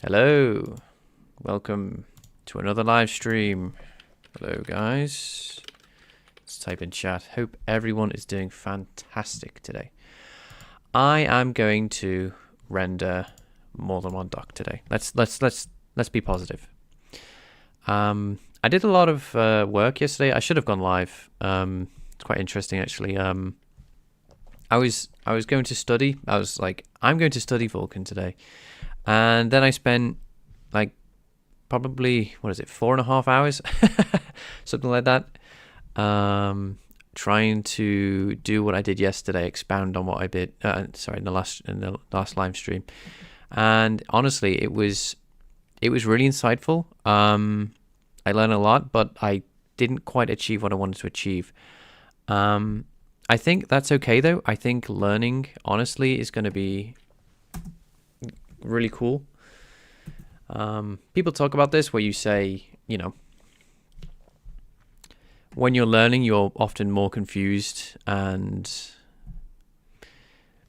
Hello, welcome to another live stream. Hello guys, let's type in chat. Hope everyone is doing fantastic today. I am going to render more than one dock today. Let's be positive. I did a lot of work yesterday. I should have gone live. It's quite interesting actually. I was going to study. I was like, I'm going to study Vulkan today. And then I spent like probably, 4.5 hours, something like that, trying to do what I did yesterday, expound on what I did. In the last live stream, and honestly, it was really insightful. I learned a lot, but I didn't quite achieve what I wanted to achieve. I think that's okay though. I think learning honestly is going to be really cool. People talk about this where you say, you know, when you're learning, you're often more confused, and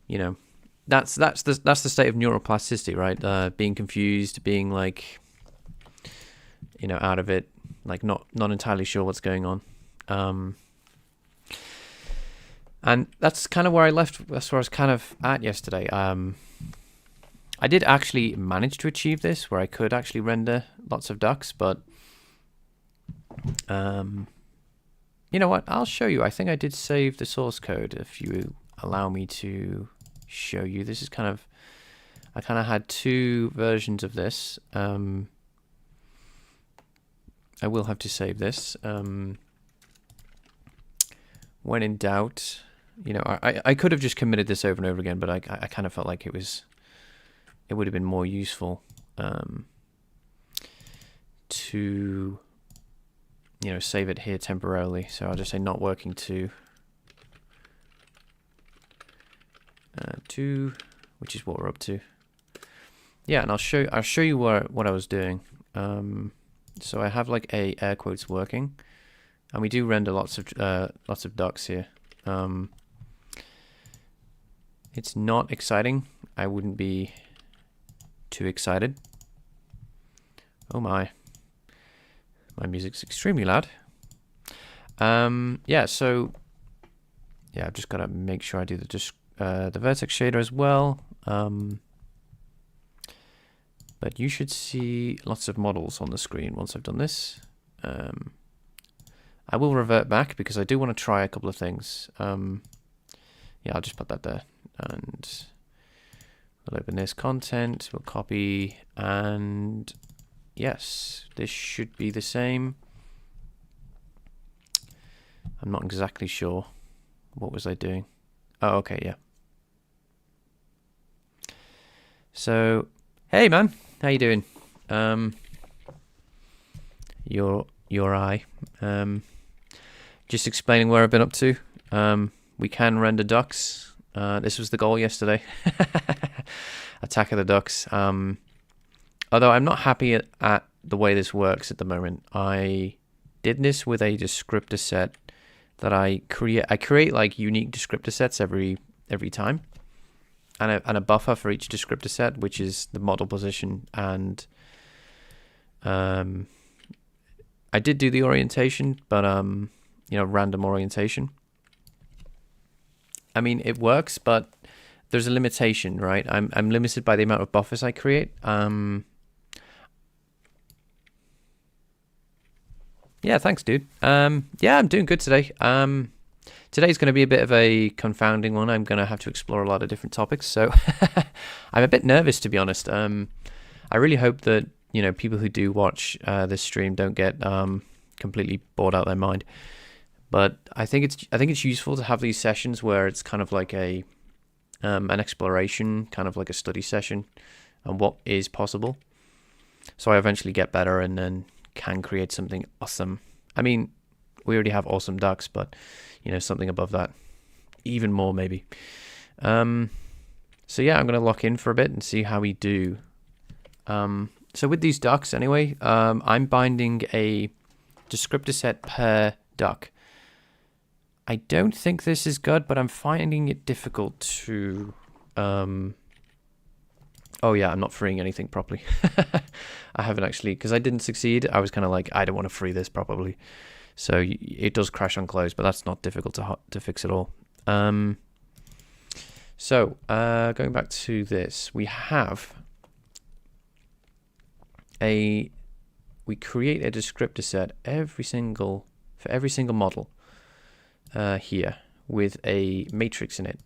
you know, that's the state of neuroplasticity, right? Being confused, being like, you know, out of it, like not entirely sure what's going on. And that's kind of where I left. That's where I was kind of at yesterday. I did actually manage to achieve this, where I could actually render lots of ducks, but you know what? I'll show you. I think I did save the source code. If you allow me to show you, this is I kind of had two versions of this. I will have to save this. When in doubt, you know, I could have just committed this over and over again, but I kind of felt like it would have been more useful to, you know, save it here temporarily. So I'll just say not working to which is what we're up to. Yeah, and I'll show you what I was doing. So I have like a air quotes working, and we do render lots of ducks here. It's not exciting. I wouldn't be too excited. Oh my music's extremely loud. Yeah, so yeah, I've just got to make sure I do the vertex shader as well. But you should see lots of models on the screen once I've done this. I will revert back because I do want to try a couple of things. Yeah, I'll just put that there, and we'll open this content, we'll copy, and yes, this should be the same. I'm not exactly sure. What was I doing? Oh, okay, yeah. So, hey man, how you doing? Your eye. Just explaining where I've been up to. We can render ducks. This was the goal yesterday. Attack of the ducks. Although I'm not happy at the way this works at the moment. I did this with a descriptor set that I create like unique descriptor sets every time, and a buffer for each descriptor set, which is the model position, and I did do the orientation, but you know, random orientation. I mean, it works, but there's a limitation, right? I'm limited by the amount of buffers I create. Yeah, thanks, dude. Yeah, I'm doing good today. Today's going to be a bit of a confounding one. I'm going to have to explore a lot of different topics, so I'm a bit nervous, to be honest. I really hope that, you know, people who do watch this stream don't get completely bored out of their mind. But I think it's useful to have these sessions where it's kind of like an exploration, kind of like a study session on what is possible. So I eventually get better and then can create something awesome. I mean, we already have awesome ducks, but you know, something above that, even more maybe. So yeah, I'm gonna lock in for a bit and see how we do. So with these ducks anyway, I'm binding a descriptor set per duck. I don't think this is good, but I'm finding it difficult to Oh yeah, I'm not freeing anything properly. I haven't actually, because I didn't succeed. I was kind of like, I don't want to free this properly. So it does crash on close, but that's not difficult to fix at all. So going back to this, we create a descriptor set for every single model here with a matrix in it,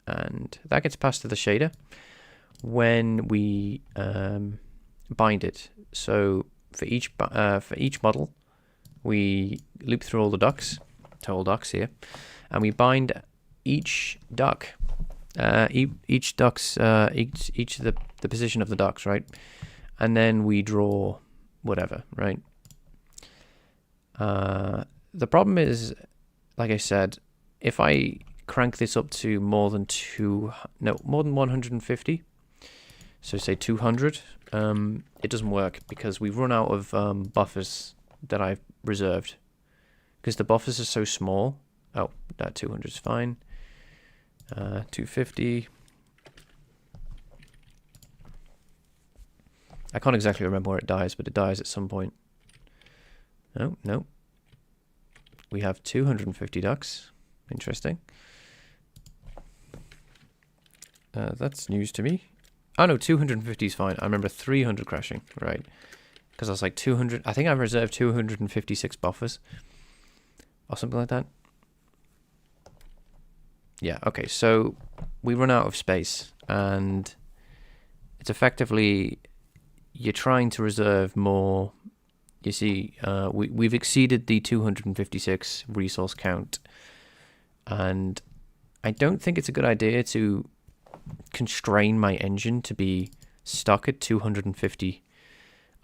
and that gets passed to the shader when we bind it. So for each model, we loop through all the ducks, total ducks here, and we bind each duck, each ducks, each of the position of the ducks, right? And then we draw whatever, right? The problem is, like I said, if I crank this up to more than 150, so say 200, it doesn't work because we've run out of buffers that I've reserved, because the buffers are so small. Oh, that 200 is fine. 250. I can't exactly remember where it dies, but it dies at some point. No. We have 250 ducks. Interesting. That's news to me. Oh no, 250 is fine. I remember 300 crashing, right? Because I was like 200. I think I've reserved 256 buffers or something like that. Yeah, okay, so we run out of space, and it's effectively, you're trying to reserve more. You see, we've exceeded the 256 resource count, and I don't think it's a good idea to constrain my engine to be stuck at 250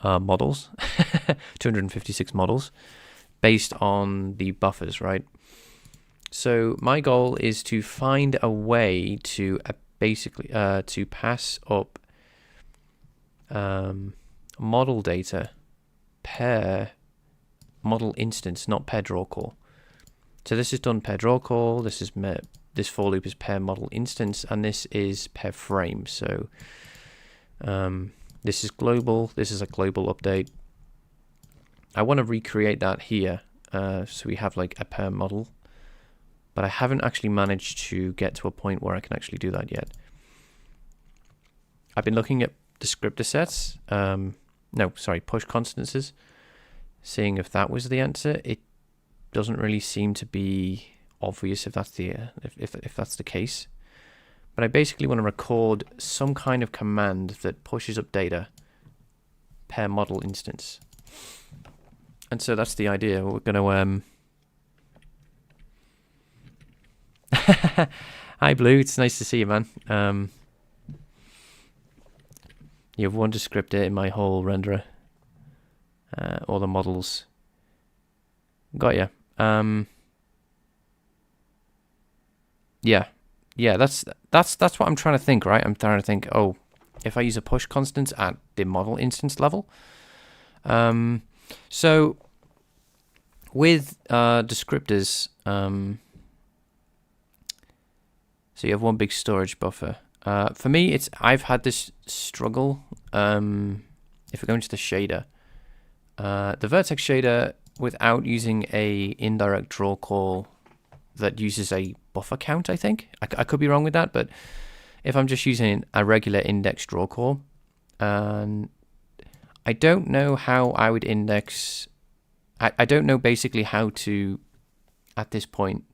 models, 256 models, based on the buffers, right? So my goal is to find a way to basically to pass up model data per model instance, not per draw call. So this is done per draw call. This for loop is per model instance, and this is per frame. So this is global. This is a global update. I want to recreate that here, so we have like a per model. But I haven't actually managed to get to a point where I can actually do that yet. I've been looking at descriptor sets. Push constances, seeing if that was the answer. It doesn't really seem to be obvious if that's if that's the case. But I basically want to record some kind of command that pushes up data per model instance. And so that's the idea. We're going to Hi Blue, it's nice to see you, man. You have one descriptor in my whole renderer. All the models. Got ya. Yeah, that's what I'm trying to think, right? I'm trying to think, oh, if I use a push constant at the model instance level. So with descriptors, so you have one big storage buffer. For me, I've had this struggle. If we go into the shader, the vertex shader, without using a indirect draw call that uses a buffer count, I think. I could be wrong with that, but if I'm just using a regular index draw call, and I don't know how I would index. I don't know basically how to, at this point,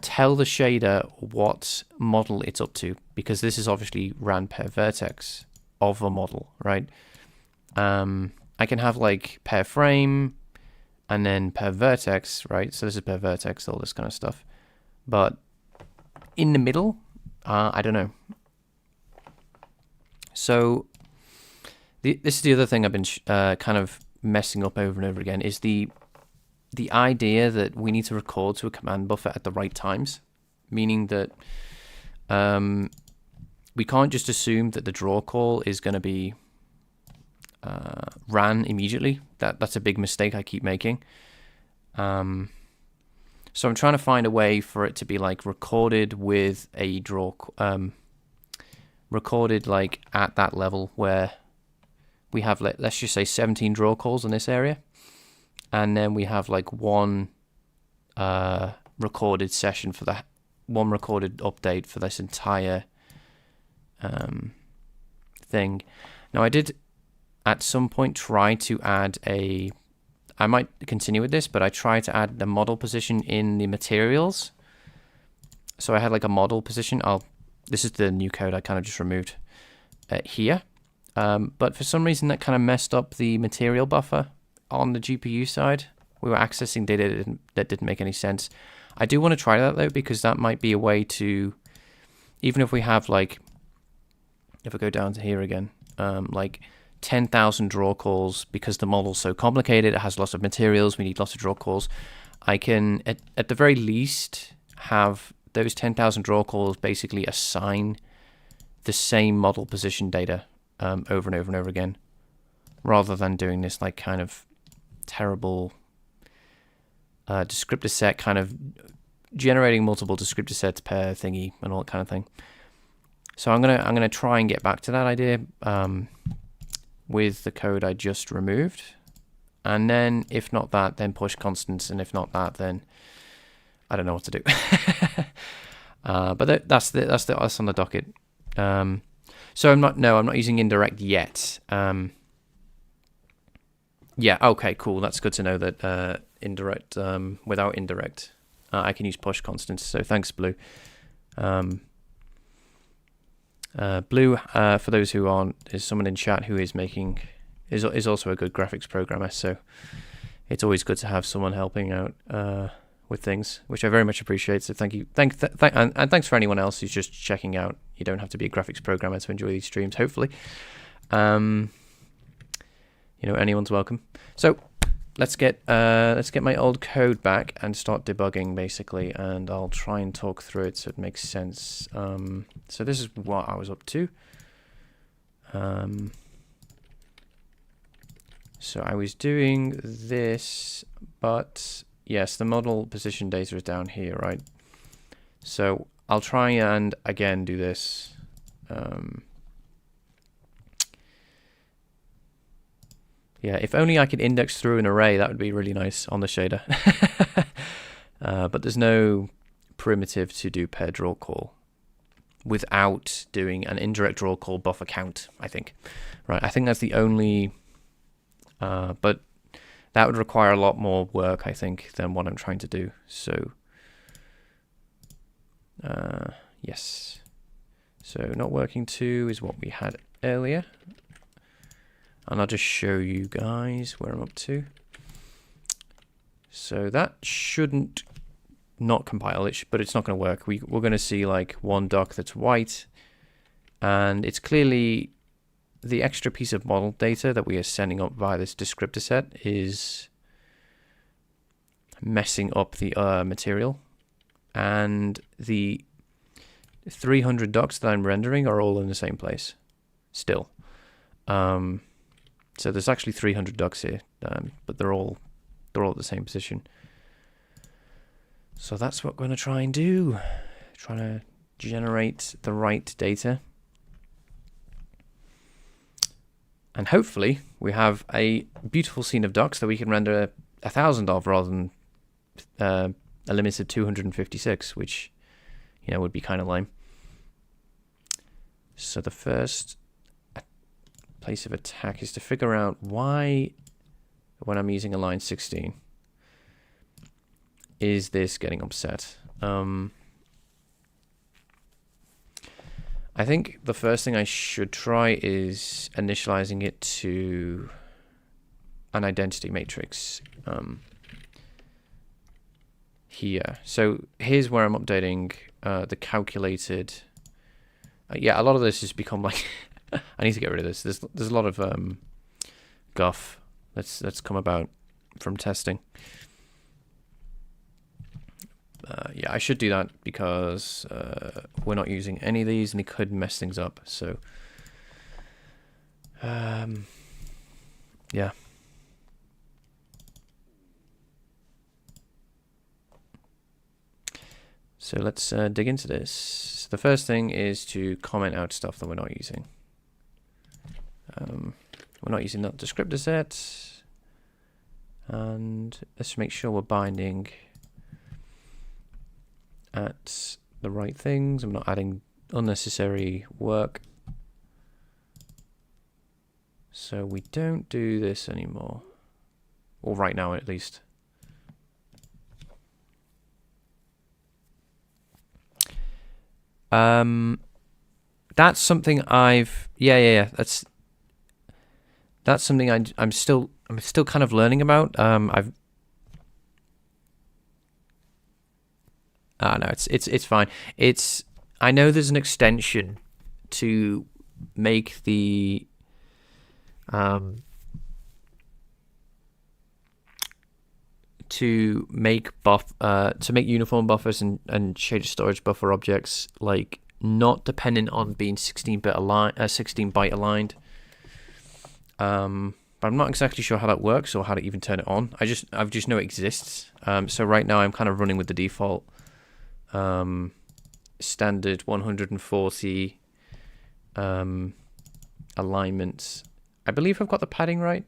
tell the shader what model it's up to, because this is obviously ran per vertex of a model, right? I can have like per frame and then per vertex, right? So this is per vertex, all this kind of stuff. But in the middle, I don't know. So this is the other thing I've been kind of messing up over and over again, is the idea that we need to record to a command buffer at the right times, meaning that we can't just assume that the draw call is going to be ran immediately. That's a big mistake I keep making. So I'm trying to find a way for it to be like recorded with a draw, recorded like at that level where we have, let's just say 17 draw calls in this area, and then we have like one recorded session for that, one recorded update for this entire thing. Now I did at some point try to add I might continue with this, but I tried to add the model position in the materials. So I had like a model position. This is the new code I kind of just removed here. But for some reason that kind of messed up the material buffer on the GPU side. We were accessing data that didn't make any sense. I do want to try that though, because that might be a way to, even if we have like, if I go down to here again, like 10,000 draw calls, because the model's so complicated, it has lots of materials, we need lots of draw calls. I can, at the very least, have those 10,000 draw calls basically assign the same model position data over and over and over again, rather than doing this like kind of terrible descriptor set, kind of generating multiple descriptor sets per thingy and all that kind of thing. So I'm gonna try and get back to that idea with the code I just removed, and then if not that, then push constants, and if not that, then I don't know what to do. But that's on the docket. So I'm not using indirect yet. Yeah, okay, cool. That's good to know that indirect, without indirect, I can use push constants. So thanks, Blue. Blue, for those who aren't, is someone in chat who is also a good graphics programmer. So it's always good to have someone helping out with things, which I very much appreciate. So thank you, and thanks for anyone else who's just checking out. You don't have to be a graphics programmer to enjoy these streams. Hopefully, anyone's welcome. So let's get my old code back and start debugging basically, and I'll try and talk through it so it makes sense. So this is what I was up to. So I was doing this, but yes, the model position data is down here, right? So I'll try and again do this. Yeah, if only I could index through an array, that would be really nice on the shader. But there's no primitive to do per draw call without doing an indirect draw call buffer count, I think. Right, I think that's the only, but that would require a lot more work, I think, than what I'm trying to do. So, yes. So not working 2 is what we had earlier. And I'll just show you guys where I'm up to. So that shouldn't not compile, but it's not going to work. We're going to see like one doc that's white, and it's clearly the extra piece of model data that we are sending up via this descriptor set is messing up the material, and the 300 docs that I'm rendering are all in the same place still. So there's actually 300 docs here, but they're all at the same position. So that's what we're going to try and do. Trying to generate the right data. And hopefully we have a beautiful scene of docs that we can render 1,000 of rather than a limited 256, which, would be kind of lame. So the first place of attack is to figure out why, when I'm using a line 16, is this getting upset. I think the first thing I should try is initializing it to an identity matrix here. So here's where I'm updating the calculated. Yeah, a lot of this has become like I need to get rid of this. There's a lot of guff that's come about from testing. Yeah, I should do that because we're not using any of these, and it could mess things up. So, yeah. So let's dig into this. The first thing is to comment out stuff that we're not using. We're not using that descriptor set. And let's make sure we're binding at the right things. I'm not adding unnecessary work. So we don't do this anymore. Or right now at least. That's something I've that's something I'm still kind of learning about. No, it's fine. I know there's an extension to make the to make uniform buffers and shader storage buffer objects like not dependent on being 16-bit aligned, 16-byte aligned. But I'm not exactly sure how that works or how to even turn it on. I just know it exists. So right now I'm kind of running with the default standard 140 alignments. I believe I've got the padding right.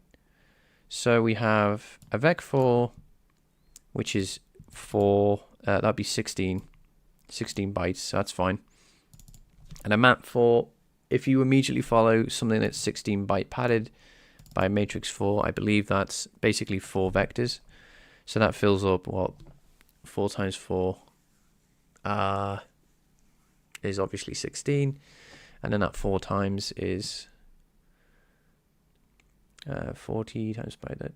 So we have a vec4, which is 4, that'd be 16 bytes, so that's fine. And a map4, if you immediately follow something that's 16-byte padded by matrix 4, I believe that's basically 4 vectors. So that fills up, what, 4 times 4 is obviously 16. And then that 4 times is 40 times by that.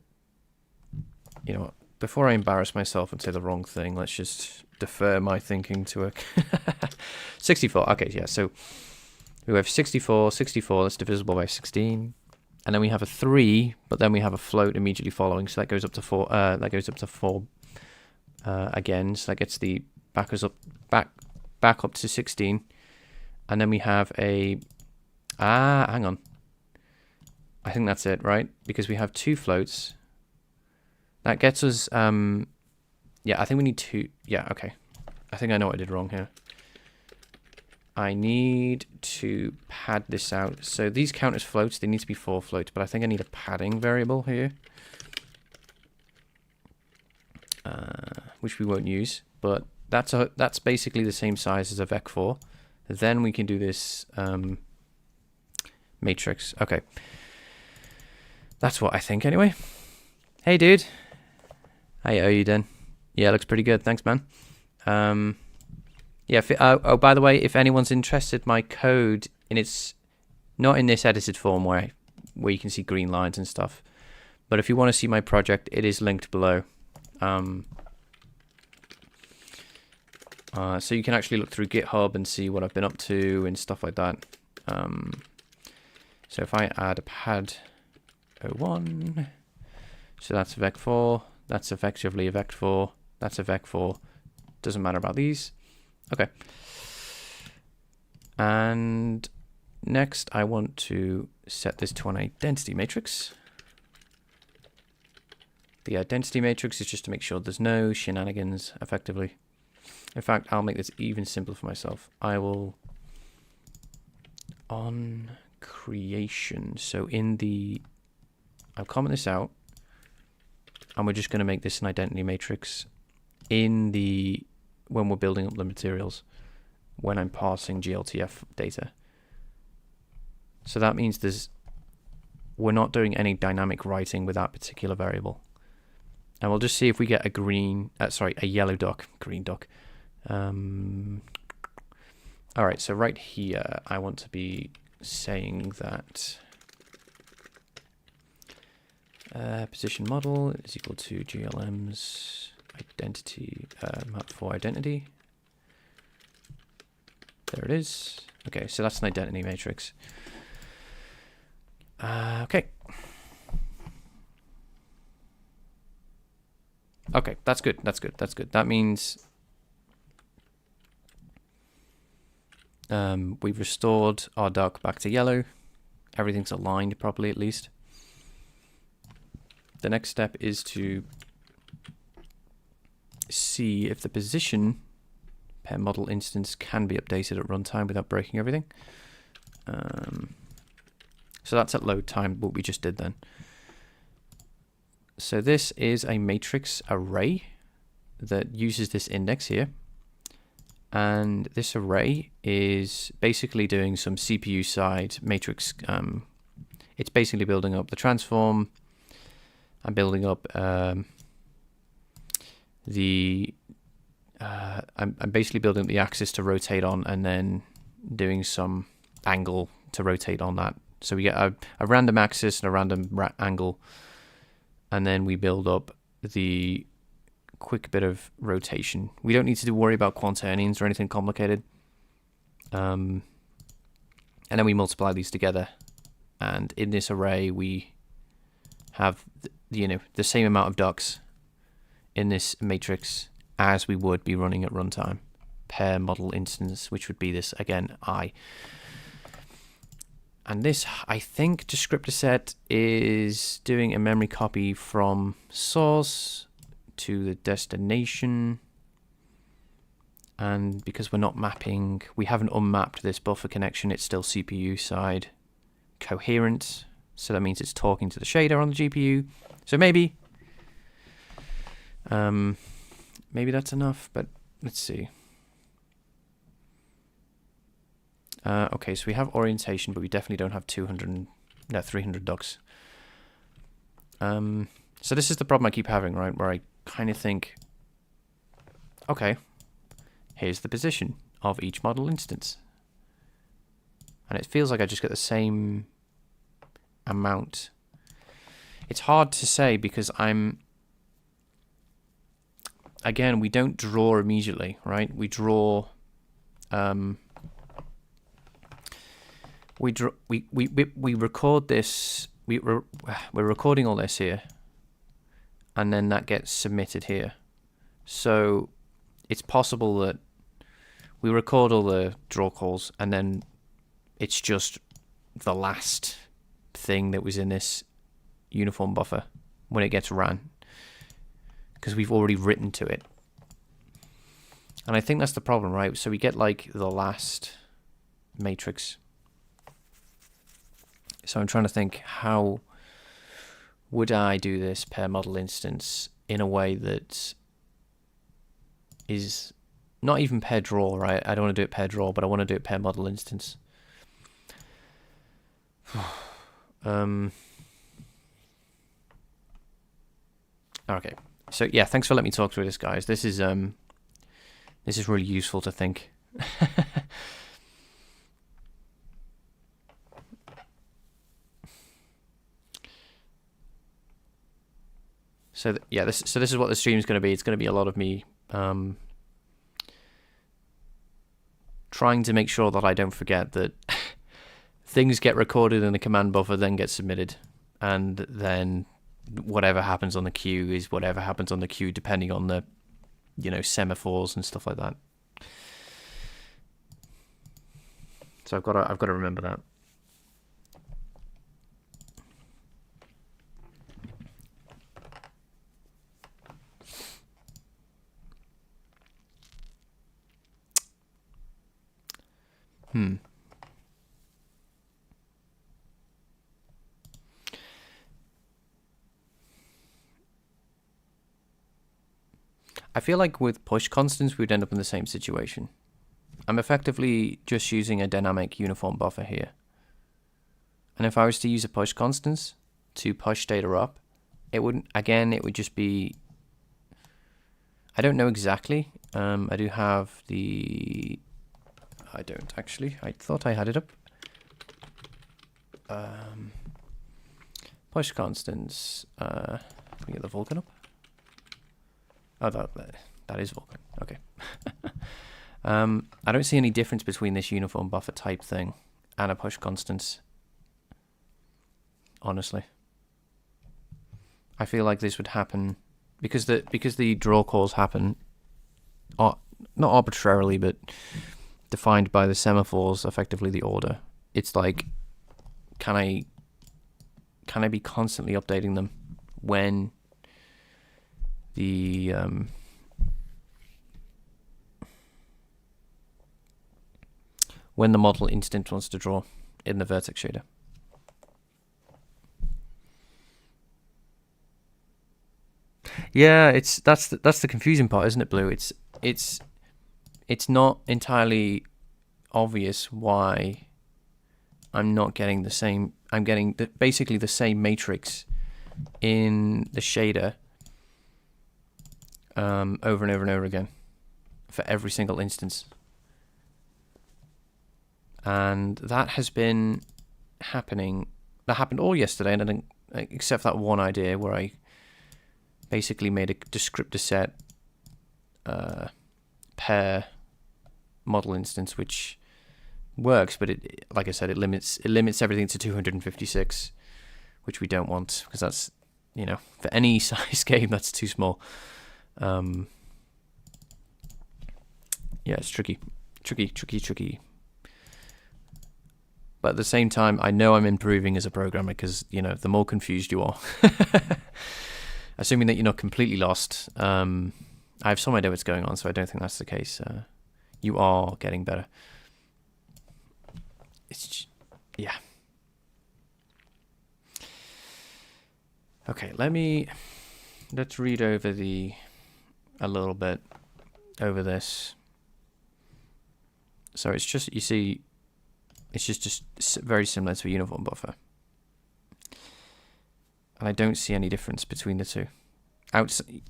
You know what? Before I embarrass myself and say the wrong thing, let's just defer my thinking to a 64. Okay, yeah, so we have 64, that's divisible by 16. And then we have a 3, but then we have a float immediately following, so that goes up to 4. That goes up to 4 again, so that gets the back up to 16. And then we have a hang on. I think that's it, right? Because we have 2 floats. That gets us, yeah, I think we need 2. Yeah, okay. I think I know what I did wrong here. I need to pad this out. So these count as floats. They need to be 4 floats, but I think I need a padding variable here. Which we won't use, but that's basically the same size as a vec4. Then we can do this matrix. Okay. That's what I think anyway. Hey, dude. How are you doing? Yeah, looks pretty good. Thanks, man. Yeah. Oh, by the way, if anyone's interested, my code it's not in this edited form where you can see green lines and stuff. But if you want to see my project, it is linked below. So you can actually look through GitHub and see what I've been up to and stuff like that. So if I add a pad 01, so that's a vec4. That's effectively a vec4. That's a vec4. Doesn't matter about these. Okay. And next I want to set this to an identity matrix. The identity matrix is just to make sure there's no shenanigans effectively. In fact, I'll make this even simpler for myself. I will on creation. So I'll comment this out. And we're just going to make this an identity matrix when we're building up the materials, when I'm parsing GLTF data. So that means we're not doing any dynamic writing with that particular variable. And we'll just see if we get a yellow duck, green duck. All right, so right here, I want to be saying that position model is equal to GLM's identity, map4 identity. There it is. Okay, so that's an identity matrix. Okay. Okay, that's good. That means we've restored our duck back to yellow. Everything's aligned properly at least. The next step is to see if the position Per model instance can be updated at runtime without breaking everything. So that's at load time, what we just did then. So this is a matrix array that uses this index here. And this array is basically doing some CPU side matrix. It's basically building up the transform and building up I'm basically building up the axis to rotate on, and then doing some angle to rotate on that. So we get a random axis and a random angle, and then we build up the quick bit of rotation. We don't need to worry about quaternions or anything complicated. And then we multiply these together, and in this array we have the same amount of ducks in this matrix as we would be running at runtime per model instance, which would be this again I. And this, I think, descriptor set is doing a memory copy from source to the destination. And because we're not mapping, we haven't unmapped this buffer connection, it's still CPU side coherent. So that means it's talking to the shader on the GPU. So maybe that's enough, but let's see. Okay, so we have orientation, but we definitely don't have 300 ducks. So this is the problem I keep having, right? Where I kind of think, okay, here's the position of each model instance. And it feels like I just get the same amount. It's hard to say because again, we don't draw immediately, right? We draw, we record this, we're recording all this here, and then that gets submitted here. So it's possible that we record all the draw calls, and then it's just the last thing that was in this uniform buffer when it gets ran, because we've already written to it. And I think that's the problem, right? So we get like the last matrix. So I'm trying to think, how would I do this per model instance in a way that is not even per draw, right? I don't want to do it per draw, but I want to do it per model instance. Okay. So yeah, thanks for letting me talk through this, guys. This is really useful to think. So yeah, this is what the stream is going to be. It's going to be a lot of me trying to make sure that I don't forget that things get recorded in the command buffer, then get submitted, and then whatever happens on the queue is whatever happens on the queue, depending on the semaphores and stuff like that. So I've got to remember that. I feel like with push constants, we'd end up in the same situation. I'm effectively just using a dynamic uniform buffer here. And if I was to use a push constants to push data up, it would just be, I don't know exactly. I do have the, I don't actually, I thought I had it up. Push constants, can we get the Vulkan up? Oh, that is Vulkan. Okay. I don't see any difference between this uniform buffer type thing and a push constants. Honestly, I feel like this would happen because the draw calls happen, not arbitrarily, but defined by the semaphores, effectively the order. It's like, can I be constantly updating them when the when the model instant wants to draw in the vertex shader. Yeah, that's the confusing part, isn't it, Blue? It's not entirely obvious why I'm not getting the same. I'm getting basically the same matrix in the shader over and over and over again for every single instance, and that has been happening. That happened all yesterday, and I think, except that one idea where I basically made a descriptor set pair model instance, which works, but it, like I said, it limits everything to 256, which we don't want, because that's, you know, for any size game that's too small. Yeah, it's tricky. But at the same time, I know I'm improving as a programmer, because, you know, the more confused you are, assuming that you're not completely lost, I have some idea what's going on, so I don't think that's the case. You are getting better. It's yeah. Okay, let's read over a little bit over this. So it's just, you see, it's just very similar to a uniform buffer. And I don't see any difference between the two.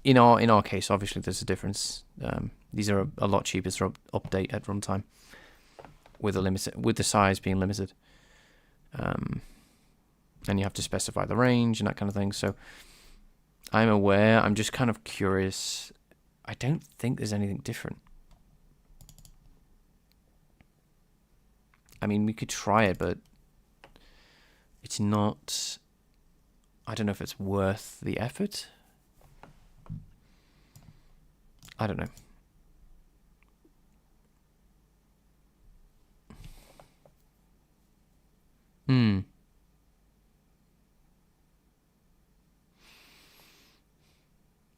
In our case, obviously there's a difference. These are a lot cheaper to update at runtime with the size being limited. And you have to specify the range and that kind of thing. So I'm aware. I'm just kind of curious. I don't think there's anything different. I mean, we could try it, but it's not. I don't know if it's worth the effort. I don't know.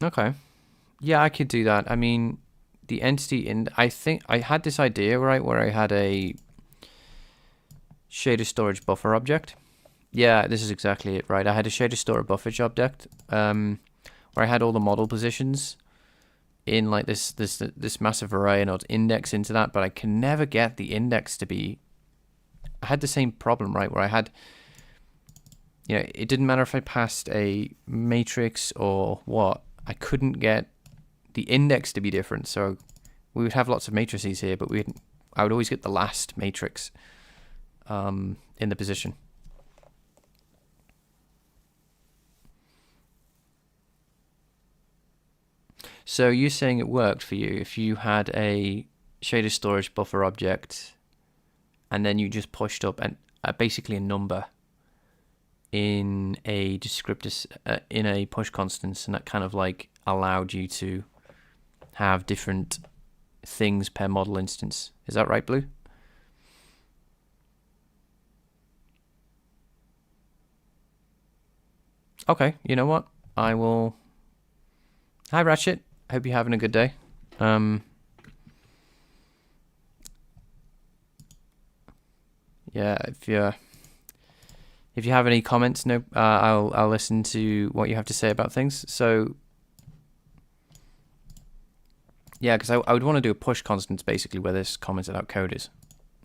Okay. Yeah, I could do that. I mean, the entity I think I had this idea, right, where I had a shader storage buffer object. Yeah, this is exactly it, right? I had a shader storage buffer object, where I had all the model positions in like this massive array, and I'd index into that, but I can never get the index to be. I had the same problem, right, where I had, you know, it didn't matter if I passed a matrix or what, I couldn't get the index to be different. So we would have lots of matrices here, but I would always get the last matrix in the position. So you're saying it worked for you if you had a shader storage buffer object and then you just pushed up and basically a number in a descriptor in a push constants, and that kind of like allowed you to have different things per model instance. Is that right, Blue? Okay, you know what? I will. Hi, Ratchet. Hope you're having a good day. Yeah, if you have any comments, I'll listen to what you have to say about things. So yeah, because I would want to do a push constants basically where this commented out code is.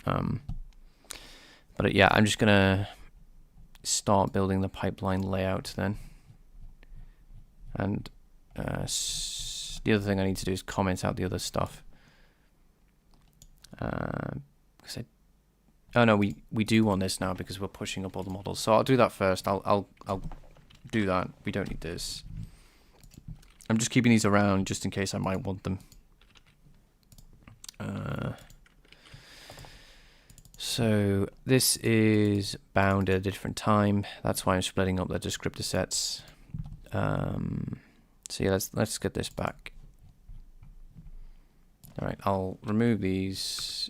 But yeah, I'm just gonna start building the pipeline layout then. And the other thing I need to do is comment out the other stuff. Oh no, we do want this now because we're pushing up all the models. So I'll do that first. I'll do that. We don't need this. I'm just keeping these around just in case I might want them. So this is bound at a different time. That's why I'm splitting up the descriptor sets. So yeah, let's get this back. All right, I'll remove these.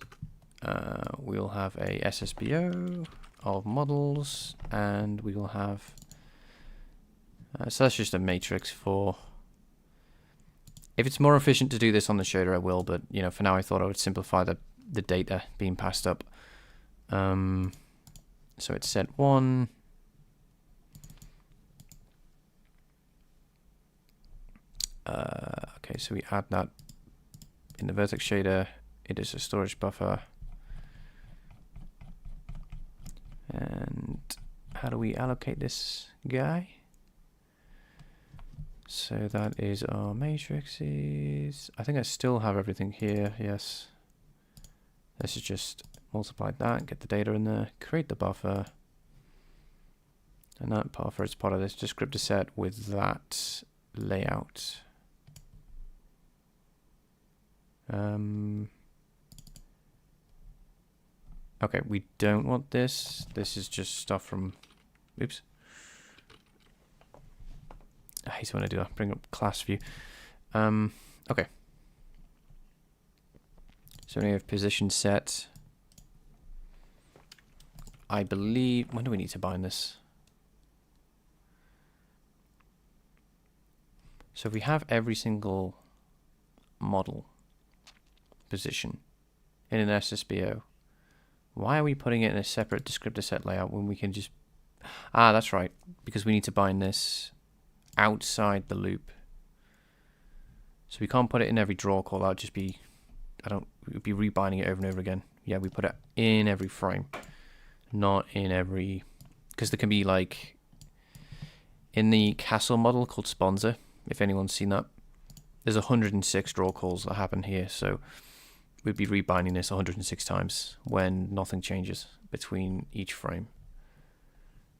We'll have a SSBO of models, and we will have. So that's just a matrix for. If it's more efficient to do this on the shader, I will. But you know, for now, I thought I would simplify the data being passed up. So it's set 1. Okay, so we add that in the vertex shader. It is a storage buffer. And how do we allocate this guy? So that is our matrices. I think I still have everything here, yes. Let's just multiply that, get the data in there, create the buffer. And that buffer is part of this descriptor set with that layout. Okay, we don't want this. This is just stuff from, oops. I hate when I do that, bring up class view. Okay. So we have position set. I believe, when do we need to bind this? So if we have every single model position in an SSBO, why are we putting it in a separate descriptor set layout when we can just... Ah, that's right, because we need to bind this outside the loop. So we can't put it in every draw call. That would just be... we'd be rebinding it over and over again. Yeah, we put it in every frame, not in every... Because there can be like... In the castle model called Sponsor, if anyone's seen that, there's 106 draw calls that happen here, so we'd be rebinding this 106 times when nothing changes between each frame.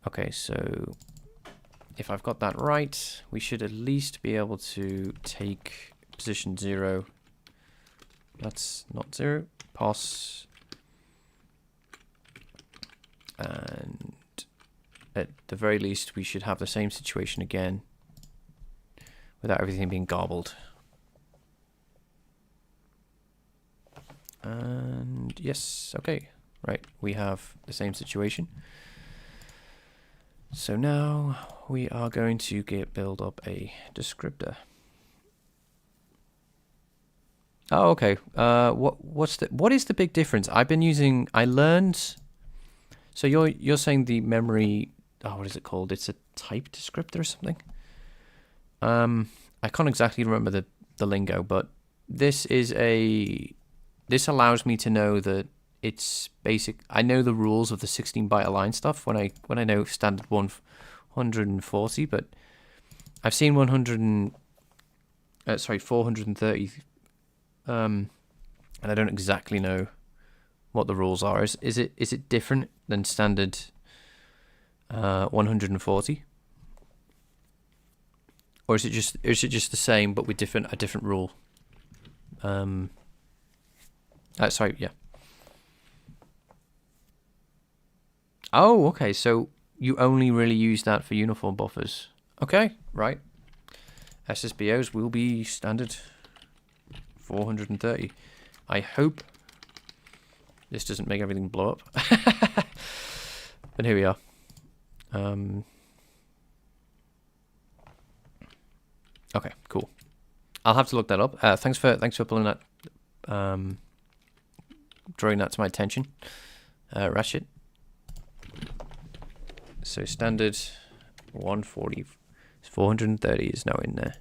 Okay, so if I've got that right, we should at least be able to take position 0. That's not 0. Pos. And at the very least, we should have the same situation again without everything being garbled. And yes, okay, right, we have the same situation. So now we are going to build up a descriptor. Oh, okay. What is the big difference? I learned. So you're saying the memory. Oh, what is it called? It's a type descriptor or something. I can't exactly remember the lingo, but this allows me to know that it's basic. I know the rules of the 16-byte align stuff when I know standard 140, but I've seen 430, and I don't exactly know what the rules are. Is it different than standard 140, or is it just the same but with a different rule? Sorry, yeah. Oh, okay, so you only really use that for uniform buffers. Okay, right. SSBOs will be standard 430. I hope this doesn't make everything blow up. But here we are. Okay, cool. I'll have to look that up. Thanks for pulling that, drawing that to my attention, Ratchet. So standard 140, 430 is now in there.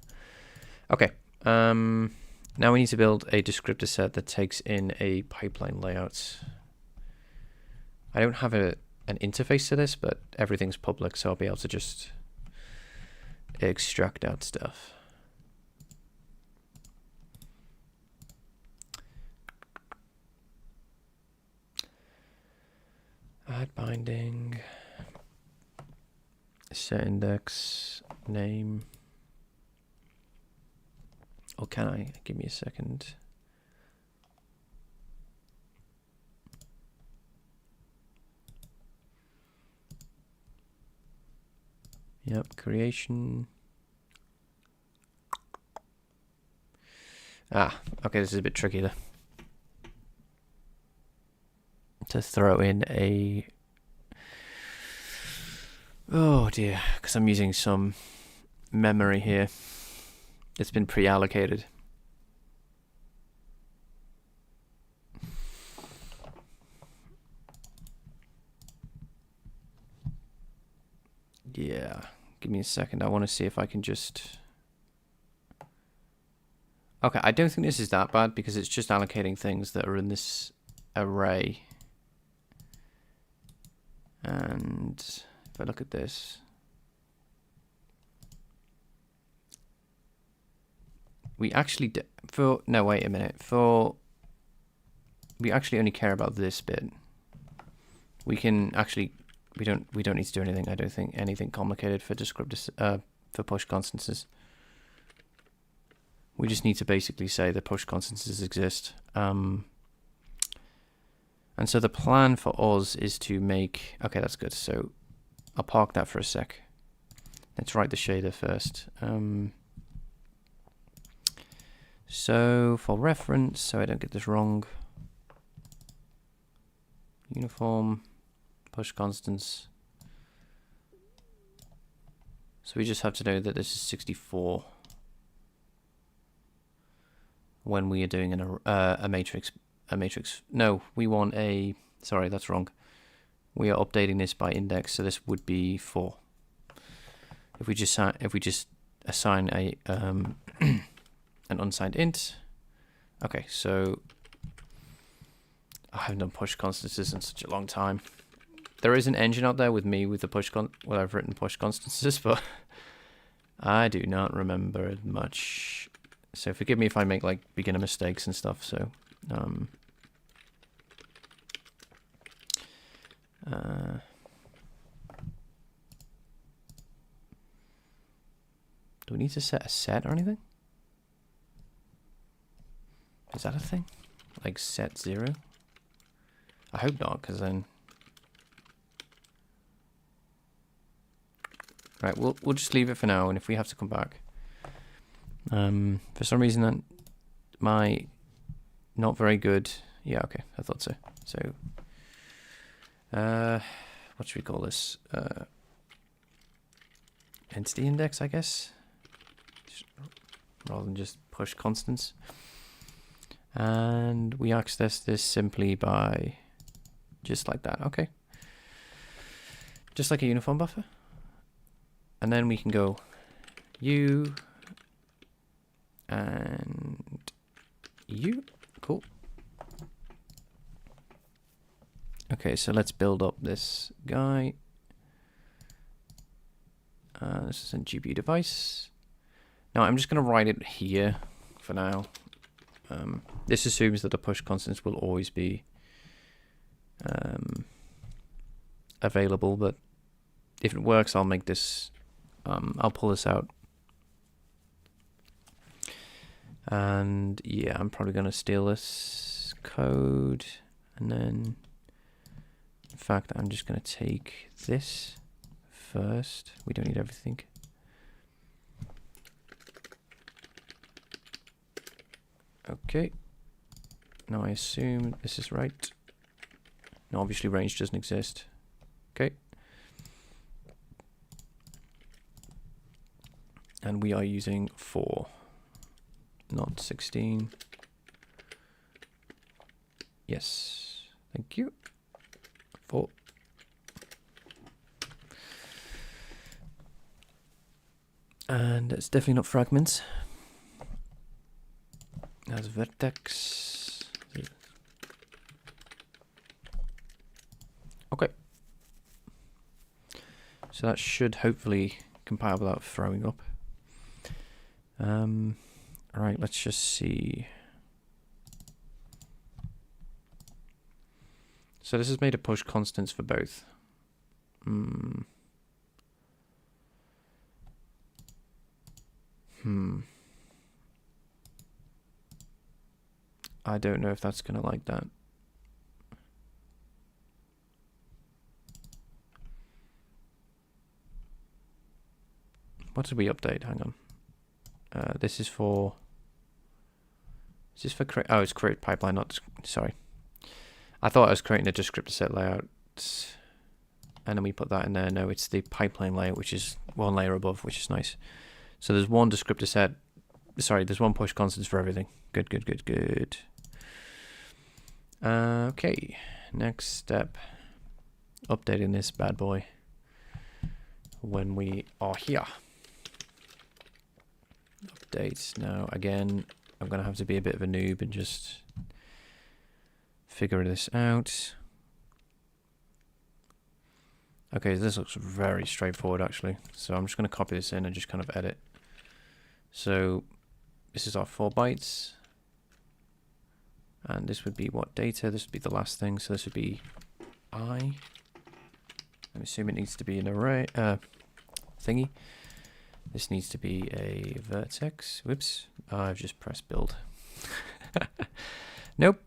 Okay. Now we need to build a descriptor set that takes in a pipeline layout. I don't have an interface to this, but everything's public, so I'll be able to just extract out stuff. Add binding, set index, name. Or can I? Give me a second. Yep, creation. Ah, okay, this is a bit tricky there. To throw in a... Oh dear, because I'm using some memory here. It's been pre-allocated. Yeah, give me a second. I want to see if I can just... Okay, I don't think this is that bad because it's just allocating things that are in this array. And if I look at this, we actually no, wait a minute. We actually only care about this bit. We can actually we don't need to do anything. I don't think anything complicated for descriptors for push constances. We just need to basically say that push constances exist. And so the plan for us is to make... Okay, that's good. So I'll park that for a sec. Let's write the shader first. So for reference, so I don't get this wrong, uniform push constants. So we just have to know that this is 64 when we are doing a matrix. No, we want a... Sorry, that's wrong. We are updating this by index, so this would be 4. If we just assign a an unsigned int. Okay, so I haven't done push constances in such a long time. There is an engine out there with me with the well, I've written push constances, but I do not remember it much. So forgive me if I make like beginner mistakes and stuff. So do we need to set a set or anything? Is that a thing? Like set 0? I hope not, because then... Right, we'll just leave it for now, and if we have to come back. For some reason, that my not very good... Yeah, okay, I thought so. So, what should we call this? Entity index, I guess? Rather than just push constants. And we access this simply by just like that, okay. Just like a uniform buffer. And then we can go U and U, cool. Okay, so let's build up this guy. This is a GPU device. Now I'm just going to write it here for now. This assumes that the push constants will always be available, but if it works, I'll make this, I'll pull this out. And yeah, I'm probably going to steal this code, and then, in fact, I'm just going to take this first. We don't need everything. Okay. Now I assume this is right. Now obviously range doesn't exist. Okay. And we are using 4, not 16. Yes. Thank you. 4. And it's definitely not fragments. As vertex. Okay. So that should hopefully compile without throwing up. Alright, let's just see. So this is made of push constants for both. I don't know if that's gonna like that. What did we update? Hang on. This is for... Is this for create? Oh, it's create pipeline, not... Sorry. I thought I was creating a descriptor set layout. And then we put that in there. No, it's the pipeline layer, which is one layer above, which is nice. So there's one descriptor set. Sorry, there's one push constants for everything. Good, good, good, good. Okay, next step. Updating this bad boy when we are here. Updates. Now, again, I'm going to have to be a bit of a noob and just figure this out. Okay, this looks very straightforward actually. So I'm just going to copy this in and just kind of edit. So this is our 4 bytes. And this would be what data? This would be the last thing. So this would be I. I'm assuming it needs to be an array thingy. This needs to be a vertex. Whoops. Oh, I've just pressed build. Nope.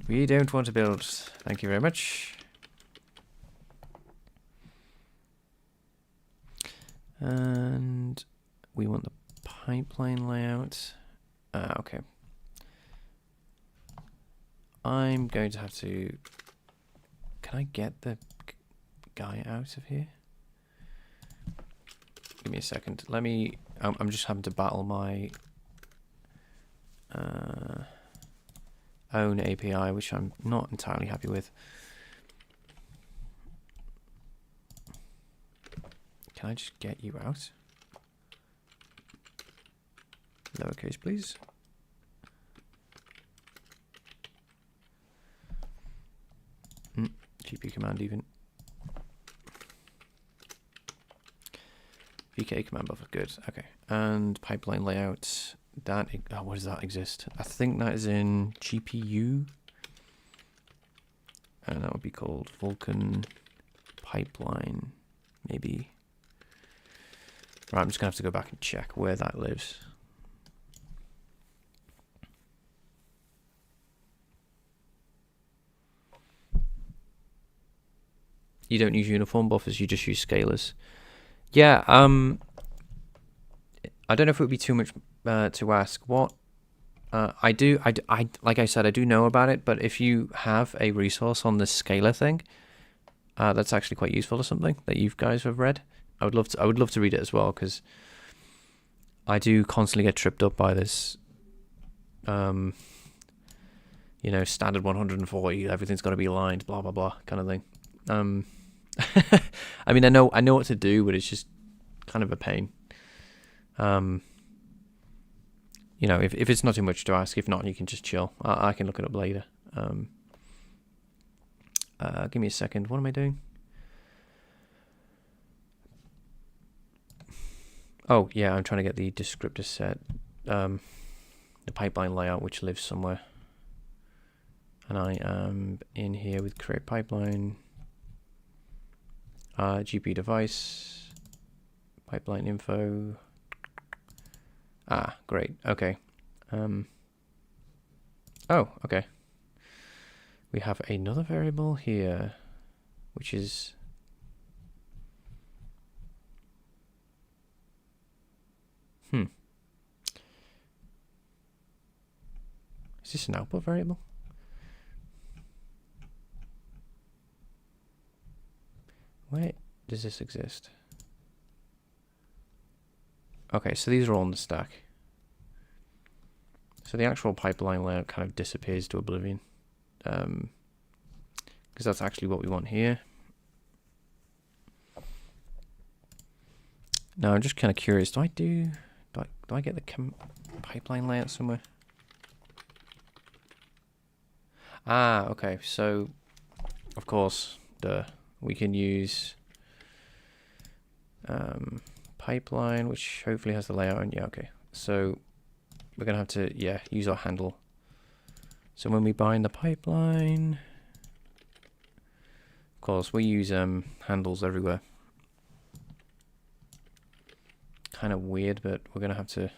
We don't want to build. Thank you very much. And we want the pipeline layout. Okay. I'm going to have to... Can I get the guy out of here? Give me a second. Let me... I'm just having to battle my own API, which I'm not entirely happy with. Can I just get you out? Lowercase, please. GP command even. VK command buffer, good. Okay, and pipeline layout. That what does that exist? I think that is in GPU, and that would be called Vulkan pipeline, maybe. Right, I'm just gonna have to go back and check where that lives. You don't use uniform buffers, you just use scalars. Yeah, I don't know if it would be too much to ask. What I like I said, I do know about it, but if you have a resource on the scalar thing, that's actually quite useful or something that you guys have read. I would love to read it as well, because I do constantly get tripped up by this you know, standard 140, everything's got to be aligned, blah blah blah kind of thing. I mean, I know what to do, but it's just kind of a pain. You know, if it's not too much to ask, if not, you can just chill. I can look it up later. Give me a second. What am I doing? Oh, yeah, I'm trying to get the descriptor set, the pipeline layout, which lives somewhere. And I am in here with create pipeline. GP device, pipeline info. Ah, great. Okay. Oh, okay. We have another variable here, which is is this an output variable? Where does this exist? Okay, so these are all in the stack. So the actual pipeline layout kind of disappears to oblivion, because that's actually what we want here. Now I'm just kind of curious. Do I get the pipeline layout somewhere? Ah, okay. So, of course, we can use pipeline, which hopefully has the layout. And yeah, okay. So we're gonna have to use our handle. So when we bind the pipeline, of course we use handles everywhere. Kind of weird, but we're gonna have to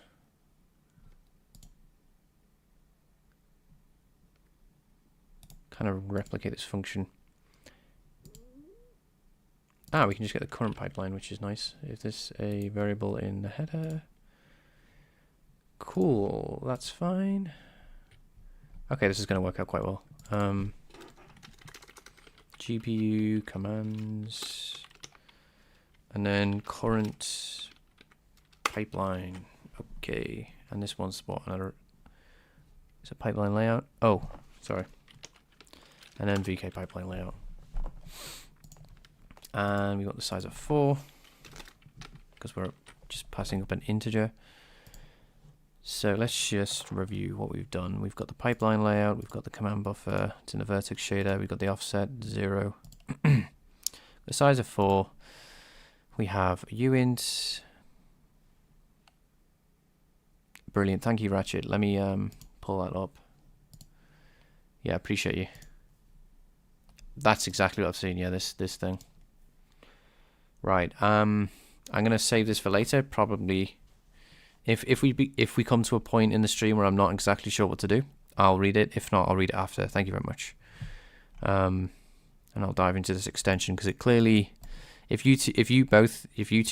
kind of replicate this function. Ah, we can just get the current pipeline, which is nice. Is this a variable in the header? Cool, that's fine. Okay, this is going to work out quite well. GPU commands, and then current pipeline. Okay, and this one's what, another? Is it pipeline layout? Oh, sorry. And then VK pipeline layout. And we got the size of 4. because we're just passing up an integer. So let's just review what we've done. We've got the pipeline layout, we've got the command buffer, it's in the vertex shader, we've got the offset 0, the size of 4, we have uint. Brilliant, thank you Ratchet. Let me pull that up. Yeah, appreciate you. That's exactly what I've seen. Yeah, this thing. Right. I'm gonna save this for later. Probably, if we come to a point in the stream where I'm not exactly sure what to do, I'll read it. If not, I'll read it after. Thank you very much. And I'll dive into this extension because it clearly, if you two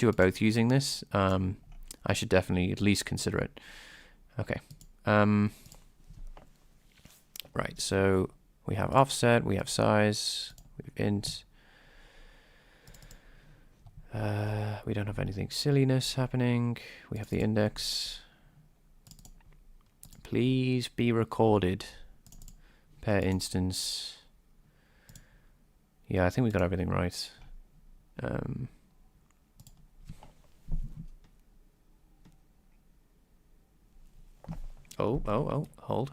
are both using this, I should definitely at least consider it. Okay. Right. So we have offset, we have size, we have int. We don't have anything silliness happening. We have the index. Please be recorded per instance. Yeah, I think we got everything right. Hold.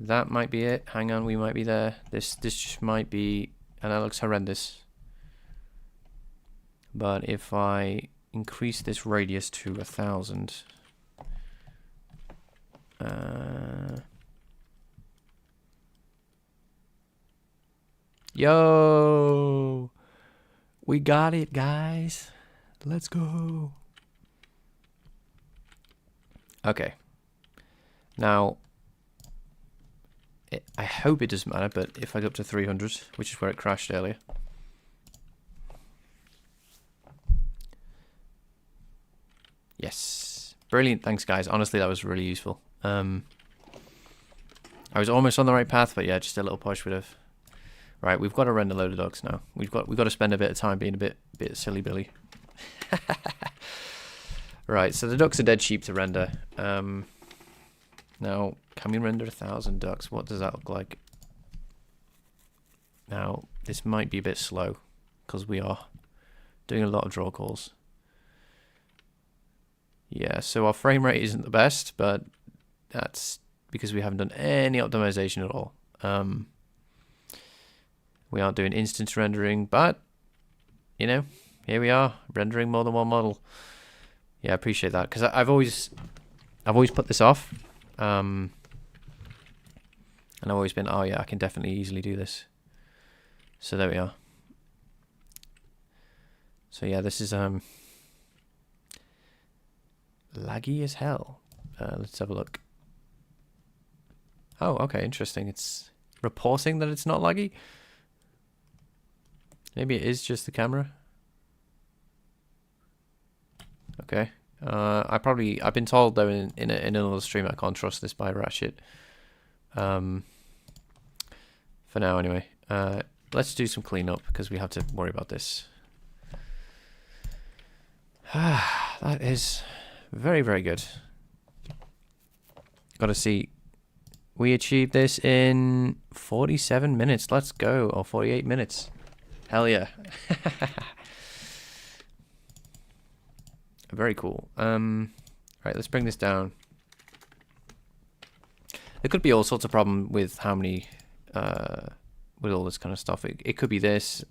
That might be it. Hang on, we might be there. This just might be, and that looks horrendous. But if I increase this radius to 1,000, yo, we got it, guys. Let's go. Okay. Now, I hope it doesn't matter, but if I go up to 300, which is where it crashed earlier. Yes. Brilliant. Thanks, guys. Honestly, that was really useful. I was almost on the right path, but yeah, just a little push would have. Right, we've got to render a load of ducks now. We've got to spend a bit of time being a bit silly Billy. Right, so the ducks are dead cheap to render. Now, can we render 1,000 ducks? What does that look like? Now, this might be a bit slow because we are doing a lot of draw calls. Yeah, so our frame rate isn't the best, but that's because we haven't done any optimization at all. We aren't doing instance rendering, but, you know, here we are, rendering more than one model. Yeah, I appreciate that, because I've always put this off. And I've always been, oh yeah, I can definitely easily do this. So there we are. So yeah, this is laggy as hell. Let's have a look. Oh, okay, interesting. It's reporting that it's not laggy. Maybe it is just the camera. Okay. I've been told though in another stream I can't trust this by Ratchet. For now anyway. Let's do some cleanup because we have to worry about this. That is very, very good. Gotta see. We achieved this in 47 minutes. Let's go. Or 48 minutes. Hell yeah. Very cool. Right, let's bring this down. There could be all sorts of problem with how many, with all this kind of stuff. It could be this.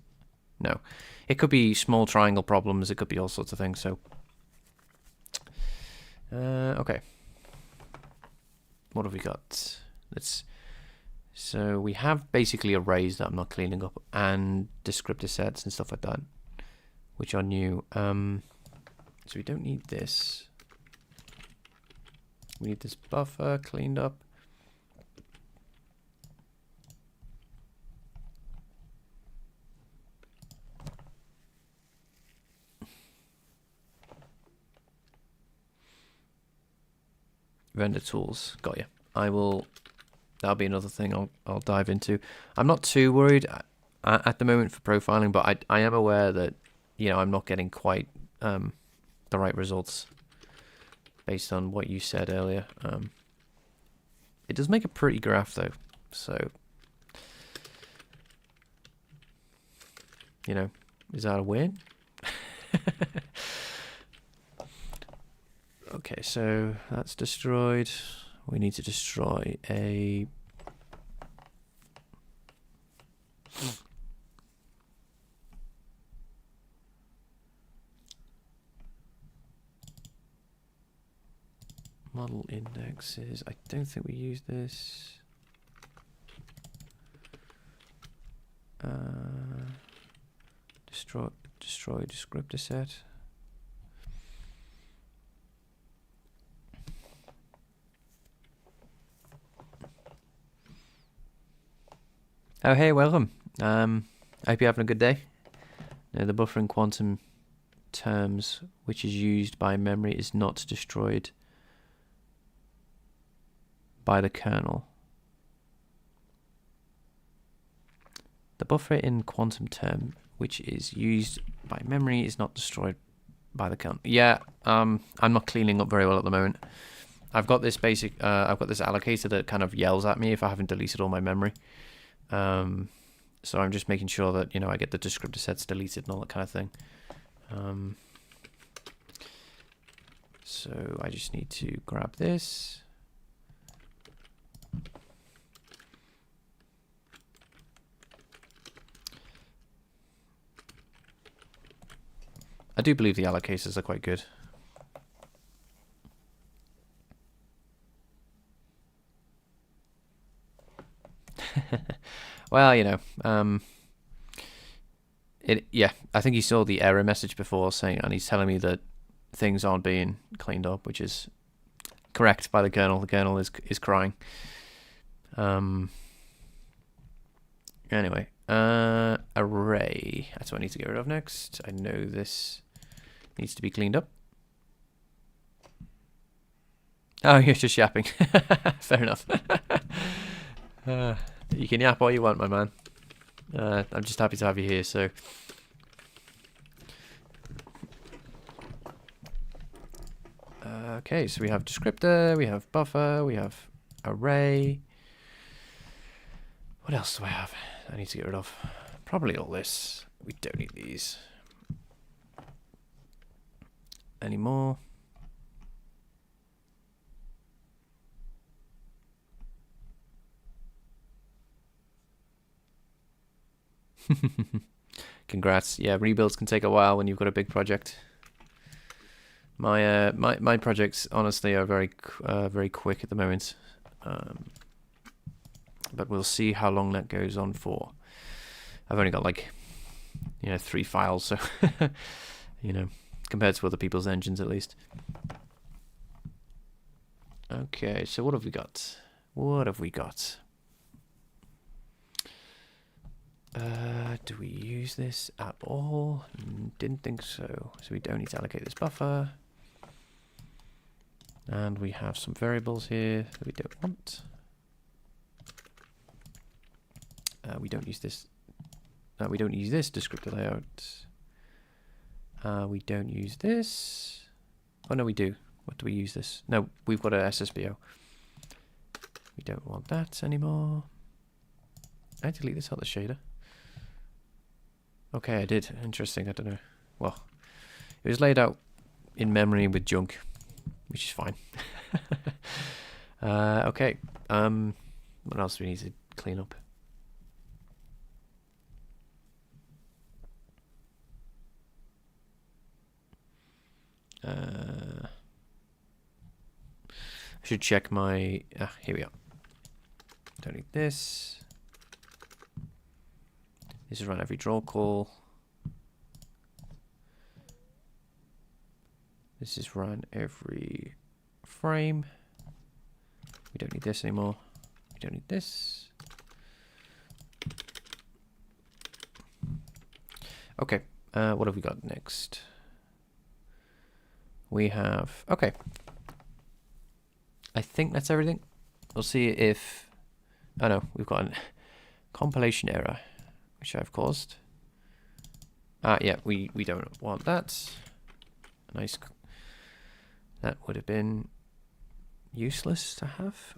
No. It could be small triangle problems. It could be all sorts of things. So, okay. What have we got? So we have basically arrays that I'm not cleaning up and descriptor sets and stuff like that, which are new. So we don't need this. We need this buffer cleaned up. Render tools, got you. That'll be another thing I'll dive into. I'm not too worried at the moment for profiling, but I am aware that, you know, I'm not getting quite the right results based on what you said earlier. It does make a pretty graph though, so you know, is that a win? Okay, so that's destroyed. We need to destroy a... model indexes. I don't think we use this. Destroy descriptor set. Oh hey, welcome. I hope you're having a good day. Now, the buffer in quantum terms, which is used by memory, is not destroyed by the kernel. The buffer in quantum term, which is used by memory, is not destroyed by the kernel. Yeah, I'm not cleaning up very well at the moment. I've got this basic, I've got this allocator that kind of yells at me if I haven't deleted all my memory. So I'm just making sure that, you know, I get the descriptor sets deleted and all that kind of thing. So I just need to grab this. I do believe the allocators are quite good. Well, you know, yeah, I think he saw the error message before saying, and he's telling me that things aren't being cleaned up, which is correct by the kernel. The kernel is crying. Anyway, array. That's what I need to get rid of next. I know this needs to be cleaned up. Oh, you're just yapping. Fair enough. You can yap all you want, my man. I'm just happy to have you here, so... okay, so we have descriptor, we have buffer, we have array. What else do I have I need to get rid of? Probably all this. We don't need these anymore. Congrats. Yeah, rebuilds can take a while when you've got a big project. My my projects honestly are very quick at the moment. But we'll see how long that goes on for. I've only got like, you know, 3 files, so you know, compared to other people's engines at least. Okay, so what have we got? What have we got? Do we use this at all? Didn't think so. So we don't need to allocate this buffer. And we have some variables here that we don't want. We don't use this. We don't use this descriptor layout. We don't use this. Oh no, we do. What do we use this? No, we've got a SSBO. We don't want that anymore. I delete this out the shader. Okay, I did. Interesting. I don't know. Well, it was laid out in memory with junk, which is fine. Okay. What else do we need to clean up? I should check my... here we are. Don't need this. This is run every draw call. This is run every frame. We don't need this anymore. We don't need this. Okay, what have we got next? We have... okay. I think that's everything. We'll see if... oh no, we've got a compilation error, which I've caused. Yeah, we don't want that. Nice. That would have been useless to have.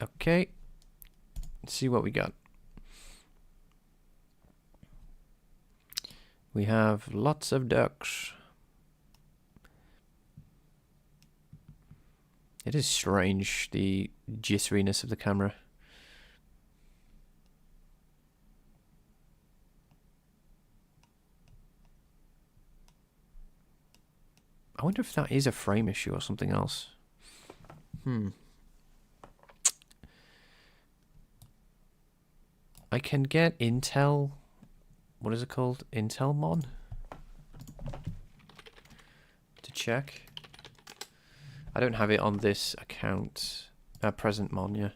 Okay. Let's see what we got. We have lots of ducks. It is strange, the jitteriness of the camera. I wonder if that is a frame issue or something else. I can get Intel. What is it called? Intel Mon? To check. I don't have it on this account. Present Mon, yeah.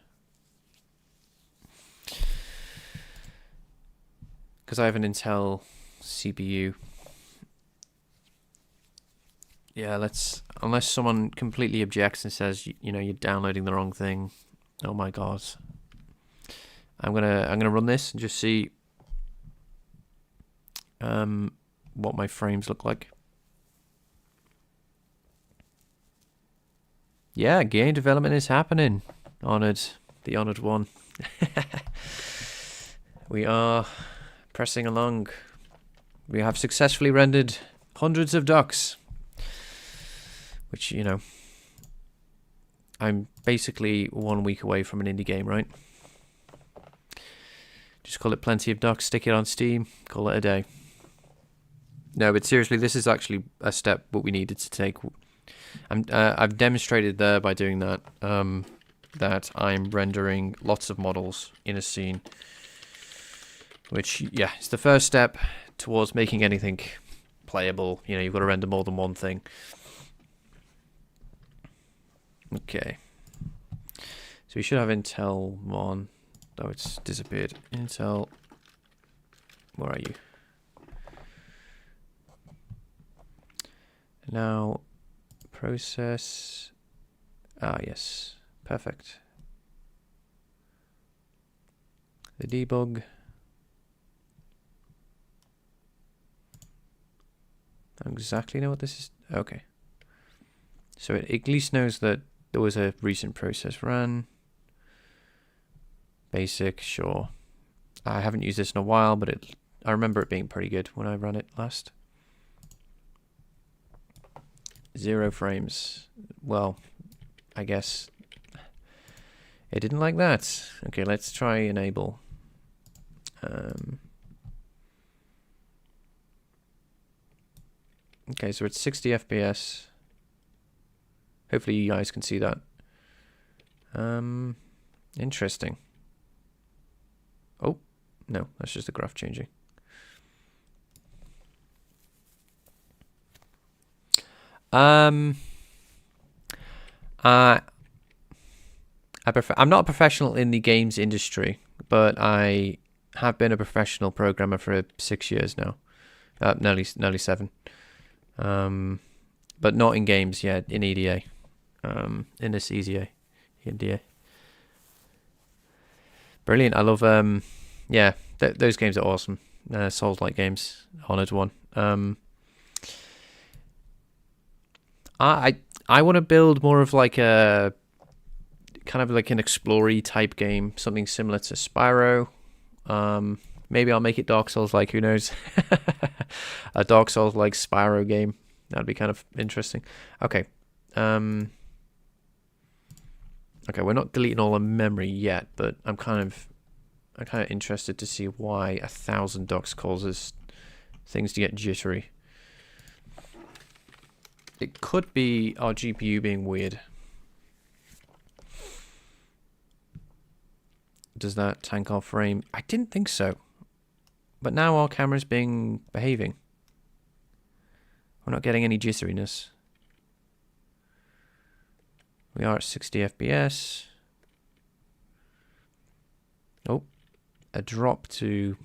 Because I have an Intel CPU. Yeah, unless someone completely objects and says, you know, you're downloading the wrong thing. Oh my god. I'm gonna run this and just see what my frames look like. Yeah, game development is happening. The honored one. We are pressing along. We have successfully rendered hundreds of ducks. Which, you know, I'm basically 1 week away from an indie game, right? Just call it Plenty of Ducks, stick it on Steam, call it a day. No, but seriously, this is actually a step what we needed to take. I've demonstrated there by doing that, that I'm rendering lots of models in a scene. Which, yeah, it's the first step towards making anything playable. You know, you've got to render more than one thing. Okay. So we should have Intel Mon. Oh, it's disappeared. Intel. Where are you? Now, process. Ah, yes. Perfect. The debug. I don't exactly know what this is. Okay. So it at least knows that there was a recent process run. Basic, sure. I haven't used this in a while, but I remember it being pretty good when I ran it last. 0 frames. Well, I guess it didn't like that. Okay, let's try enable. Okay, so it's 60 FPS. Hopefully you guys can see that. Interesting. Oh, no, that's just the graph changing. I'm not a professional in the games industry, but I have been a professional programmer for 6 years now. Nearly 7. But not in games yet, in EDA. In this EDA. Brilliant. I love yeah, those games are awesome. Souls-like games, Honored one. I want to build more of like a kind of like an explory type game, something similar to Spyro. Maybe I'll make it Dark Souls-like, who knows? A Dark Souls-like Spyro game. That'd be kind of interesting. Okay. Okay, we're not deleting all the memory yet, but I'm kind of interested to see why 1,000 ducks causes things to get jittery. It could be our GPU being weird. Does that tank our frame? I didn't think so. But now our camera's behaving. We're not getting any jitteriness. We are at 60 FPS. Oh, a drop to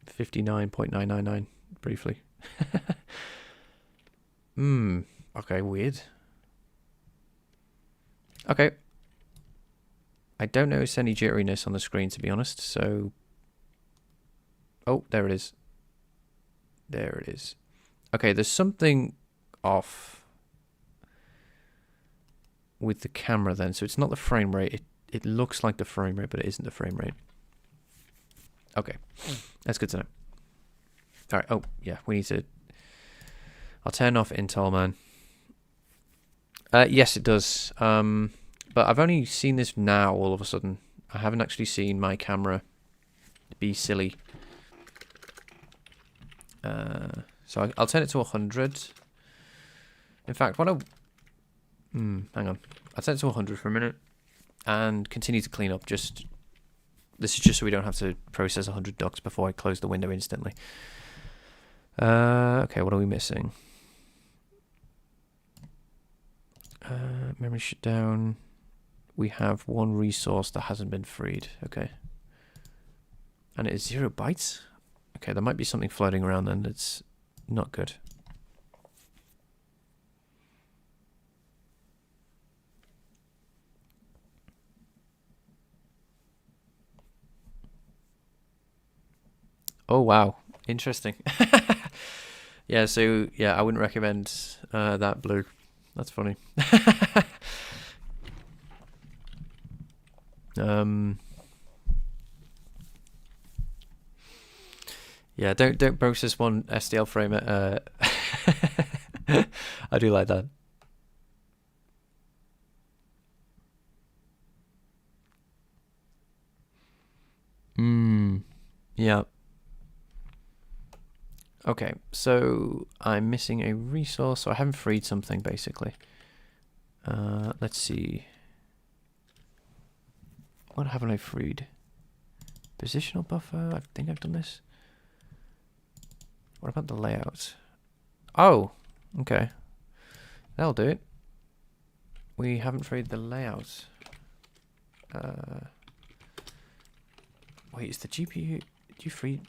59.999 briefly. Okay, weird. Okay. I don't notice any jitteriness on the screen, to be honest, so... Oh, there it is. There it is. Okay, there's something off with the camera then, so it's not the frame rate. It looks like the frame rate, but it isn't the frame rate. Okay, that's good to know. All right. Oh, yeah. We need to... I'll turn off Intel, man. Yes, it does. But I've only seen this now all of a sudden. I haven't actually seen my camera be silly. So I'll turn it to 100. In fact, what I... hang on. I'll turn it to 100 for a minute. And continue to clean up. This is just so we don't have to process 100 docs before I close the window instantly. Okay, what are we missing? Memory shutdown. We have one resource that hasn't been freed. Okay. And it is 0 bytes? Okay, there might be something floating around then that's not good. Oh, wow. Interesting. Yeah, so, yeah, I wouldn't recommend that blue. That's funny. Yeah, don't process one STL frame. I do like that. Yeah. Okay, so I'm missing a resource, so I haven't freed something basically. Let's see. What haven't I freed? Positional buffer? I think I've done this. What about the layout? Oh, okay. That'll do it. We haven't freed the layout. Wait, is the GPU... Did you free...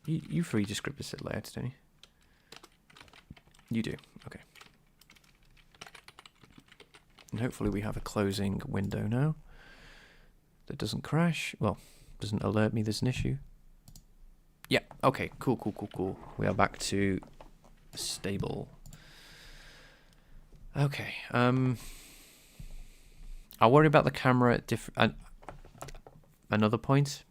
You free descriptor set layouts, don't you? You do, okay. And hopefully we have a closing window now. That doesn't crash. Well, doesn't alert me there's an issue. Yeah, okay, cool. We are back to stable. Okay, I'll worry about the camera at another point.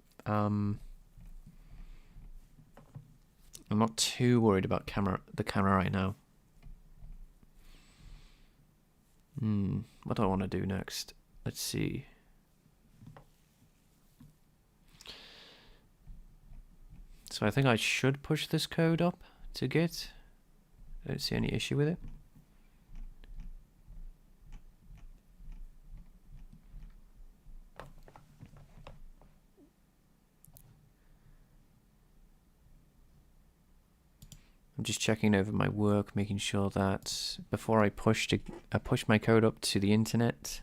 I'm not too worried about the camera right now. What do I want to do next? Let's see. So I think I should push this code up to Git. I don't see any issue with it. I'm just checking over my work, making sure that before I push my code up to the internet,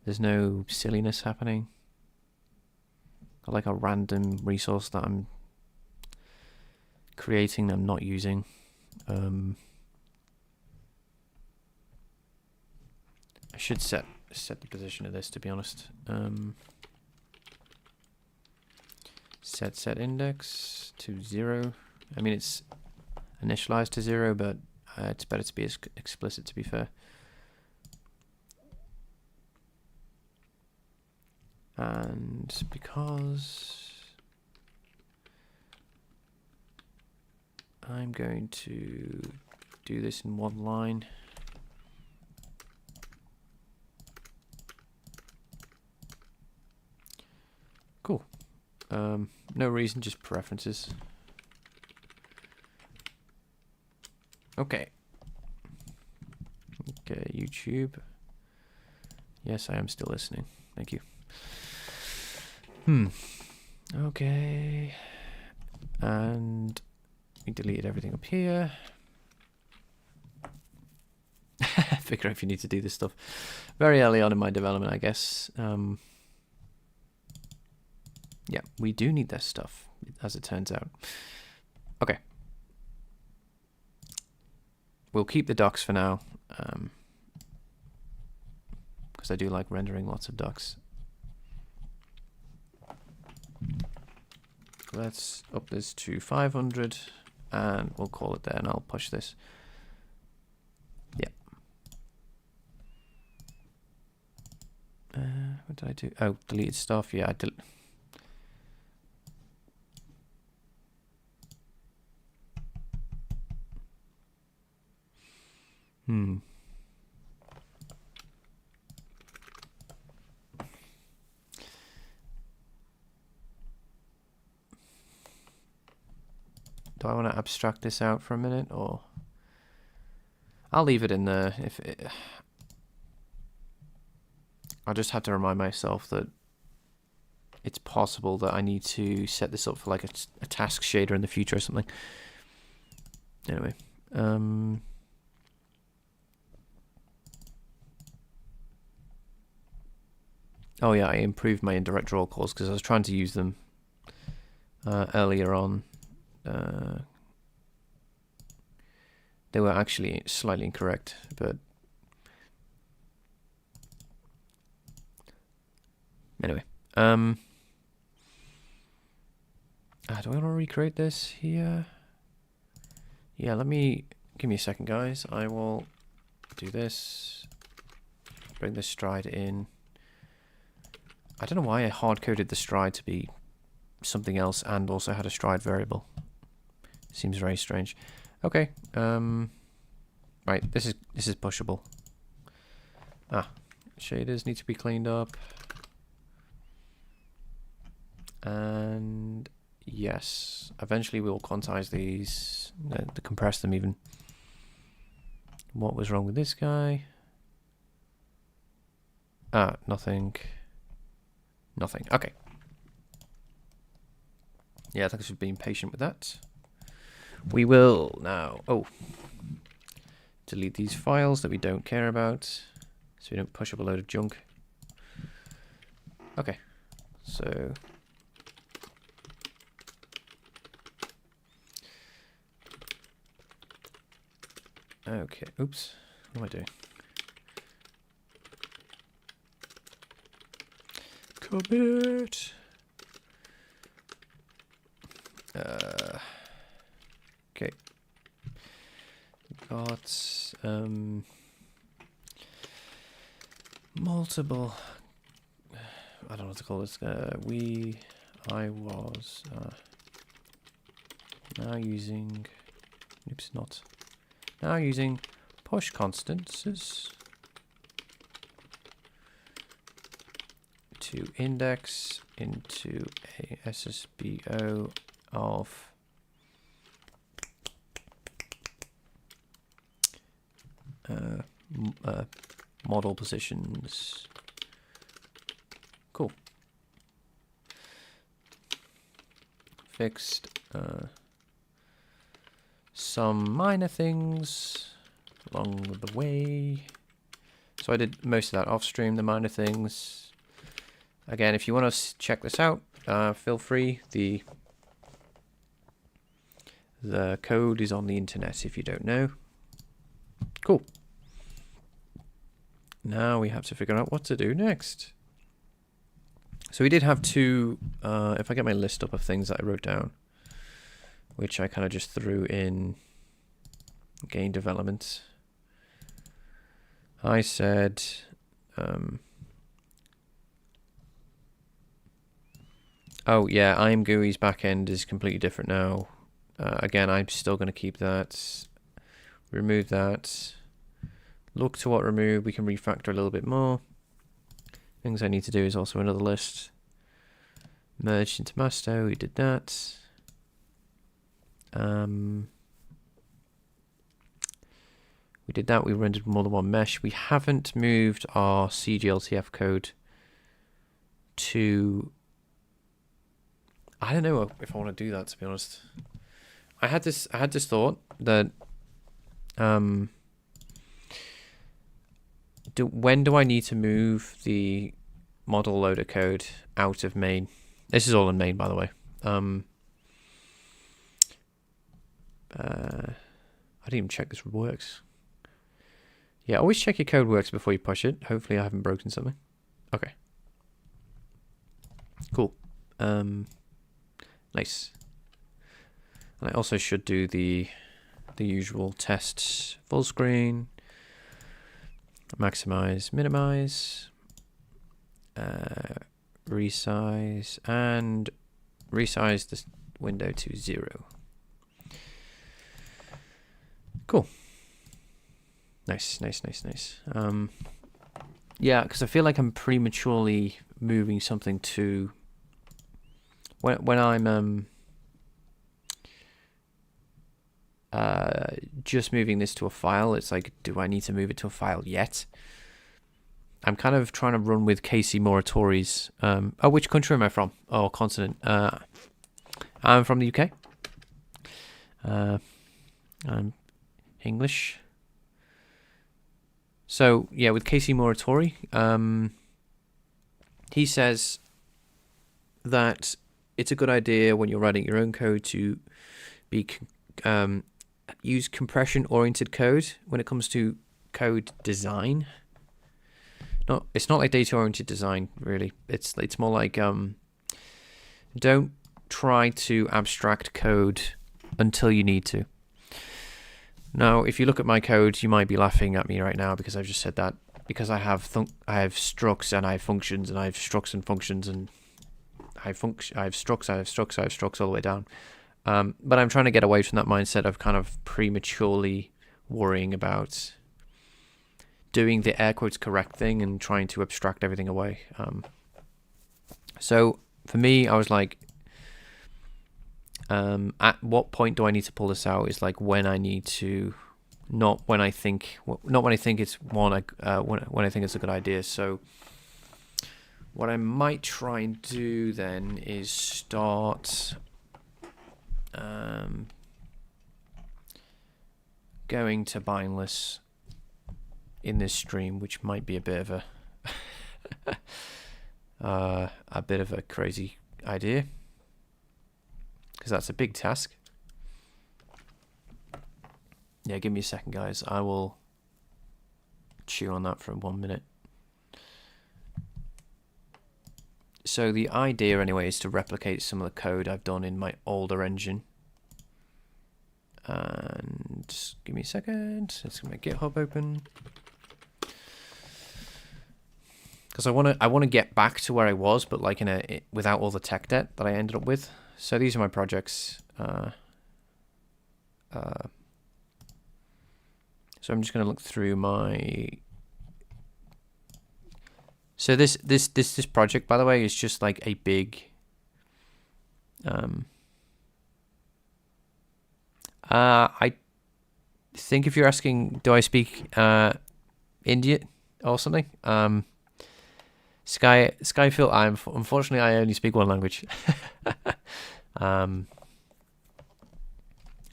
there's no silliness happening. Or like a random resource that I'm creating that I'm not using. I should set the position of this, to be honest. Set index to 0. I mean, it's initialized to 0, but it's better to be as explicit, to be fair. And because I'm going to do this in one line. Cool. No reason, just preferences. Okay. Okay, YouTube. Yes, I am still listening. Thank you. Okay. And we deleted everything up here. Figure out if you need to do this stuff very early on in my development, I guess. Yeah, we do need this stuff, as it turns out. Okay. We'll keep the docs for now, because I do like rendering lots of docs. Let's up this to 500, and we'll call it there, and I'll push this. Yeah. What did I do? Oh, deleted stuff. Yeah, I Hmm. Do I want to abstract this out for a minute, or I'll leave it in there? I'll just have to remind myself that it's possible that I need to set this up for like a task shader in the future or something. Anyway, oh yeah, I improved my indirect draw calls because I was trying to use them earlier on. They were actually slightly incorrect, but anyway. Do I want to recreate this here? Yeah, give me a second, guys. I will do this. Bring this stride in. I don't know why I hard-coded the stride to be something else and also had a stride variable. Seems very strange. Okay. Right, this is pushable. Shaders need to be cleaned up. And yes, eventually we'll quantize these, to compress them even. What was wrong with this guy? Nothing. Nothing. Okay. Yeah, thanks for being patient with that. We will now, delete these files that we don't care about, so we don't push up a load of junk. Okay, so okay, oops, what am I doing? Commit. Okay. Got multiple. I don't know what to call this. I was now using. Oops, not. Now using push constants to index into a SSBO of model positions. Cool. Fixed some minor things along the way. So I did most of that off stream, the minor things. Again, if you want to check this out, feel free. The code is on the internet if you don't know. Cool. Now we have to figure out what to do next. So we did have two, if I get my list up of things that I wrote down, which I kind of just threw in game development. I said, oh yeah, IMGUI's backend is completely different now. Again, I'm still going to keep that. Remove that. Look to what remove. We can refactor a little bit more. Things I need to do is also another list. Merged into master. We did that. We did that. We rendered more than one mesh. We haven't moved our CGLTF code to. I don't know if I want to do that, to be honest. I had this thought that when do I need to move the model loader code out of main? This is all in main, by the way. I didn't even check this works. Yeah, always check your code works before you push it. Hopefully I haven't broken something. Okay. Cool. Nice. And I also should do the usual tests: full screen, maximize, minimize, resize, and resize this window to 0. Cool. Nice. Yeah, because I feel like I'm prematurely moving something to when I'm just moving this to a file. It's like, do I need to move it to a file yet? I'm kind of trying to run with Casey Moratori's. Oh, which country am I from? Oh, continent. I'm from the UK. I'm English. So yeah, with Casey Moratori, he says that it's a good idea when you're writing your own code to be use compression-oriented code when it comes to code design. It's not like data-oriented design, really. It's more like don't try to abstract code until you need to. Now, if you look at my code, you might be laughing at me right now because I've just said that. Because I have structs and I have functions and I have structs and functions and I have structs all the way down. But I'm trying to get away from that mindset of kind of prematurely worrying about doing the air quotes correct thing and trying to abstract everything away. So for me, I was like, at what point do I need to pull this out? Is like when I need to, not when I think it's when I think it's a good idea. So what I might try and do then is start going to bindless in this stream, which might be a bit of a crazy idea, because that's a big task. Yeah, give me a second, guys. I will chew on that for 1 minute. So the idea anyway is to replicate some of the code I've done in my older engine. And give me a second. Let's get my GitHub open. Because I want to get back to where I was, but like without all the tech debt that I ended up with. So these are my projects. So I'm just going to look through my. So this project, by the way, is just like a big. I think if you're asking, do I speak Indian or something? Skyfield, unfortunately I only speak one language.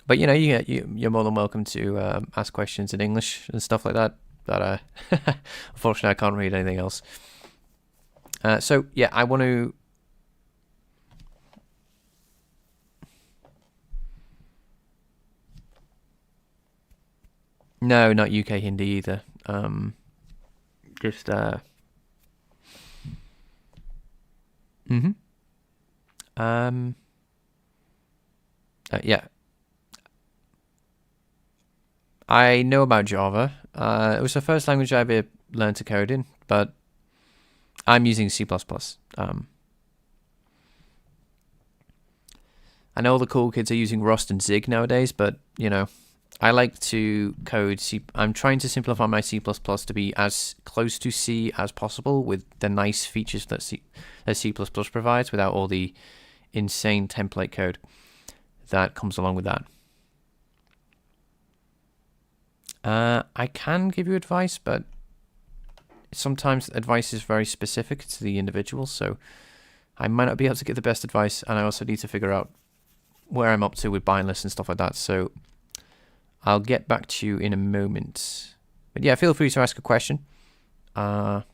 But you know, you're more than welcome to ask questions in English and stuff like that. But unfortunately, I can't read anything else. So yeah, I want to. No, not UK Hindi either. Just yeah. I know about Java. It was the first language I ever learned to code in, but I'm using C++. I know all the cool kids are using Rust and Zig nowadays, but you know, I like to code C. I'm trying to simplify my C++ to be as close to C as possible with the nice features that C provides, without all the insane template code that comes along with that. I can give you advice, but sometimes advice is very specific to the individual, so I might not be able to give the best advice, and I also need to figure out where I'm up to with bindless and stuff like that, so I'll get back to you in a moment. But yeah, feel free to ask a question. But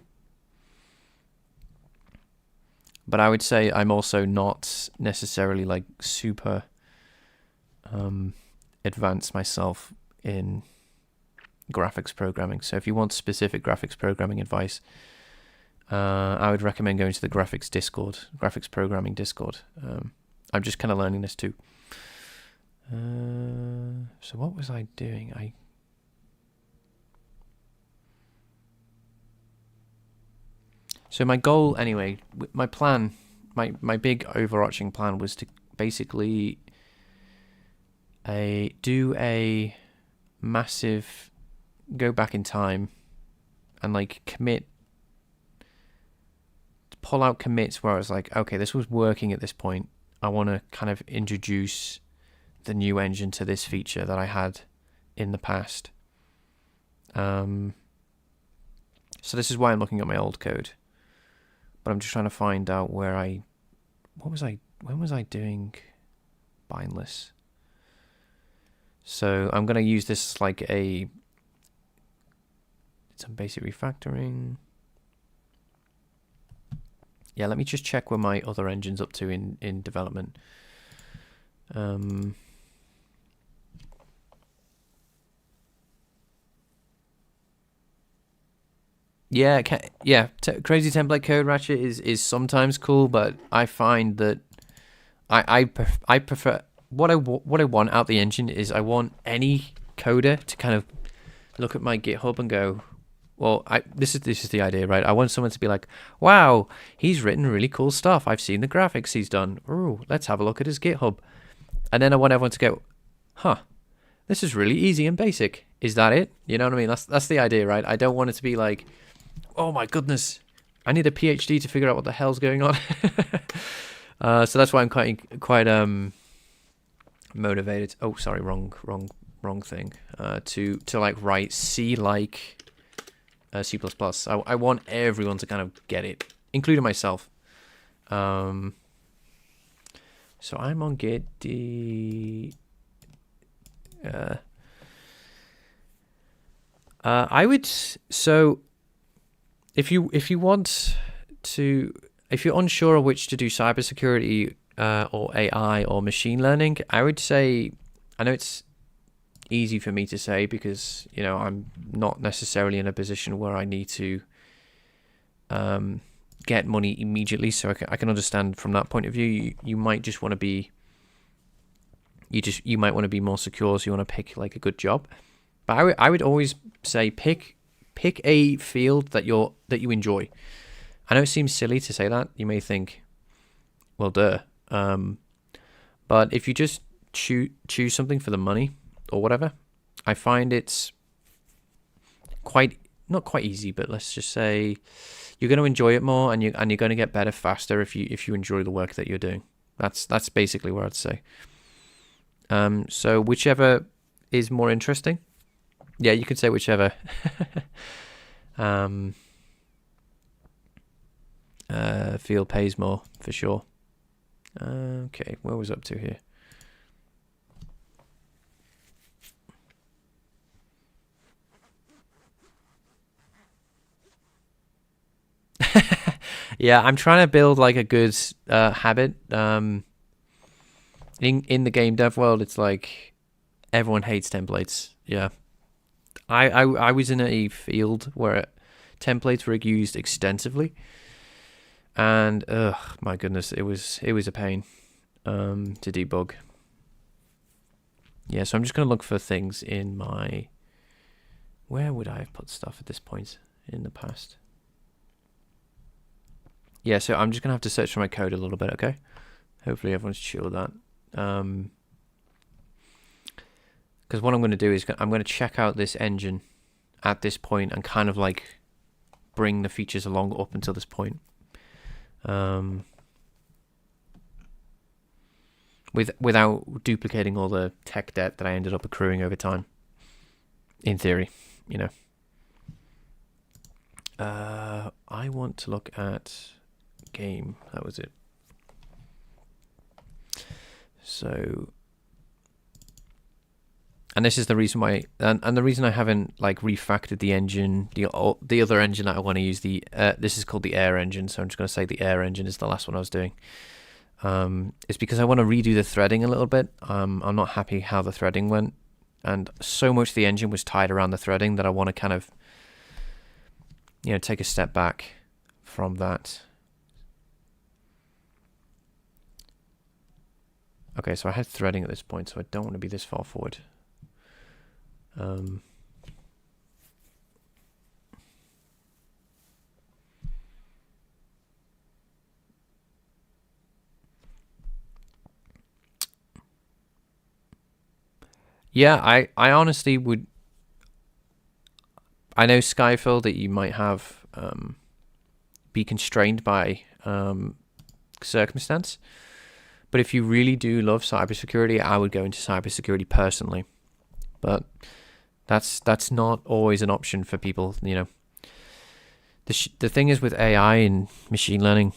I would say I'm also not necessarily like super advanced myself in graphics programming. So if you want specific graphics programming advice, I would recommend going to the graphics programming Discord. I'm just kind of learning this too. So what was I doing? So my goal anyway, my plan, my big overarching plan was to basically do a massive go back in time and like pull out commits where I was like, okay, this was working at this point. I want to kind of introduce the new engine to this feature that I had in the past. So this is why I'm looking at my old code, but I'm just trying to find out when was I doing bindless? So I'm going to use this like some basic refactoring. Yeah, let me just check where my other engine's up to in development. Yeah, crazy template code ratchet is sometimes cool, but I find that I prefer what I want out the engine is I want any coder to kind of look at my GitHub and go, well, this is the idea, right? I want someone to be like, wow, he's written really cool stuff. I've seen the graphics he's done. Ooh, let's have a look at his GitHub. And then I want everyone to go, huh, this is really easy and basic. Is that it? You know what I mean? That's the idea, right? I don't want it to be like, oh my goodness, I need a PhD to figure out what the hell's going on. So that's why I'm quite motivated. Oh, sorry, wrong thing. To like write C like C++. I want everyone to kind of get it, including myself. So I'm on Git D. I would if you want to, if you're unsure of which to do, cybersecurity or AI or machine learning, I would say, I know it's easy for me to say because, you know, I'm not necessarily in a position where I need to get money immediately, so I can understand from that point of view. You might just want to be, you might want to be more secure, so you want to pick like a good job. But I would always say pick a field that you enjoy. I know it seems silly to say that. You may think, well, duh. But if you just choose something for the money or whatever, I find it's not quite easy, but let's just say you're going to enjoy it more, and you're going to get better faster if you enjoy the work that you're doing. That's basically what I'd say. So whichever is more interesting. Yeah, you could say whichever. Field pays more for sure. Okay, where was up to here? Yeah, I'm trying to build like a good habit. In the game dev world, it's like everyone hates templates. Yeah, I was in a field where templates were used extensively, and my goodness, it was a pain to debug. Yeah, so I'm just gonna look for things in my, where would I have put stuff at this point in the past? Yeah, so I'm just gonna have to search for my code a little bit, okay? Hopefully everyone's chill with that. Because what I'm going to do is I'm going to check out this engine at this point and kind of like bring the features along up until this point. Without duplicating all the tech debt that I ended up accruing over time. In theory, you know. I want to look at game. That was it. So, and this is the reason why, and the reason I haven't like refactored the engine, the other engine that I want to use, this is called the Air engine, so I'm just going to say the Air engine is the last one I was doing. It's because I want to redo the threading a little bit. I'm not happy how the threading went, and so much of the engine was tied around the threading that I want to kind of, you know, take a step back from that. Okay, so I had threading at this point, so I don't want to be this far forward. Yeah, I honestly would. I know Skyfall that you might have be constrained by circumstance, but if you really do love cybersecurity, I would go into cybersecurity personally. But that's not always an option for people. You know, the thing is with AI and machine learning,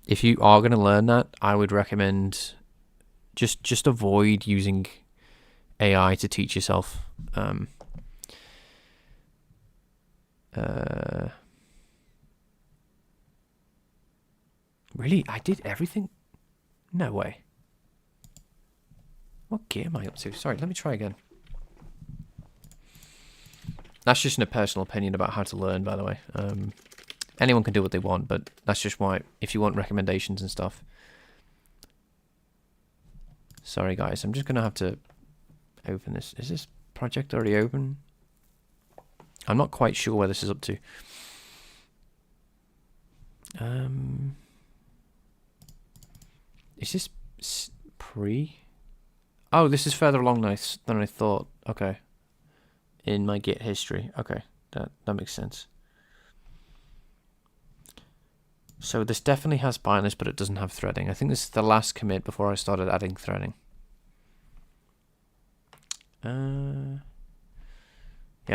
if you are going to learn that, I would recommend just avoid using AI to teach yourself. Really? I did everything? No way. What gear am I up to? Sorry, let me try again. That's just a personal opinion about how to learn, by the way. Anyone can do what they want, but that's just why, if you want recommendations and stuff. Sorry, guys, I'm just going to have to open this. Is this project already open? I'm not quite sure where this is up to. Is this pre? Oh, this is further along than I thought. Okay. In my Git history. Okay, that makes sense. So this definitely has binders, but it doesn't have threading. I think this is the last commit before I started adding threading. Yeah,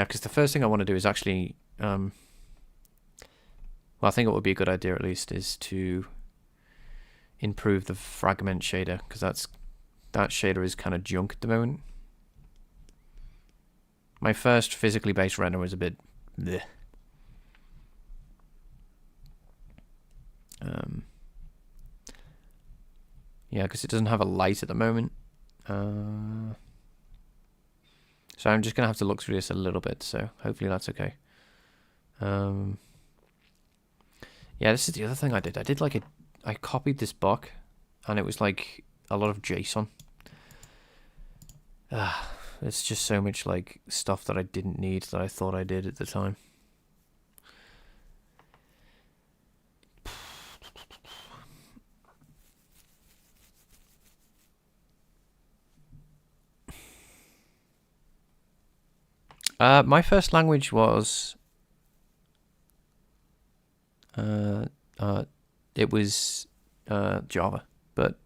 because the first thing I want to do is actually, well, I think it would be a good idea at least is to improve the fragment shader, because that shader is kind of junk at the moment. My first physically based render was a bit bleh. Yeah, because it doesn't have a light at the moment. So I'm just going to have to look through this a little bit, so hopefully that's okay. Yeah, this is the other thing I did. I copied this book, and it was like a lot of JSON. It's just so much like stuff that I didn't need that I thought I did at the time. My first language was it was Java, but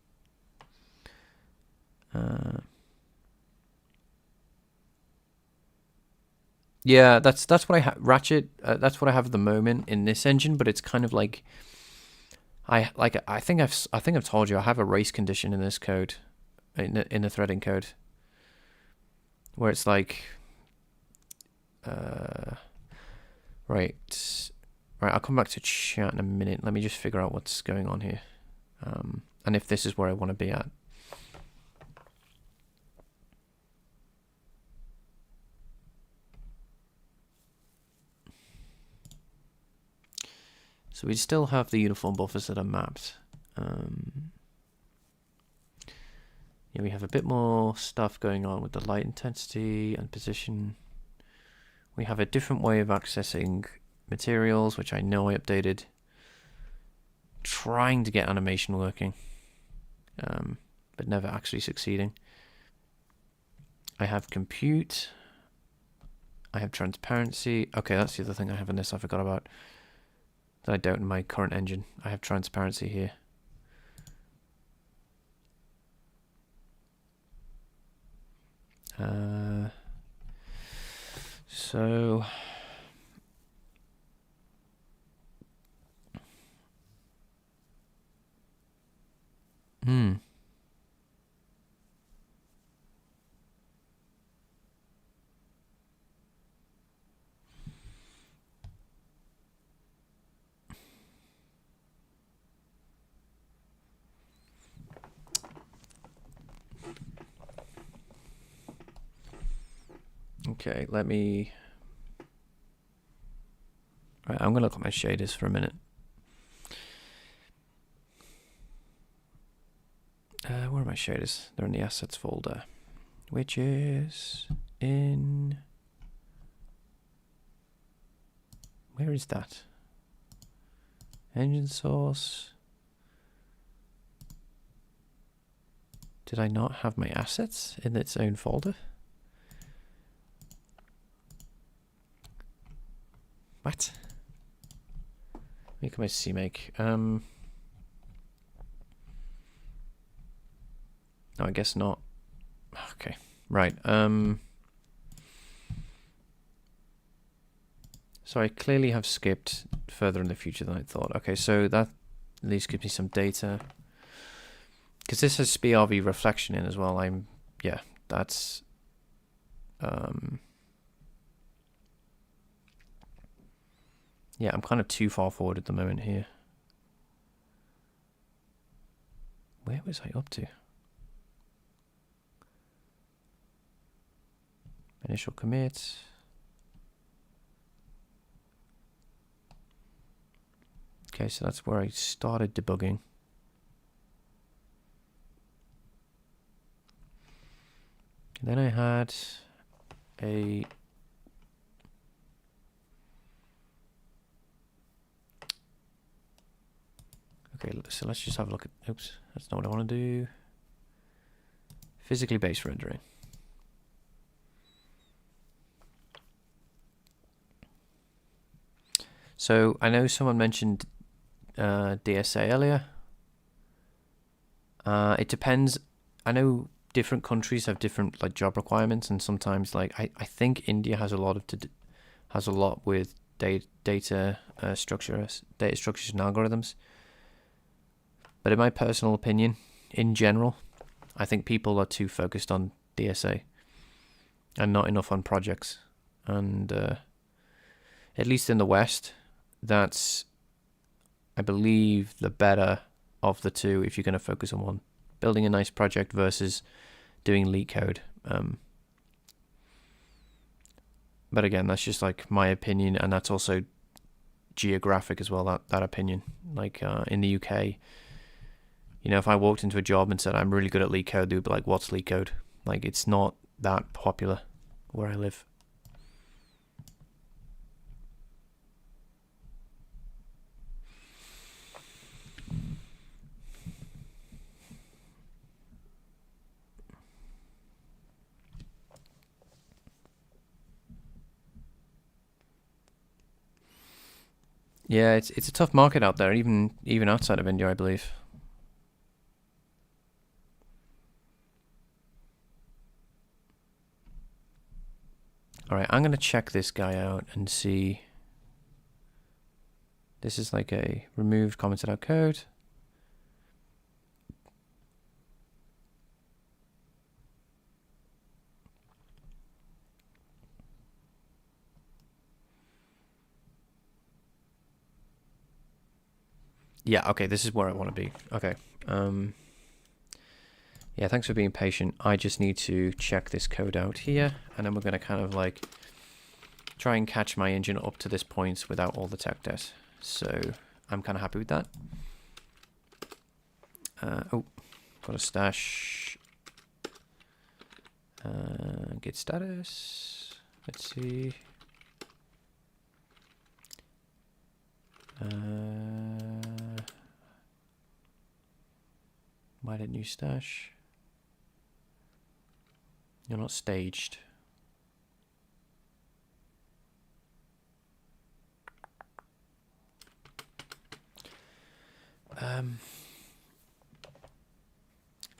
yeah, that's what I have. Ratchet. That's what I have at the moment in this engine, but it's kind of like I think I've told you I have a race condition in this code, in the threading code, where it's like, right. I'll come back to chat in a minute. Let me just figure out what's going on here, and if this is where I want to be at. So we still have the uniform buffers that are mapped. Yeah, we have a bit more stuff going on with the light intensity and position. We have a different way of accessing materials, which I know I updated. Trying to get animation working, but never actually succeeding. I have compute. I have transparency. Okay, that's the other thing I have in this I forgot about. That I don't in my current engine. I have transparency here. So okay, let me... Right, I'm going to look at my shaders for a minute. Where are my shaders? They're in the assets folder, which is in... Where is that? Engine source. Did I not have my assets in its own folder? What? Make my CMake. No, I guess not. Okay, right. So I clearly have skipped further in the future than I thought. Okay, so that at least gives me some data. Because this has BRV reflection in as well. Yeah, that's... yeah, I'm kind of too far forward at the moment here. Where was I up to? Initial commit. Okay, so that's where I started debugging. And then I had a... Okay, so let's just have a look at... Oops, that's not what I want to do. Physically based rendering. So I know someone mentioned DSA earlier. It depends. I know different countries have different like job requirements, and sometimes like I think India has a lot with data structures and algorithms. But in my personal opinion, in general, I think people are too focused on DSA and not enough on projects. And at least in the West, that's, I believe, the better of the two if you're going to focus on one. Building a nice project versus doing leak code. But again, that's just like my opinion, and that's also geographic as well, that opinion. Like in the UK, you know, if I walked into a job and said I'm really good at leak code, they'd be like, what's leak code? Like, it's not that popular where I live. Yeah, it's a tough market out there, even outside of India, I believe. All right, I'm going to check this guy out and see. This is like a removed commented out code. Yeah, okay, this is where I want to be. Okay. Yeah, thanks for being patient. I just need to check this code out here, and then we're going to kind of like try and catch my engine up to this point without all the tech debt. So I'm kind of happy with that. Oh, got a stash. Git status. Let's see. Why didn't you stash? You're not staged.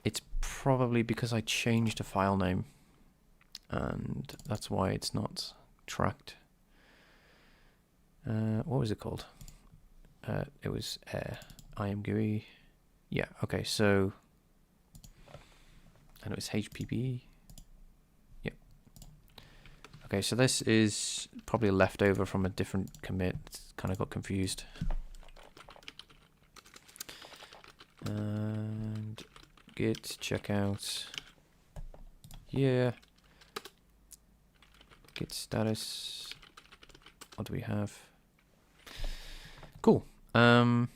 It's probably because I changed a file name, and that's why it's not tracked. What was it called? It was IMGUI. Yeah, okay, so, and it was HPB. Yep. Okay, so this is probably a leftover from a different commit. Kind of got confused. And git checkout. Yeah. Git status. What do we have? Cool. So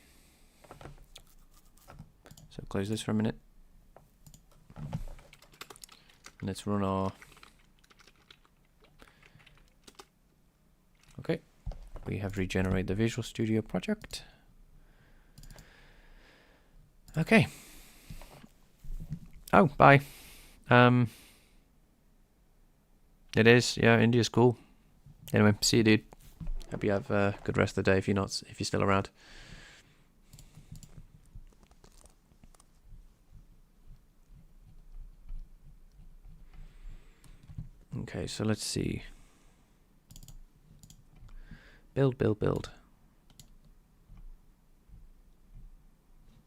close this for a minute. Let's run our... Okay. We have regenerated the Visual Studio project. Okay. Oh, bye. It is. Yeah, India's cool. Anyway, see you, dude. Hope you have a good rest of the day if you're still around. Okay, so let's see. Build.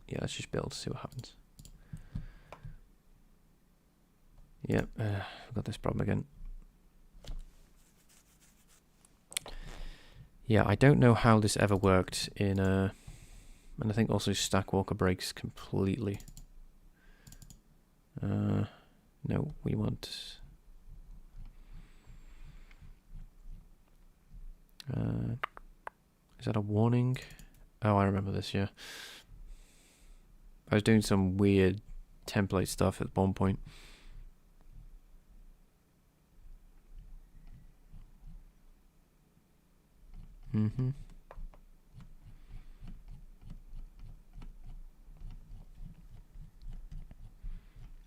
Yeah, let's just build, see what happens. Yep, I've got this problem again. Yeah, I don't know how this ever worked in and I think also Stack Walker breaks completely. No, we want is that a warning? Oh, I remember this, yeah. I was doing some weird template stuff at one point.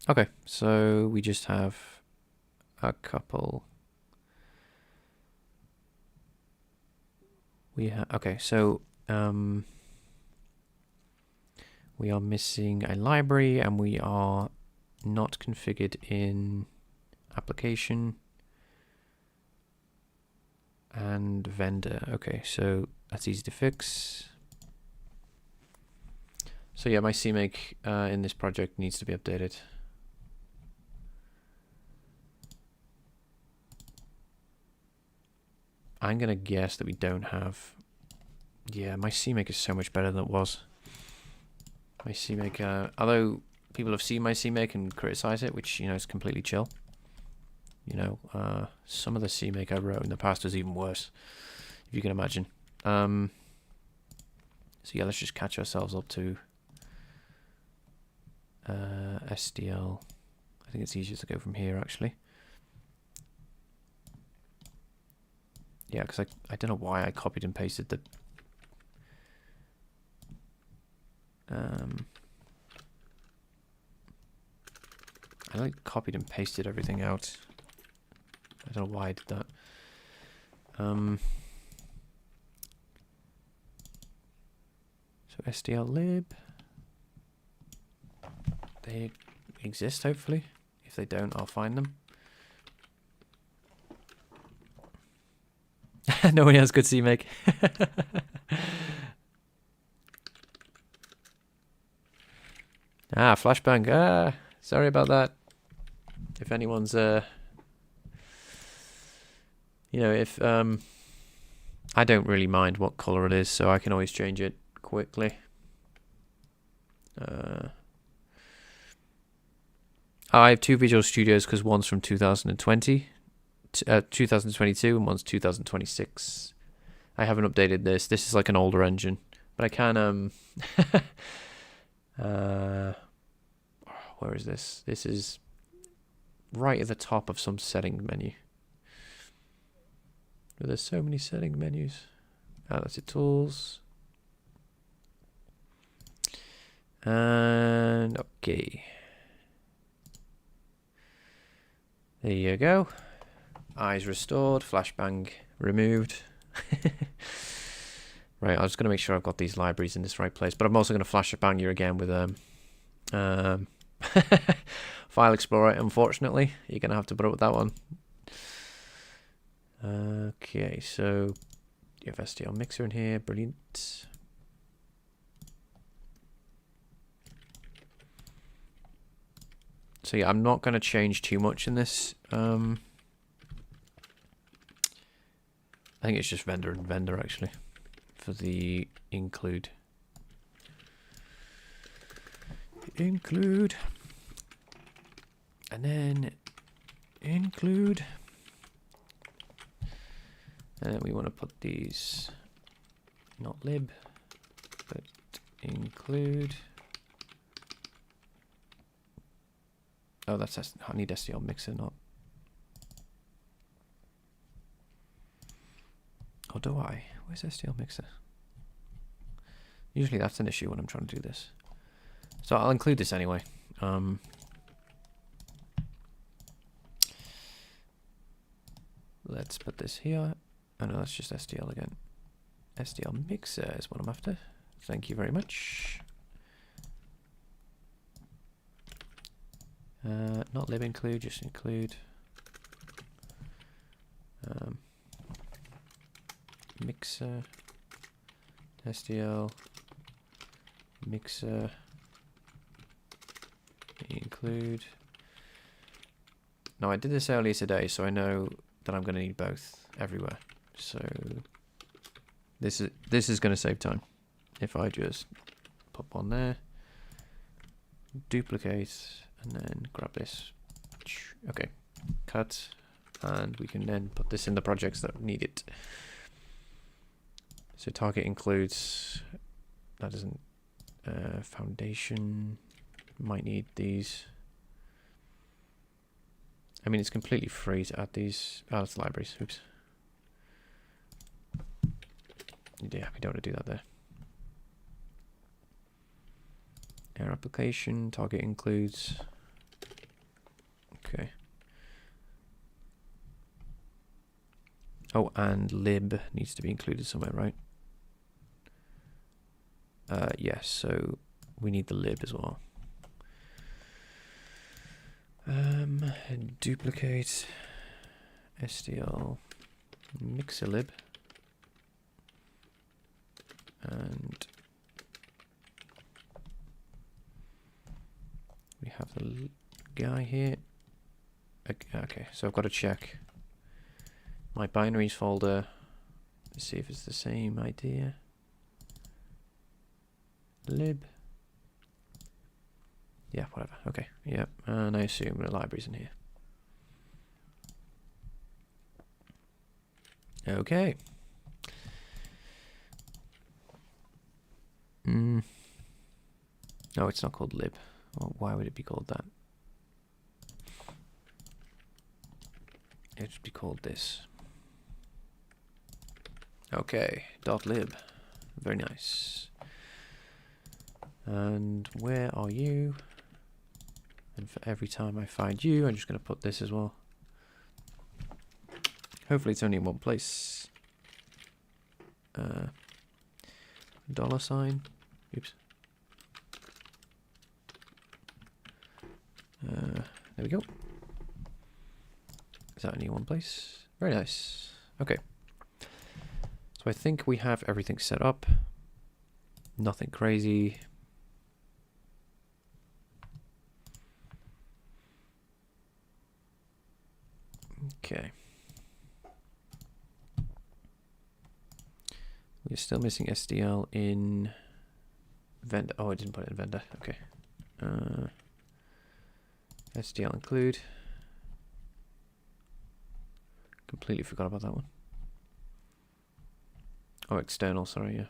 Okay, so we just have a couple. Okay, so we are missing a library and we are not configured in application and vendor. Okay, so that's easy to fix. So yeah, my CMake in this project needs to be updated. I'm gonna guess that we don't have. Yeah, my CMake is so much better than it was. My CMake, although people have seen my CMake and criticize it, which, you know, is completely chill. You know, some of the CMake I wrote in the past was even worse, if you can imagine. So yeah, let's just catch ourselves up to SDL. I think it's easier to go from here, actually. Yeah, because I don't know why I copied and pasted the I like copied and pasted everything out. I don't know why I did that. So SDL lib. They exist, hopefully. If they don't, I'll find them. No one has good CMake. Flashbang. Sorry about that. If anyone's you know, if I don't really mind what color it is, so I can always change it quickly. I have two Visual Studios because one's from 2020, 2022, and one's 2026. I haven't updated this. This is like an older engine, but I can where is this? This is right at the top of some setting menu. There's so many setting menus. That's it, tools. And okay. There you go. Eyes restored, flashbang removed. Right, I'm just going to make sure I've got these libraries in this right place, but I'm also going to flashbang you again with File Explorer. Unfortunately, you're going to have to put up with that one. Okay, so you have STL mixer in here, brilliant. So yeah, I'm not going to change too much in this. I think it's just vendor and vendor actually for the include. Include. And then include. And then we want to put these, not lib, but include. Oh, that's I need STL mixer, not. Or do I? Where's STL mixer? Usually that's an issue when I'm trying to do this. So I'll include this anyway. Let's put this here. Oh no, that's just SDL again. SDL mixer is what I'm after. Thank you very much. Not lib include, just include. Mixer. SDL. Mixer. Include. Now I did this earlier today, so I know that I'm going to need both everywhere. So this is going to save time if I just put one there, duplicate, and then grab this. Okay, cut, and we can then put this in the projects that need it. So target includes, that isn't foundation, might need these. I mean, it's completely free to add these. Oh, it's libraries. Oops. Yeah, we don't want to do that there. Air application, target includes. Okay. Oh, and lib needs to be included somewhere, right? Yes, so we need the lib as well. Duplicate SDL mixer lib, and we have the guy here. Okay, so I've got to check my binaries folder to see if it's the same idea. Lib. Yeah, whatever. Okay, yeah, and I assume the library's in here. Okay. No, it's not called lib. Well, why would it be called that? It should be called this. Okay, .lib. Very nice. And where are you? And for every time I find you, I'm just going to put this as well. Hopefully it's only in one place. $. Oops. There we go. Is that only in one place? Very nice. Okay. So I think we have everything set up. Nothing crazy. Okay. We're still missing SDL in vendor. Oh, I didn't put it in vendor. Okay. SDL include. Completely forgot about that one. Oh, external, sorry, yeah.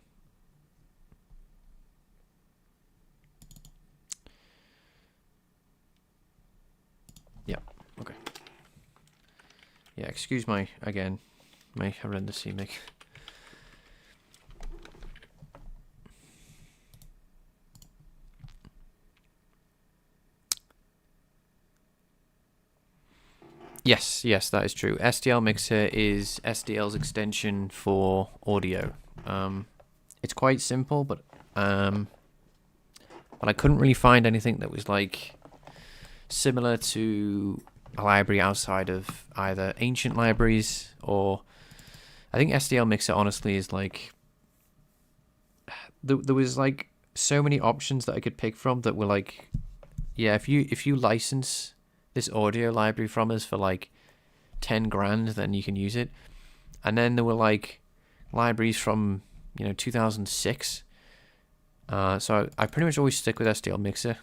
Yeah, okay. Yeah, excuse my horrendous CMake. Yes, that is true. SDL Mixer is SDL's extension for audio. It's quite simple, but I couldn't really find anything that was like similar to a library outside of either ancient libraries or I think SDL Mixer honestly is like there was like so many options that I could pick from that were like, yeah, if you license this audio library from us for like 10 grand, then you can use it. And then there were like libraries from 2006. So I pretty much always stick with SDL Mixer.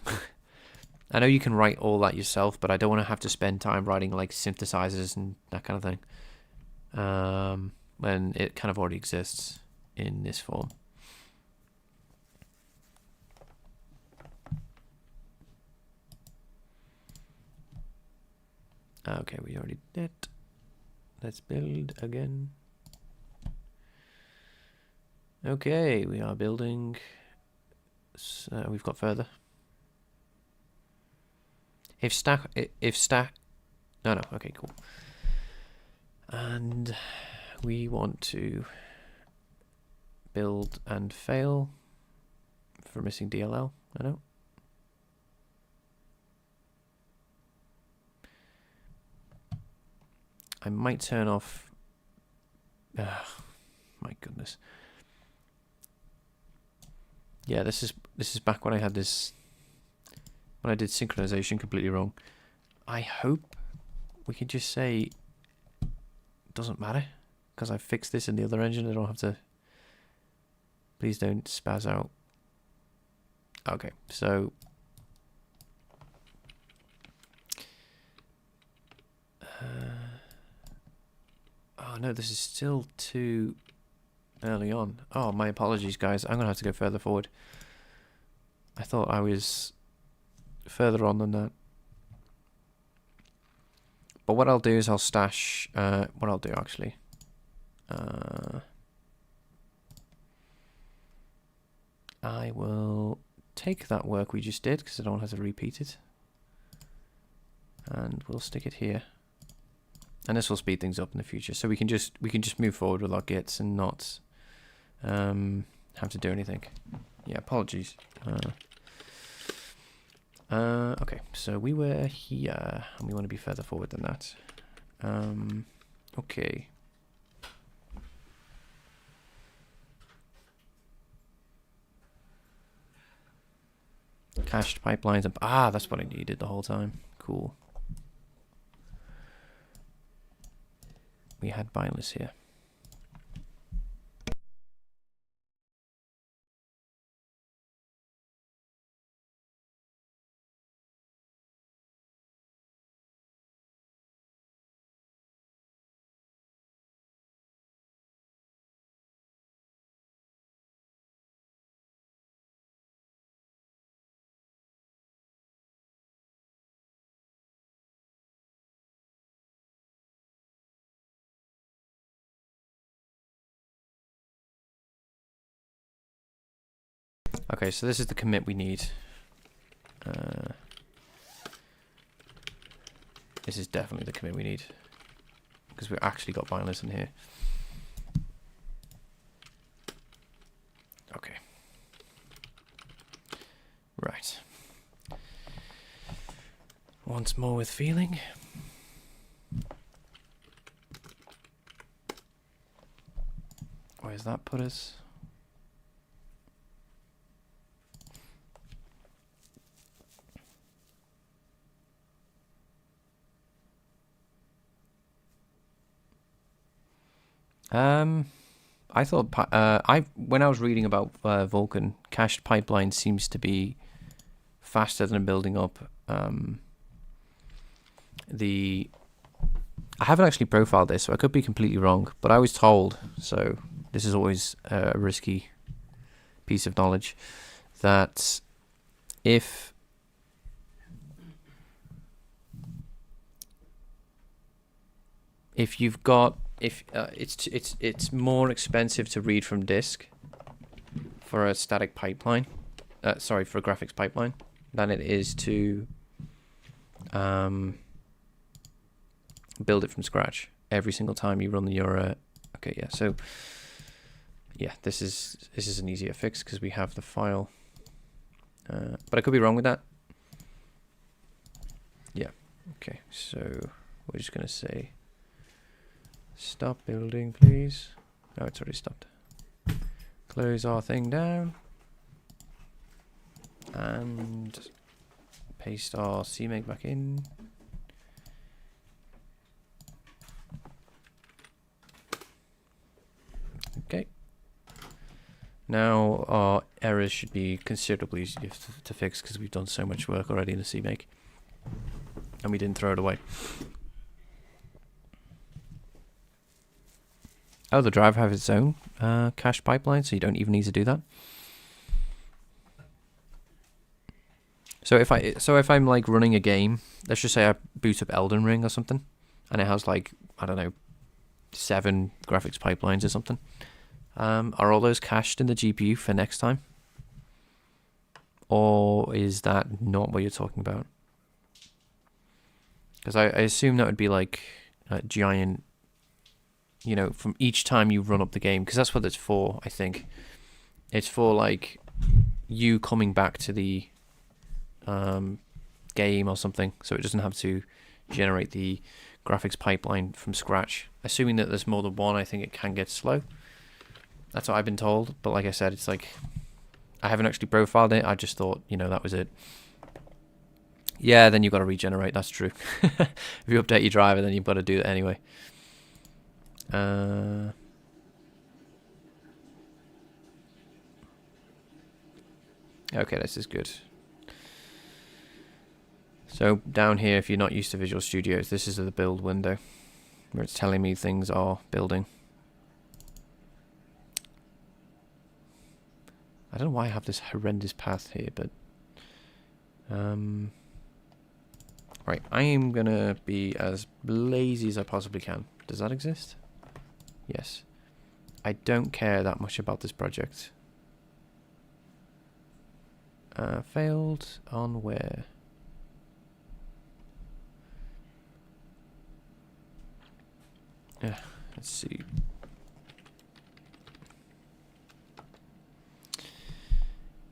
I know you can write all that yourself, but I don't want to have to spend time writing like synthesizers and that kind of thing when it kind of already exists in this form. Okay, we already did. Let's build again. Okay, we are building. We've got further. No, okay, cool. And we want to build and fail for missing DLL. I know. I might turn off. My goodness. Yeah, this is back when I had this. When I did synchronization completely wrong. I hope we can just say it doesn't matter because I fixed this in the other engine. I don't have to. Please don't spaz out. Okay, so oh no, this is still too early on. Oh, my apologies, guys. I'm gonna have to go further forward. I thought I was further on than that. But what I'll do is I'll stash. What I'll do actually. I will take that work we just did because I don't have to repeat it, and we'll stick it here. And this will speed things up in the future, so we can just move forward with our gits and not have to do anything. Yeah, apologies. Okay, so we were here, and we want to be further forward than that. Okay. Cached pipelines. That's what I needed the whole time. Cool. We had bindless here. Okay, so this is the commit we need. This is definitely the commit we need because we've actually got bindless in here. Okay. Right. Once more with feeling. Where's that put us? I thought when I was reading about Vulkan, cached pipeline seems to be faster than building up I haven't actually profiled this, so I could be completely wrong, but I was told, so this is always a risky piece of knowledge, that if you've got it's more expensive to read from disk for a static pipeline, sorry, for a graphics pipeline, than it is to build it from scratch every single time you run your okay, yeah, so yeah, this is an easier fix because we have the file, but I could be wrong with that. Yeah, okay, so we're just gonna say stop building, please. Oh, it's already stopped. Close our thing down and paste our CMake back in. Okay. Now our errors should be considerably easier to fix because we've done so much work already in the CMake and we didn't throw it away. Oh, the driver has its own cache pipeline, so you don't even need to do that. So if I'm like running a game, let's just say I boot up Elden Ring or something, and it has like, I don't know, 7 graphics pipelines or something. Are all those cached in the GPU for next time? Or is that not what you're talking about? Because I assume that would be like a giant you know, from each time you run up the game, because that's what it's for, I think. It's for, like, you coming back to the game or something, so it doesn't have to generate the graphics pipeline from scratch. Assuming that there's more than one, I think it can get slow. That's what I've been told, but like I said, it's like, I haven't actually profiled it. I just thought, you know, that was it. Yeah, then you've got to regenerate, that's true. If you update your driver, then you've got to do it anyway. Okay, this is good. So down here, if you're not used to Visual Studios, this is the build window where it's telling me things are building. I don't know why I have this horrendous path here, but right, I am gonna be as lazy as I possibly can. Does that exist? Yes. I don't care that much about this project. Failed on where? Let's see.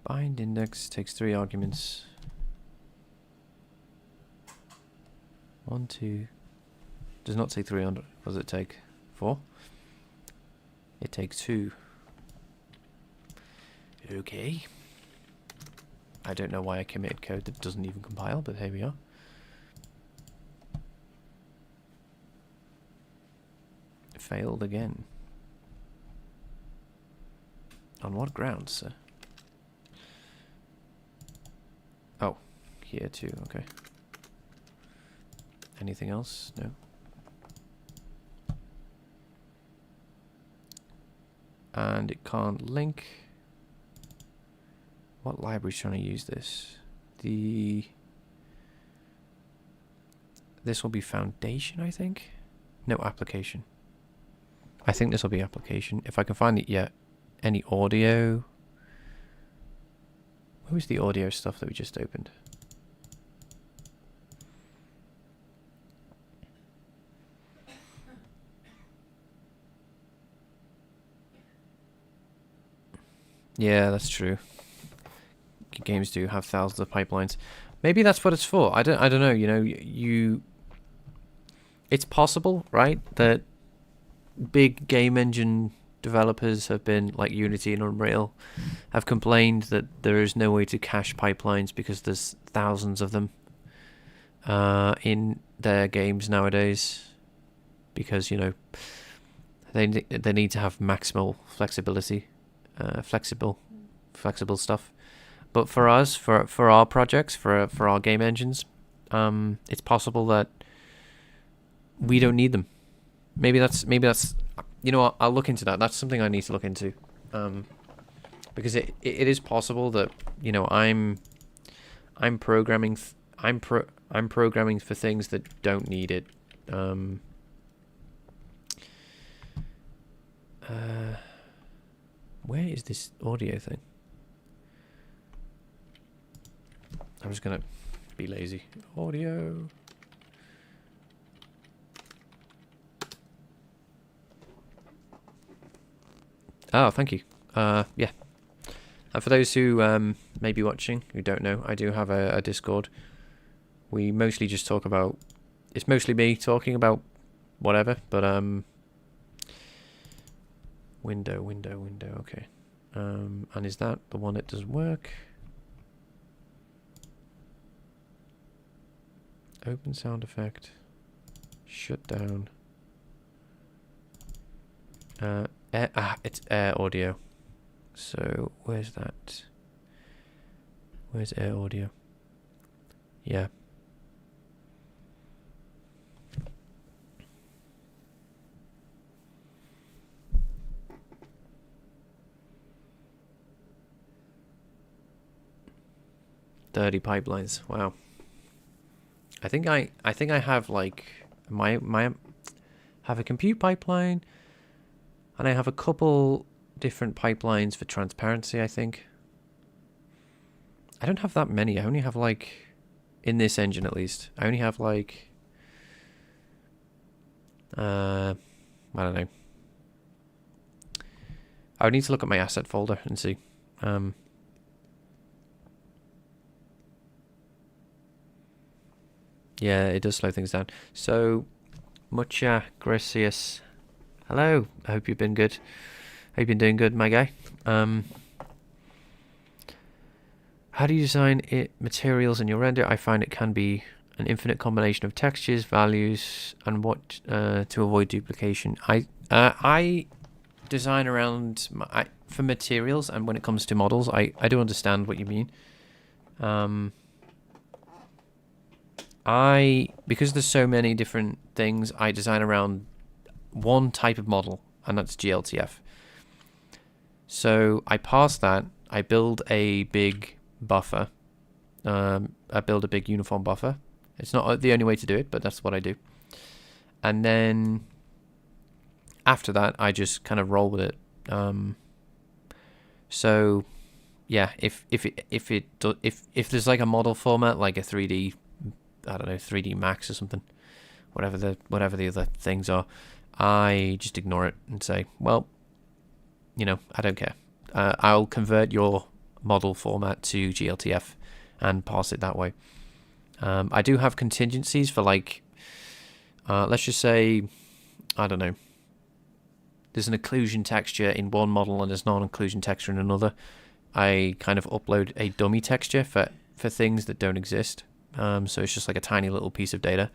Bind index takes 3 arguments. 1, 2. Does not take 300. What does it take? 4? It takes 2. Okay. I don't know why I committed code that doesn't even compile, but here we are. Failed again. On what grounds, sir? Oh, here too, okay. Anything else? No. And it can't link. What library's trying to use this? This will be foundation, I think? No, application. I think this will be application. If I can find it yet. Any audio? Where was the audio stuff that we just opened? Yeah, that's true. Games do have thousands of pipelines. Maybe that's what it's for. I don't know, you know, it's possible, right, that big game engine developers have been, like Unity and Unreal, have complained that there is no way to cache pipelines because there's thousands of them in their games nowadays, because, you know, they need to have maximal flexibility, flexible stuff. But for us, for our projects, for our game engines, it's possible that we don't need them. Maybe that's you know, I'll look into that. That's something I need to look into, because it is possible that, you know, I'm programming for things that don't need it. Where is this audio thing? I'm just gonna be lazy. Audio. Oh, thank you. Yeah. And for those who may be watching, who don't know, I do have a Discord. We mostly just talk about... It's mostly me talking about whatever, but... Window, okay. And is that the one that doesn't work? Open sound effect. Shut down. It's air audio. So where's that? Where's air audio? Yeah. Dirty pipelines. Wow. I think I have like my have a compute pipeline, and I have a couple different pipelines for transparency, I think. I don't have that many. I only have like, in this engine at least, I only have like I don't know. I would need to look at my asset folder and see. Yeah, it does slow things down. So, mucha gracias. Hello. I hope you've been good. Hope you've been doing good, my guy. How do you design materials in your render? I find it can be an infinite combination of textures, values, and what to avoid duplication. I design around for materials, and when it comes to models, I do understand what you mean. Because there's so many different things, I design around one type of model, and that's GLTF. So I parse that. I build a big buffer. I build a big uniform buffer. It's not the only way to do it, but that's what I do. And then after that, I just kind of roll with it. So yeah, if there's like a model format, like a 3D, I don't know, 3D Max or something, whatever the other things are, I just ignore it and say, well, you know, I don't care. I'll convert your model format to GLTF and parse it that way. I do have contingencies for, like, let's just say, I don't know, there's an occlusion texture in one model and there's non-occlusion texture in another. I kind of upload a dummy texture for things that don't exist. So it's just like a tiny little piece of data,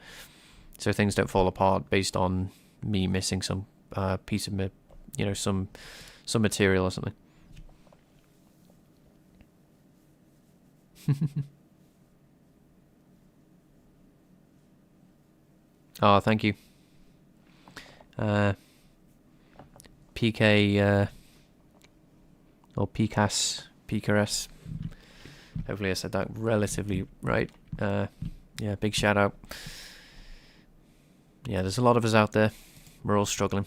so things don't fall apart based on me missing some piece of, you know, some material or something. Oh, thank you. PK or PKS. Hopefully I said that relatively right. Yeah, big shout out. Yeah, there's a lot of us out there. We're all struggling.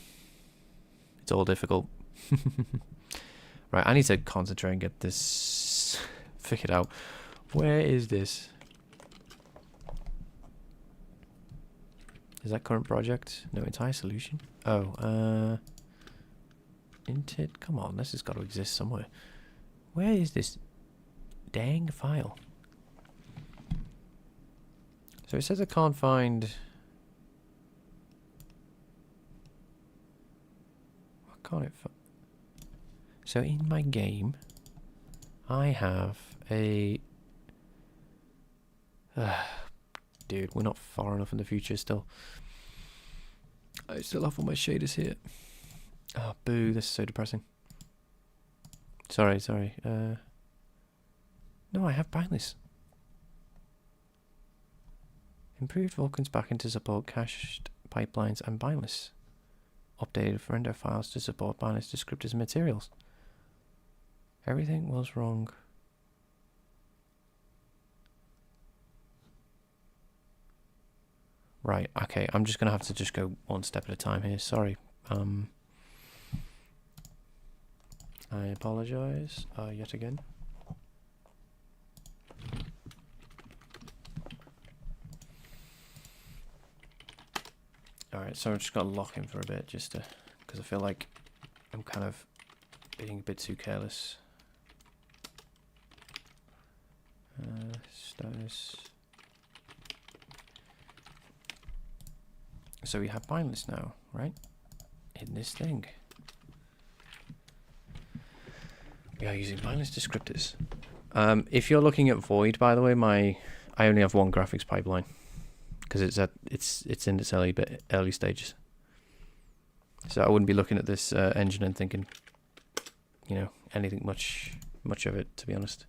It's all difficult. Right, I need to concentrate and get this figured out. Where is this? Is that current project? No, entire solution? Oh, intit? Come on, this has got to exist somewhere. Where is this dang file? So it says I can't find... What can't it find? So in my game, I have a... dude, we're not far enough in the future still. I still have all my shaders here. Oh, boo, this is so depressing. Sorry. No, I have bindless. Improved Vulkan's backend to support cached pipelines and bindless. Updated render files to support bindless descriptors and materials. Everything was wrong. Right, okay, I'm just going to have to just go one step at a time here. Sorry. I apologize yet again. Alright, so I'm just going to lock him for a bit, just to, because I feel like I'm kind of being a bit too careless. Status. So we have bindless now, right? In this thing. We are using bindless descriptors. If you're looking at Void, by the way, I only have one graphics pipeline because it's in its early stages. So I wouldn't be looking at this engine and thinking, you know, anything much of it, to be honest.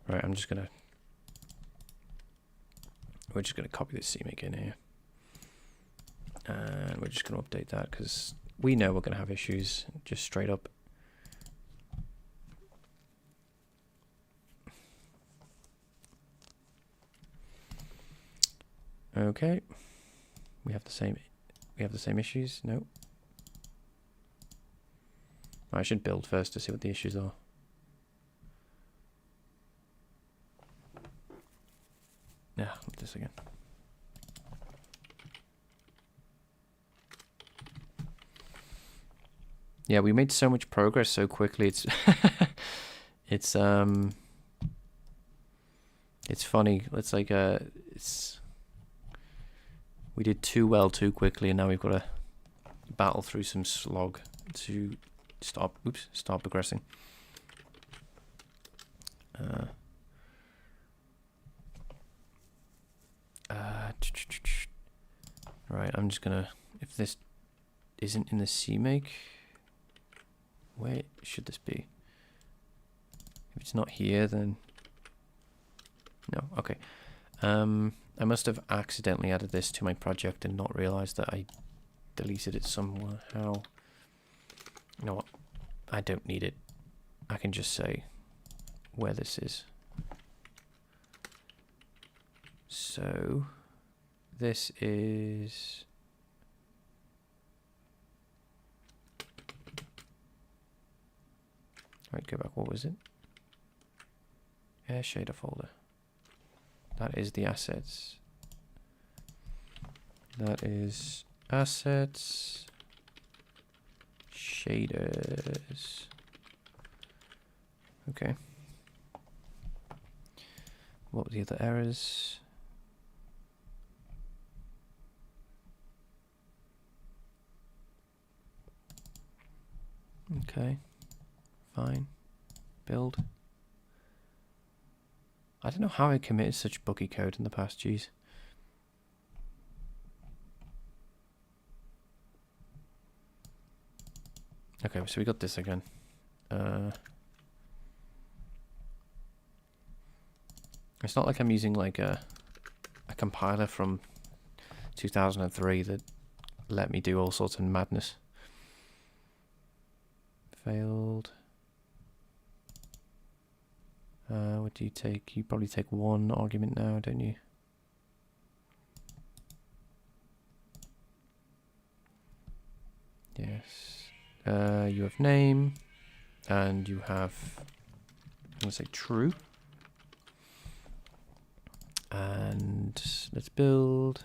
Right, we're just gonna copy this CMake in here. And we're just going to update that because we know we're going to have issues, just straight up. Okay. We have the same issues. No. I should build first to see what the issues are. Yeah, this again. Yeah, we made so much progress so quickly. It's it's funny. It's like it's we did too well too quickly, and now we've got to battle through some slog to stop progressing. Right, I'm just gonna, if this isn't in the CMake, where should this be? If it's not here, then no. Okay. I must have accidentally added this to my project and not realized that I deleted it somehow. You know what? I don't need it. I can just say where this is. So this is right, go back. What was it? Air shader folder. That is the assets. That is assets, shaders. Okay. What were the other errors? Okay. Fine. Build. I don't know how I committed such buggy code in the past, geez. Okay, so we got this again. It's not like I'm using like a compiler from 2003 that let me do all sorts of madness. Failed. What do you take? You probably take one argument now, don't you? Yes. You have name, and you have, I'm going to say true. And let's build.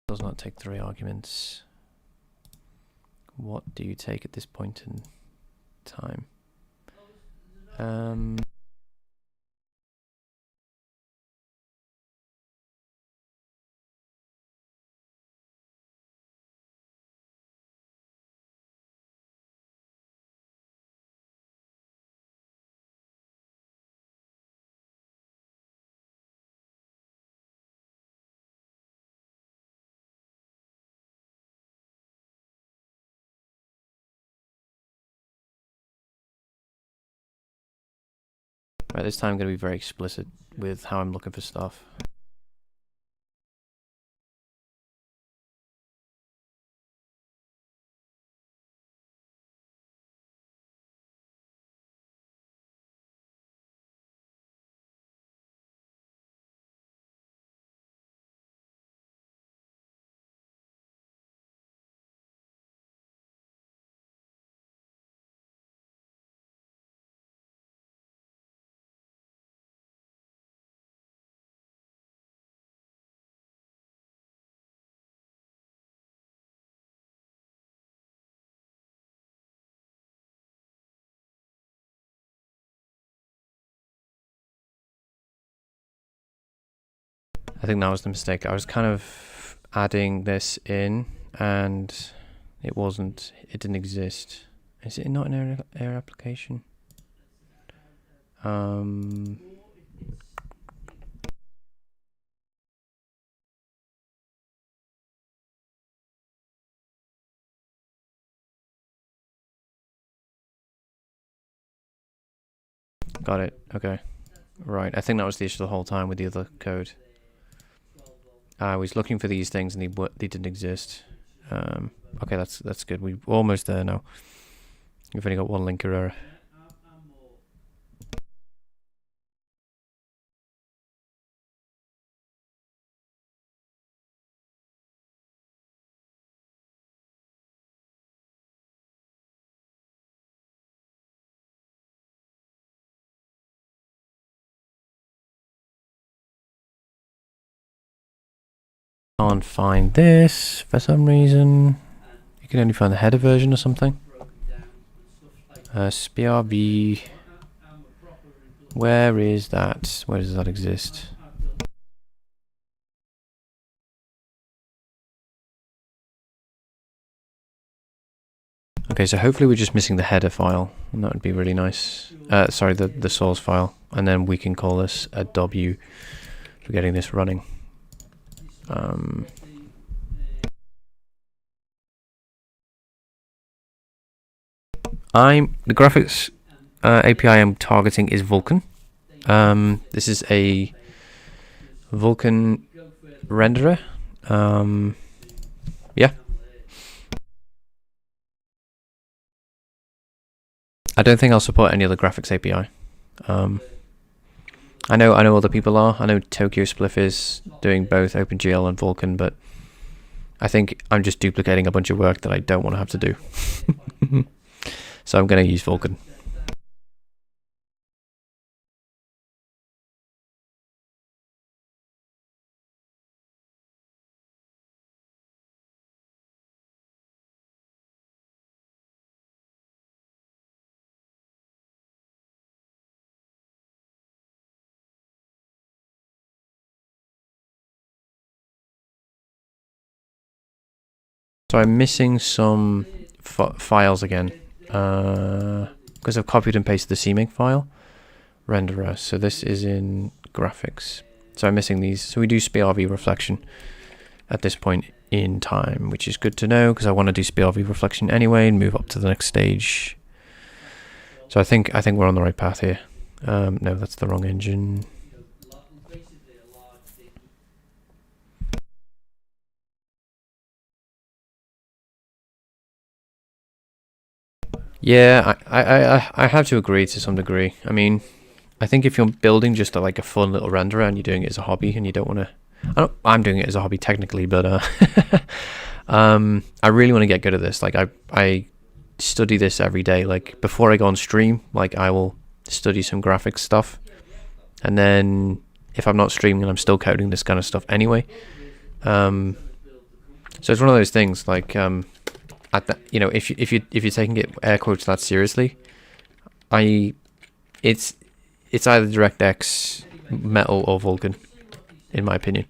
Does not take 3 arguments. What do you take at this point in time? Right, this time I'm going to be very explicit with how I'm looking for stuff. I think that was the mistake. I was kind of adding this in, and it didn't exist. Is it not an error application? Got it. Okay. Right. I think that was the issue the whole time with the other code. I was looking for these things and they didn't exist. Okay, that's good. We're almost there now. We've only got one linker error. Can't find this for some reason. You can only find the header version or something. SPRV. Where is that? Where does that exist? Okay, so hopefully we're just missing the header file, and that would be really nice. Sorry, the source file, and then we can call this a W for getting this running. The graphics API I'm targeting is Vulkan. This is a Vulkan renderer. Yeah. I don't think I'll support any other graphics API. I know other people are. I know Tokyo Spliff is doing both OpenGL and Vulkan, but I think I'm just duplicating a bunch of work that I don't want to have to do. So I'm going to use Vulkan. So I'm missing some files again because I've copied and pasted the CMake file renderer. So this is in graphics. So I'm missing these. So we do SPRV reflection at this point in time, which is good to know because I want to do SPRV reflection anyway and move up to the next stage. So I think we're on the right path here. No, that's the wrong engine. Yeah, I have to agree to some degree. I mean, I think if you're building just like a fun little renderer and you're doing it as a hobby and you don't want to, I'm doing it as a hobby technically, but I really want to get good at this. Like I study this every day. Like before I go on stream, like I will study some graphics stuff, and then if I'm not streaming, I'm still coding this kind of stuff anyway. So it's one of those things like at that, you know, if you're taking it air quotes that seriously, it's either DirectX, Metal, or Vulkan, in my opinion.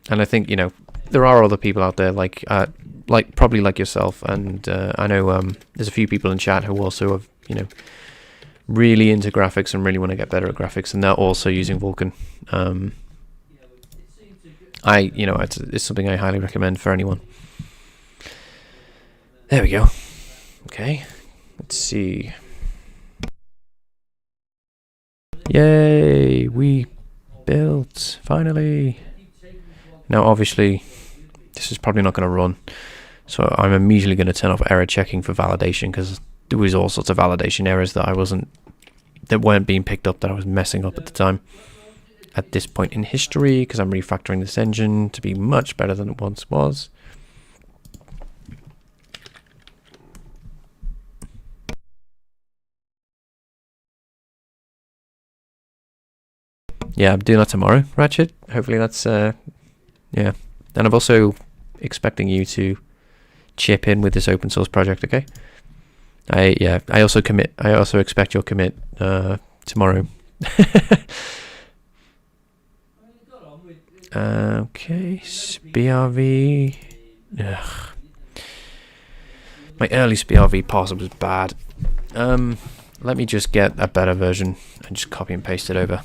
And I think, you know, there are other people out there like probably like yourself, and I know there's a few people in chat who also have, you know, really into graphics and really want to get better at graphics, and they're also using Vulkan. You know, it's something I highly recommend for anyone. There we go. Okay, let's see. Yay, we built, finally. Now obviously this is probably not going to run, so I'm immediately going to turn off error checking for validation, because there was all sorts of validation errors that weren't being picked up, that I was messing up at the time. At this point in history, because I'm refactoring this engine to be much better than it once was. Yeah, I'm doing that tomorrow, Ratchet. Hopefully that's, yeah. And I'm also expecting you to chip in with this open source project, okay? I also expect your commit tomorrow. Okay, SPRV. Ugh. My early SPRV parser was bad. Let me just get a better version and just copy and paste it over.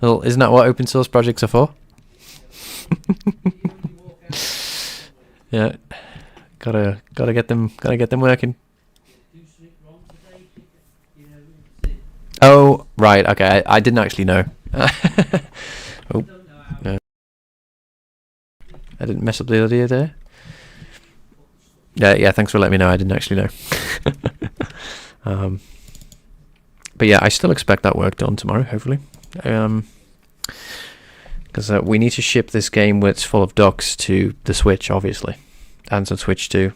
Well, isn't that what open source projects are for? Yeah, gotta get them working. Oh, right, okay, I didn't actually know. Oh, no. I didn't mess up the idea there. Yeah, thanks for letting me know. I didn't actually know. But yeah, I still expect that work done tomorrow, hopefully. Because we need to ship this game which is full of ducks to the Switch, obviously. And to Switch 2.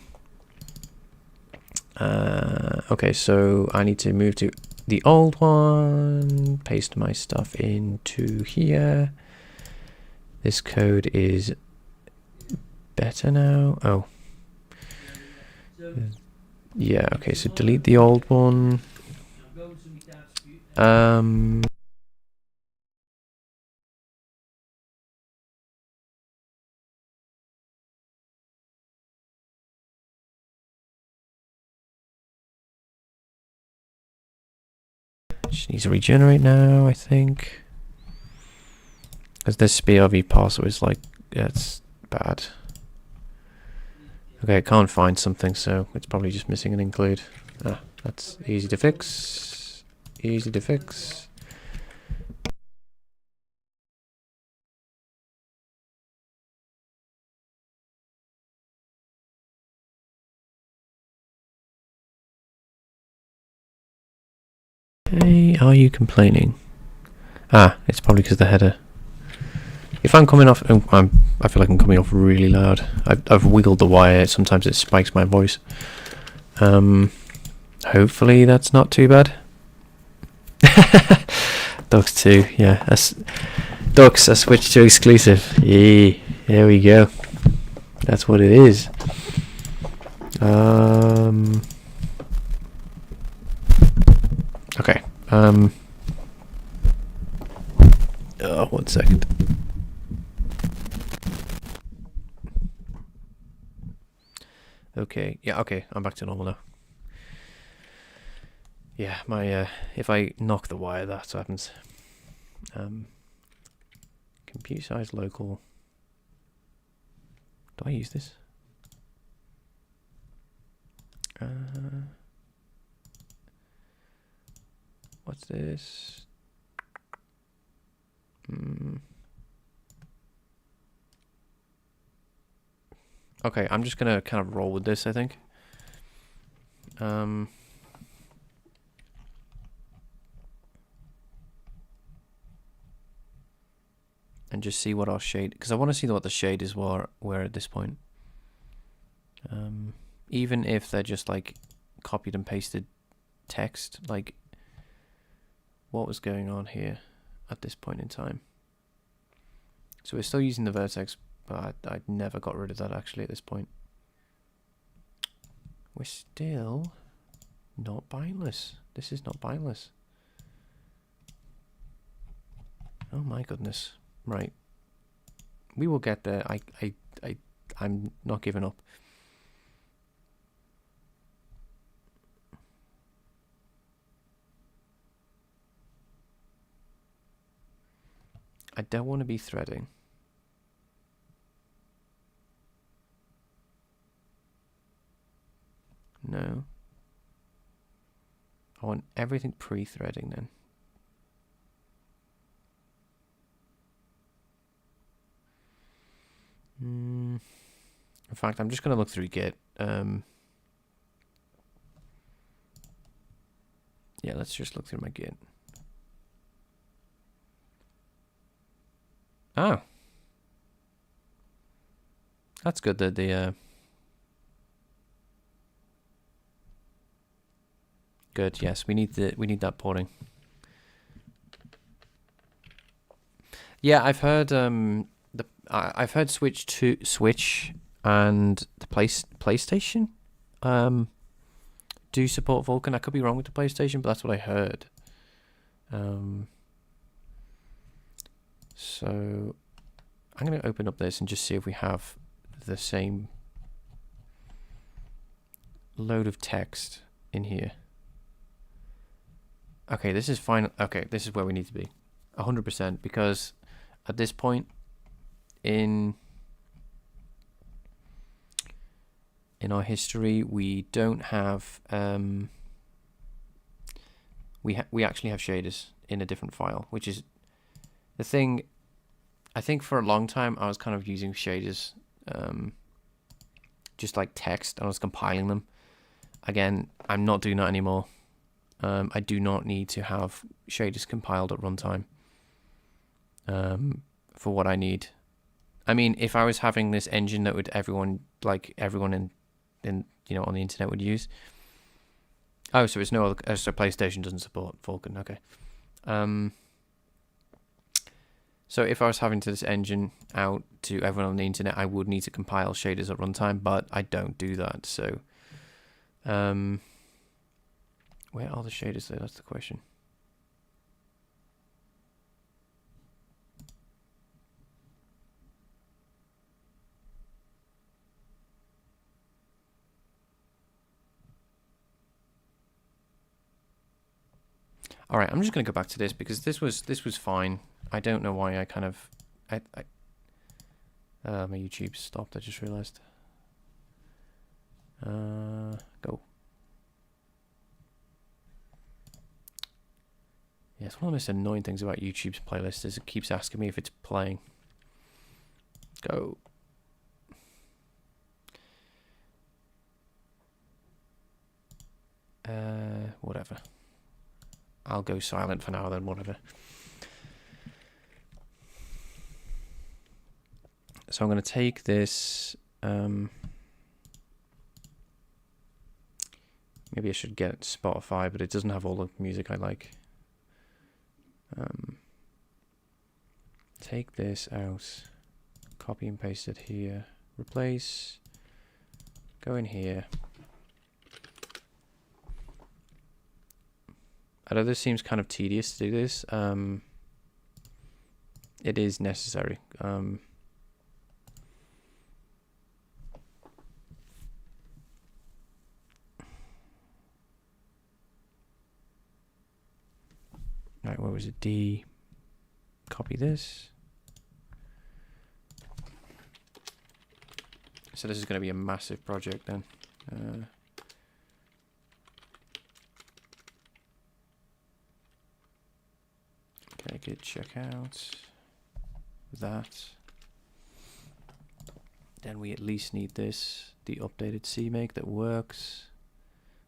Okay, so I need to move to the old one. Paste my stuff into here. This code is better now. Oh. Yeah, okay, so delete the old one. Just needs to regenerate now, I think. Because this BRV parcel is like, yeah, it's bad. Okay, I can't find something, so it's probably just missing an include. Ah, that's easy to fix. Easy to fix. Hey, are you complaining? Ah, it's probably because the header. If I'm coming off, I feel like I'm coming off really loud. I've wiggled the wire. Sometimes it spikes my voice. Hopefully that's not too bad. Ducks 2, yeah. Ducks, a Switch 2 exclusive. Yeah, there we go. That's what it is. Okay. Oh, 1 second. Okay. Yeah. Okay. I'm back to normal now. Yeah. My if I knock the wire, that's what happens. Compute size local. Do I use this? What's this? Okay, I'm just gonna kind of roll with this, I think. And just see what our shade, because I want to see what the shade is where at this point. Even if they're just like copied and pasted text, like what was going on here at this point in time. So we're still using the vertex, but I never got rid of that actually at this point. We're still not bineless. This is not bineless. Oh my goodness. Right. We will get there. I'm not giving up. I don't want to be threading. No. I want everything pre-threading then. In fact, I'm just going to look through Git. Yeah, let's just look through my Git. Oh. That's good that the good, yes, we need that porting. Yeah, I've heard I've heard Switch and the PlayStation do support Vulkan. I could be wrong with the PlayStation, but that's what I heard. So I'm going to open up this and just see if we have the same load of text in here. Okay, this is fine. Okay, this is where we need to be. 100%, because at this point in our history, we don't have we actually have shaders in a different file, which is the thing. I think for a long time I was kind of using shaders just like text, and I was compiling them. Again, I'm not doing that anymore. I do not need to have shaders compiled at runtime for what I need. I mean, if I was having this engine that would everyone in on the internet would use. Oh, so it's no other. So PlayStation doesn't support Vulkan. Okay. So if I was having this engine out to everyone on the internet, I would need to compile shaders at runtime, but I don't do that. So, where are the shaders though? That's the question. All right, I'm just going to go back to this because this was fine. I don't know why I kind of my YouTube stopped. I just realized. Go. Yeah, it's one of the most annoying things about YouTube's playlist is it keeps asking me if it's playing. Go. Whatever. I'll go silent for now then, whatever. So I'm going to take this. Maybe I should get Spotify, but it doesn't have all the music I like. Take this out. Copy and paste it here. Replace. Go in here. I know this seems kind of tedious to do this. It is necessary. Right, where was it? D. Copy this. So this is going to be a massive project then. Okay, git check out that. Then we at least need this, the updated CMake that works.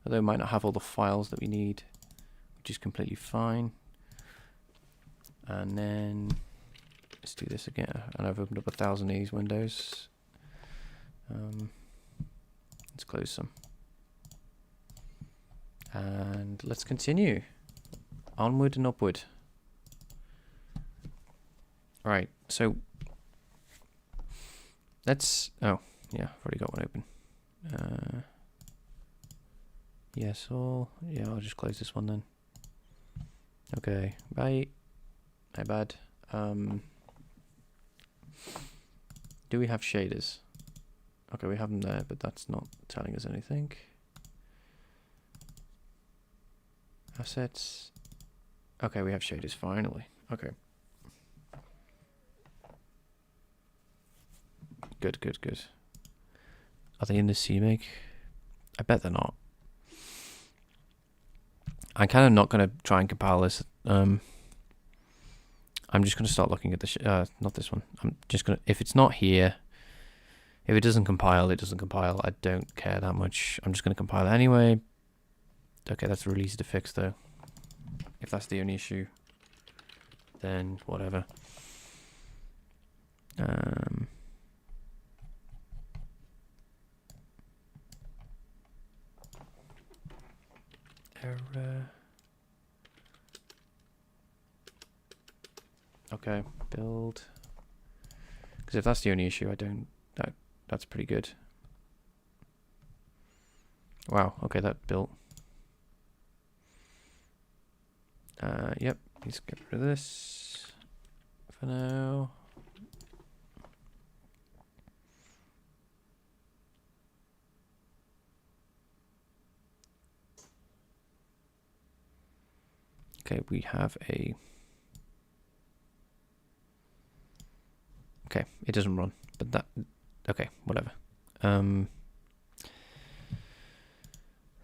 Although it might not have all the files that we need, which is completely fine. And then let's do this again. And I've opened up 1,000 of these windows. Let's close some. And let's continue. Onward and upward. Right, so let's, oh, yeah, I've already got one open. Yes, all, yeah, I'll just close this one then. Okay, bye. My bad. Do we have shaders? Okay, we have them there, but that's not telling us anything. Assets. Okay, we have shaders finally. Okay. Good, good, good. Are they in the CMake? I bet they're not. I'm kind of not going to try and compile this. I'm just going to start looking at the not this one. I'm just going to, if it's not here, if it doesn't compile, it doesn't compile. I don't care that much. I'm just going to compile it anyway. Okay, that's really easy to fix though. If that's the only issue, then whatever. Error. Okay, build. Because if that's the only issue, I don't. That's pretty good. Wow. Okay, that built. Yep. Let's get rid of this for now. Okay, we have a. Okay, it doesn't run, but that. Okay, whatever.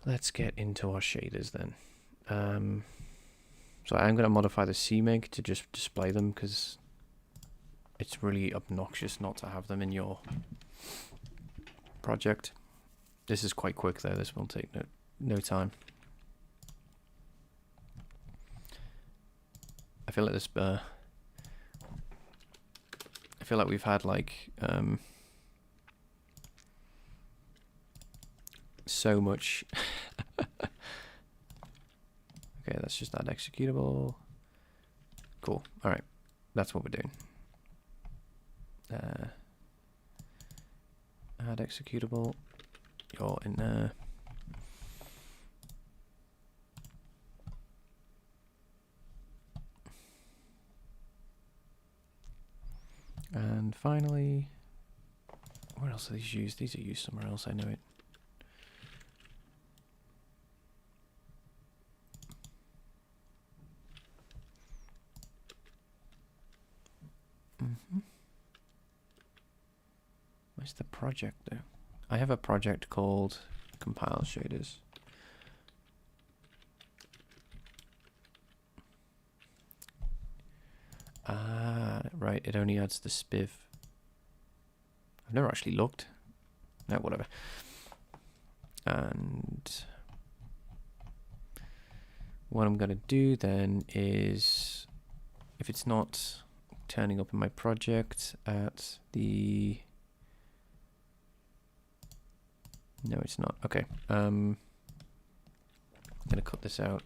Let's get into our shaders then. So I'm going to modify the CMake to just display them because it's really obnoxious not to have them in your project. This is quite quick though. This will take no time. I feel like this. I feel like we've had like so much. Okay, let's just add executable. Cool. All right, that's what we're doing. Add executable. You're in there. And finally, where else are these used? These are used somewhere else, I know it. Where's the project though? I have a project called Compile Shaders. Ah, right, it only adds the spiv. I've never actually looked. No, whatever. And what I'm going to do then is, if it's not turning up in my project at the... No, it's not. Okay. I'm going to cut this out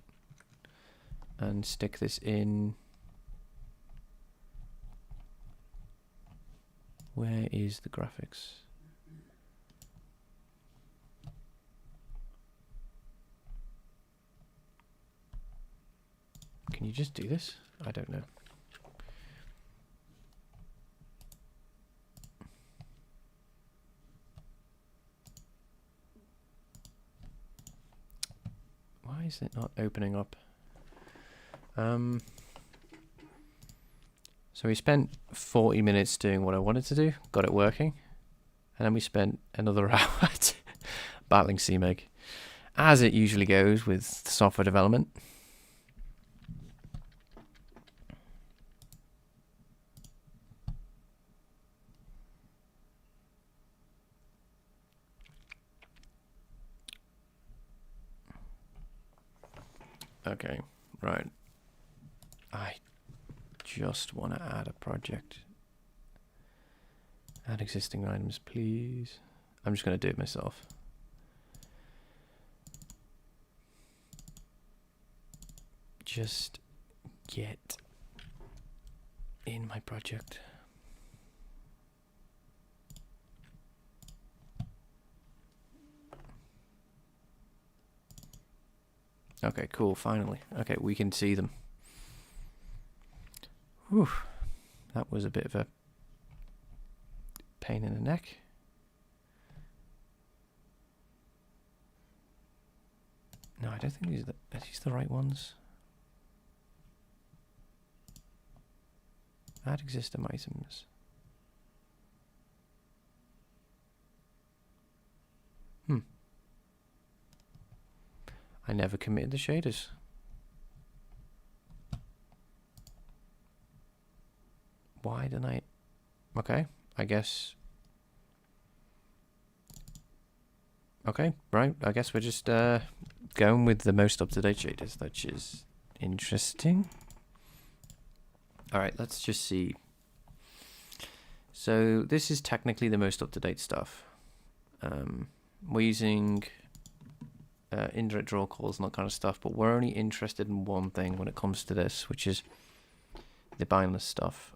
and stick this in. Where is the graphics? Can you just do this? I don't know. Why is it not opening up? So we spent 40 minutes doing what I wanted to do, got it working, and then we spent another hour battling CMake, as it usually goes with software development. Okay, right. I just want to add a project. Add existing items, please. I'm just going to do it myself. Just get in my project. Okay, cool, finally. Okay, we can see them. Whew, that was a bit of a pain in the neck. No, I don't think these are these the right ones. Add existing items. I never committed the shaders. Why didn't I? Okay, I guess. Okay, right. I guess we're just going with the most up-to-date shaders, which is interesting. All right, let's just see. So this is technically the most up-to-date stuff. We're using indirect draw calls and that kind of stuff, but we're only interested in one thing when it comes to this, which is the bindless stuff,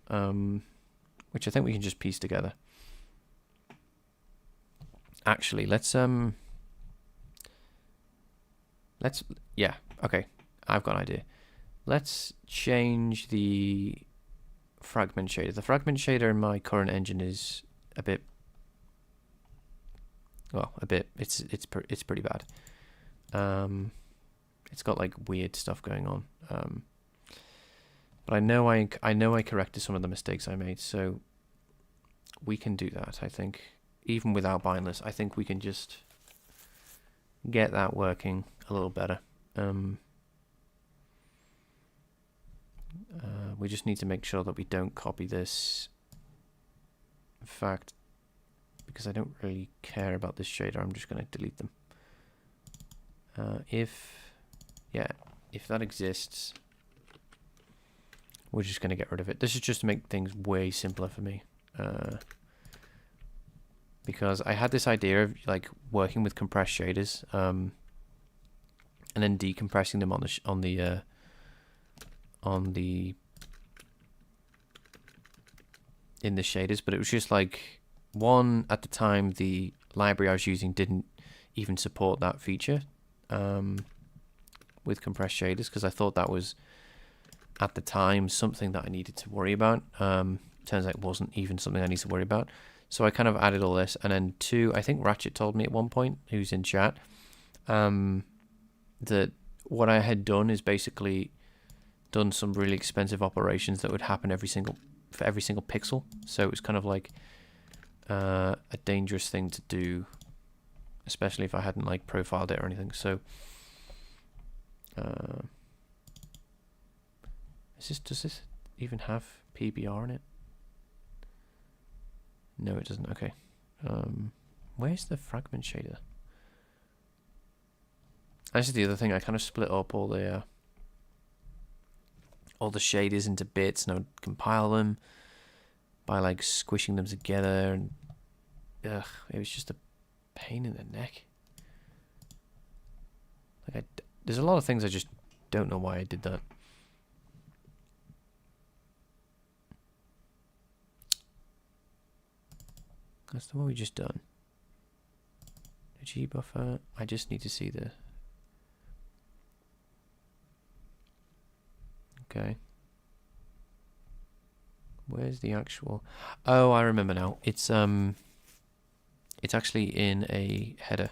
which I think we can just piece together. Actually, yeah, okay, I've got an idea. Let's change the fragment shader. The fragment shader in my current engine is a bit, well, it's pretty bad. It's got like weird stuff going on. But I know I corrected some of the mistakes I made, so we can do that. I think even without bindless, I think we can just get that working a little better. We just need to make sure that we don't copy this. In fact, because I don't really care about this shader, I'm just going to delete them. If that exists, we're just going to get rid of it. This is just to make things way simpler for me. Because I had this idea of like working with compressed shaders, and then decompressing them in the shaders, but it was just like, one, at the time the library I was using didn't even support that feature with compressed shaders, because I thought that was at the time something that I needed to worry about. Turns out it wasn't even something I need to worry about. So I kind of added all this, and then two, I think Ratchet told me at one point, who's in chat, that what I had done is basically done some really expensive operations that would happen for every single pixel. So it was kind of like a dangerous thing to do, especially if I hadn't like profiled it or anything. So does this even have PBR in it? No, it doesn't. Okay. Where's the fragment shader? This is the other thing. I kind of split up all the shaders into bits, and I would compile them by like squishing them together, and it was just a pain in the neck. Like there's a lot of things I just don't know why I did that. That's the one we just done. The G buffer. I just need to see the. Okay. Where's the actual? Oh, I remember now. It's actually in a header.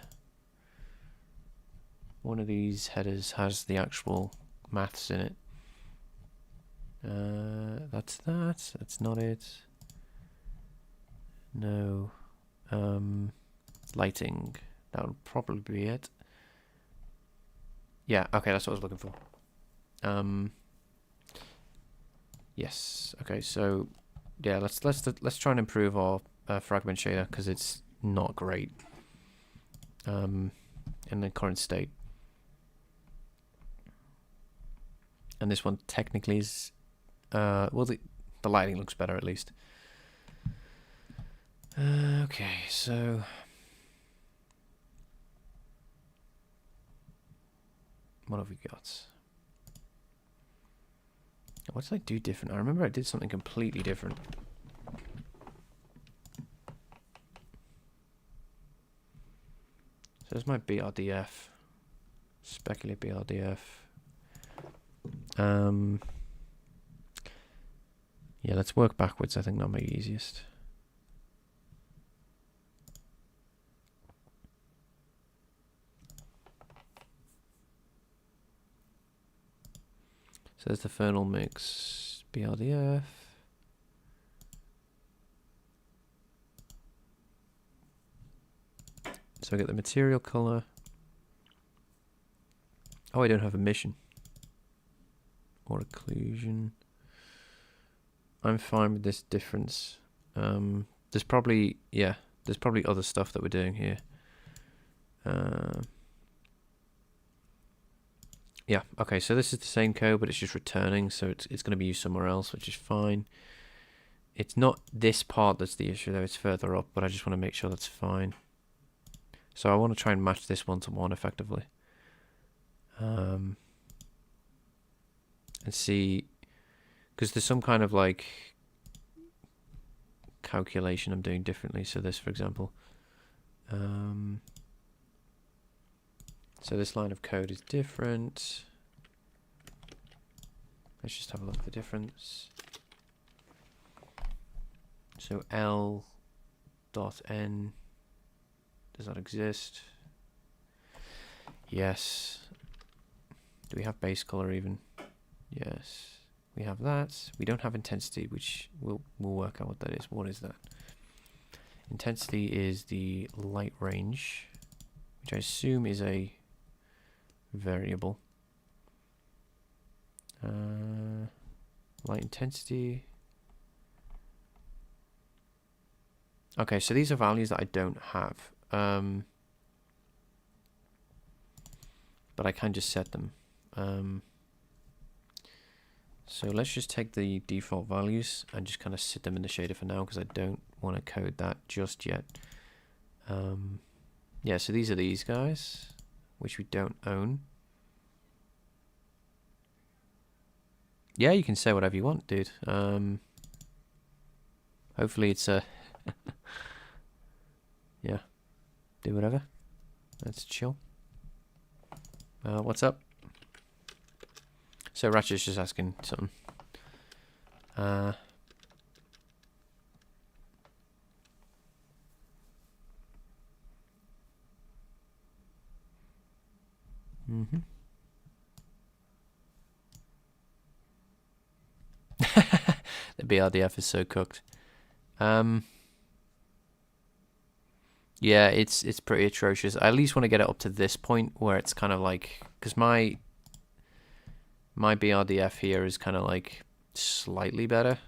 One of these headers has the actual maths in it. That's that. That's not it. No. Lighting. That would probably be it. Yeah. Okay, that's what I was looking for. Yes. Okay. So, yeah. Let's try and improve our fragment shader, because it's not great in the current state. And this one technically is well, the lighting looks better at least. Okay, so what have we got? What did I do different? I remember I did something completely different. So there's my BRDF. Specular BRDF. Yeah, let's work backwards. I think that'll be easiest. So there's the Fernal Mix BRDF. So I get the material color. Oh, I don't have emission or occlusion. I'm fine with this difference. There's probably other stuff that we're doing here. Yeah, okay, so this is the same code, but it's just returning, so it's going to be used somewhere else, which is fine. It's not this part that's the issue, though. It's further up, but I just want to make sure that's fine. So I want to try and match this one to one effectively. And see, because there's some kind of like calculation I'm doing differently. So this, for example, so this line of code is different. Let's just have a look at the difference. So L dot N, does that exist? Yes. Do we have base color even? Yes. We have that. We don't have intensity, which we'll work out what that is. What is that? Intensity is the light range, which I assume is a variable. Light intensity. Okay, so these are values that I don't have, but I can just set them. So let's just take the default values and just kind of sit them in the shader for now, because I don't want to code that just yet. Yeah, so these are these guys, which we don't own. Yeah, you can say whatever you want, dude. Hopefully it's a... yeah, do whatever. Let's chill. What's up? So Ratchet's just asking something. Mm-hmm. The BRDF is so cooked. Yeah, it's pretty atrocious. I at least want to get it up to this point where it's kind of like, because my BRDF here is kind of like slightly better.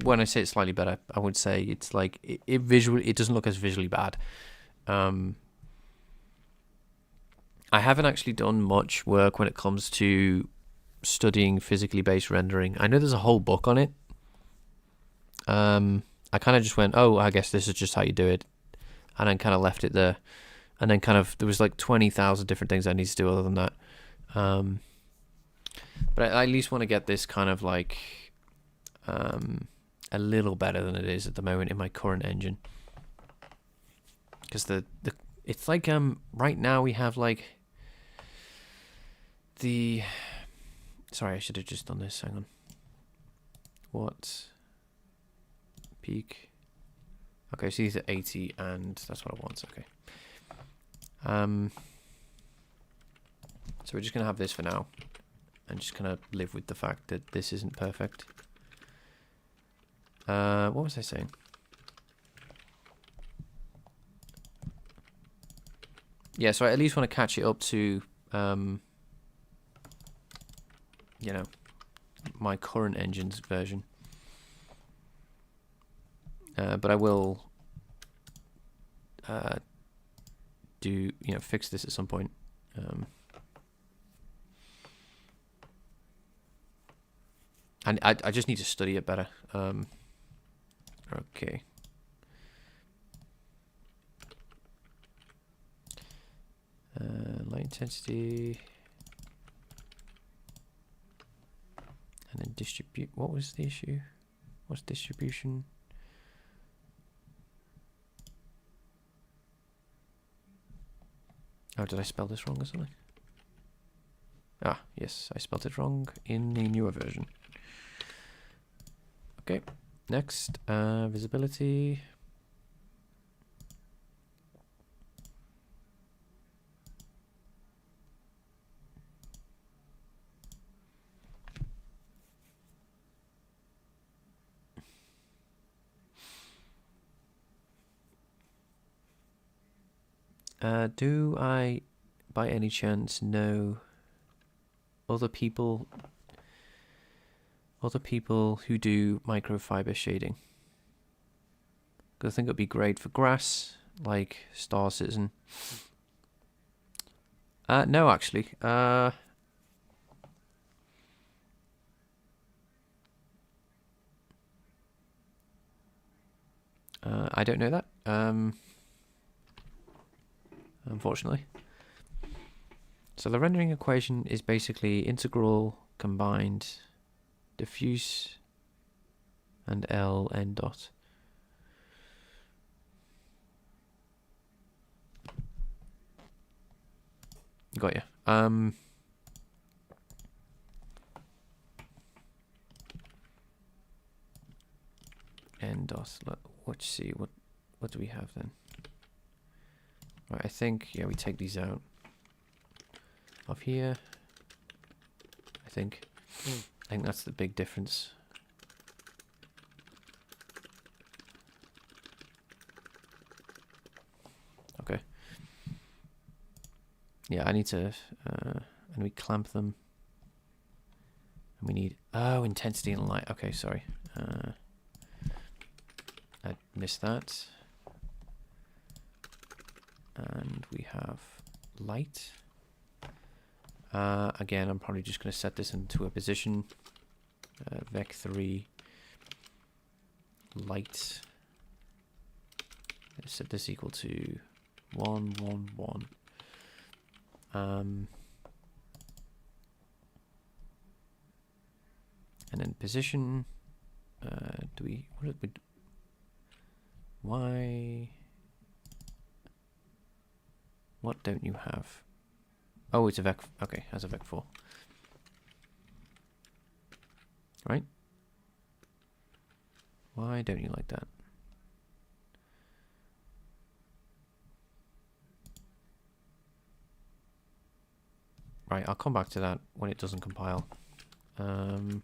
When I say it's slightly better, I would say it's like it visually, it doesn't look as visually bad. I haven't actually done much work when it comes to studying physically based rendering. I know there's a whole book on it. I kind of just went, oh, I guess this is just how you do it, and then kind of left it there. And then kind of there was like 20,000 different things I need to do other than that. But I at least want to get this kind of like a little better than it is at the moment in my current engine. Because it's like right now we have like sorry, I should have just done this. Hang on. What? Peak. Okay, so these are 80 and that's what I want. Okay. So we're just gonna have this for now and just kind of live with the fact that this isn't perfect. What was I saying? Yeah, so I at least want to catch it up to you know, my current engine's version. But I will fix this at some point. And I just need to study it better. Okay. Light intensity. And then distribute. What was the issue? What's distribution? Oh, did I spell this wrong or something? Ah, yes, I spelled it wrong in the newer version. Okay, next, visibility. Do I, by any chance, know other people who do microfiber shading? Because I think it would be great for grass, like Star Citizen. No, actually. I don't know that. Unfortunately. So the rendering equation is basically integral combined diffuse and L n dot. Got ya. N dot. Let's see what do we have then. Right, I think we take these out of here. I think that's the big difference. Okay. Yeah, I need to and we clamp them. And we need intensity and light. Okay, sorry. I missed that. And we have light. Again, I'm probably just going to set this into a position. Vec3 light. Let's set this equal to 1, 1, 1. And then position. Why? What don't you have? Oh, it's a vec. Okay, has a vec4. Right? Why don't you like that? Right, I'll come back to that when it doesn't compile. But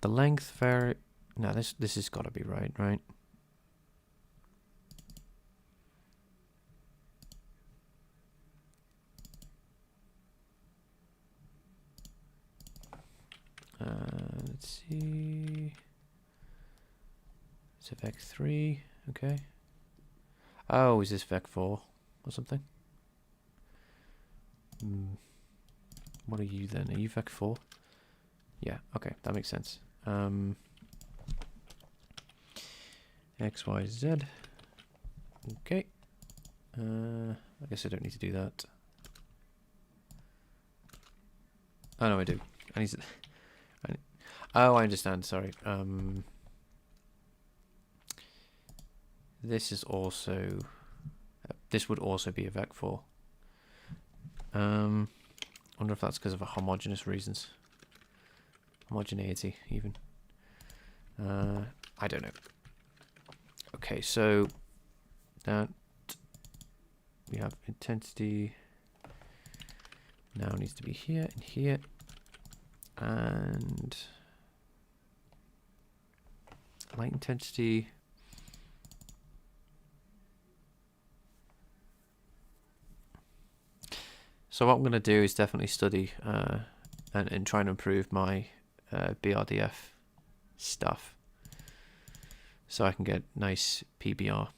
the length vary. No, this has got to be right? Let's see. It's a vec3, okay. Oh, is this vec4 or something? What are you then? Are you vec4? Yeah, okay, that makes sense. X, Y, Z. Okay. I guess I don't need to do that. Oh no, I do. I need to. Oh, I understand. Sorry. This is also. This would also be a vec4. Wonder if that's because of a homogeneous reasons. Homogeneity, even. I don't know. Okay, so that we have intensity now needs to be here and here, and light intensity. So what I'm going to do is definitely study and try and improve my BRDF stuff, so I can get nice PBR.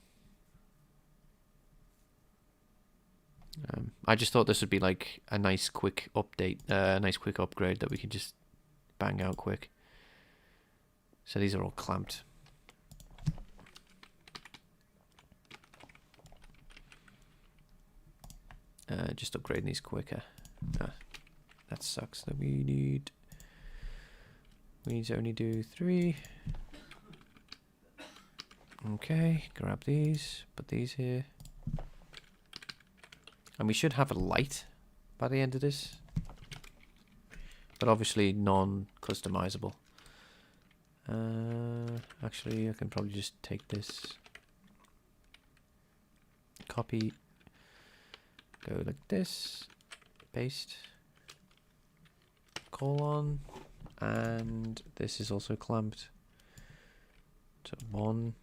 I just thought this would be like a nice quick update, a nice quick upgrade that we can just bang out quick. So these are all clamped. Just upgrading these quicker. That sucks. That we need to only do 3. Okay, grab these, put these here. And we should have a light by the end of this. But obviously non-customizable. Actually, I can probably just take this. Copy. Go like this. Paste. Colon. And this is also clamped to 1.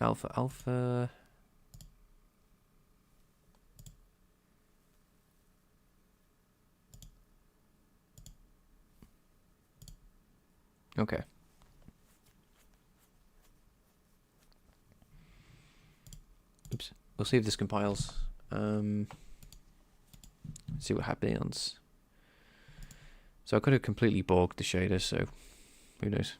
Alpha, alpha. Okay. Oops. We'll see if this compiles. See what happens. So I could have completely bogged the shader, so who knows.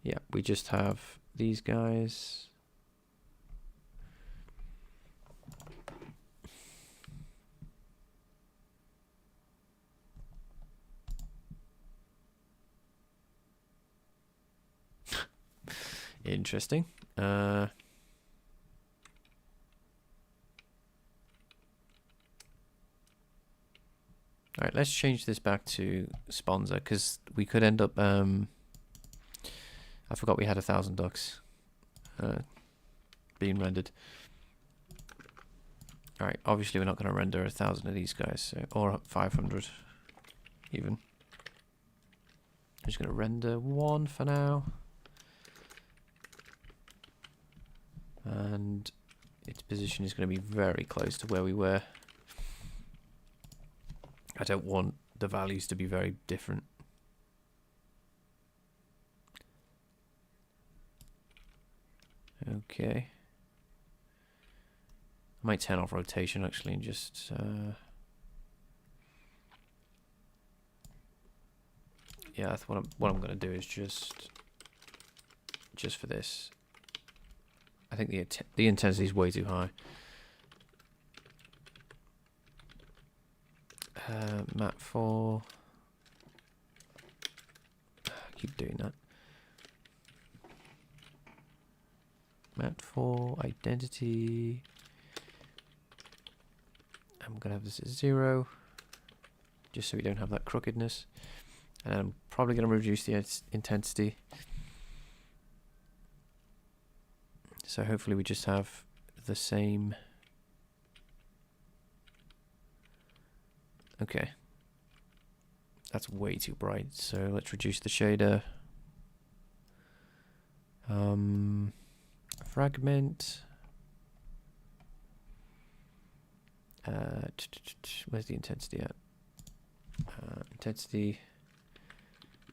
Yeah, we just have these guys. Interesting. All right, let's change this back to Sponza, because we could end up. I forgot we had 1,000 ducks being rendered. All right, obviously we're not going to render 1,000 of these guys, so, or 500 even. I'm just going to render 1 for now. And its position is going to be very close to where we were. I don't want the values to be very different. Okay. I might turn off rotation actually and just yeah, that's what I'm going to do is just for this. I think the intensity is way too high. Map 4. Keep doing that. Map 4 identity. I'm gonna have this at 0, just so we don't have that crookedness. And I'm probably gonna reduce the intensity. So hopefully we just have the same. Okay. That's way too bright, so let's reduce the shader. Fragment. Where's the intensity at? Intensity.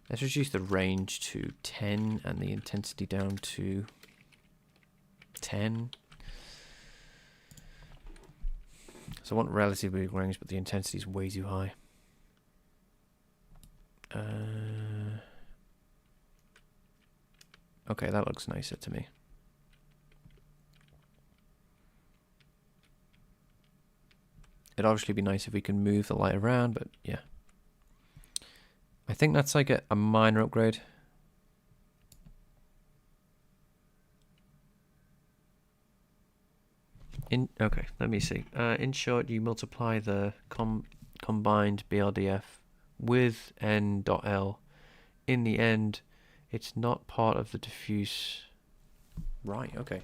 Let's reduce the range to 10 and the intensity down to 10. So I want relatively big range, but the intensity is way too high. Okay, that looks nicer to me. It'd obviously be nice if we can move the light around, but yeah. I think that's like a minor upgrade. Okay, let me see. In short, you multiply the combined BRDF with n.l. In the end, it's not part of the diffuse. Right, okay.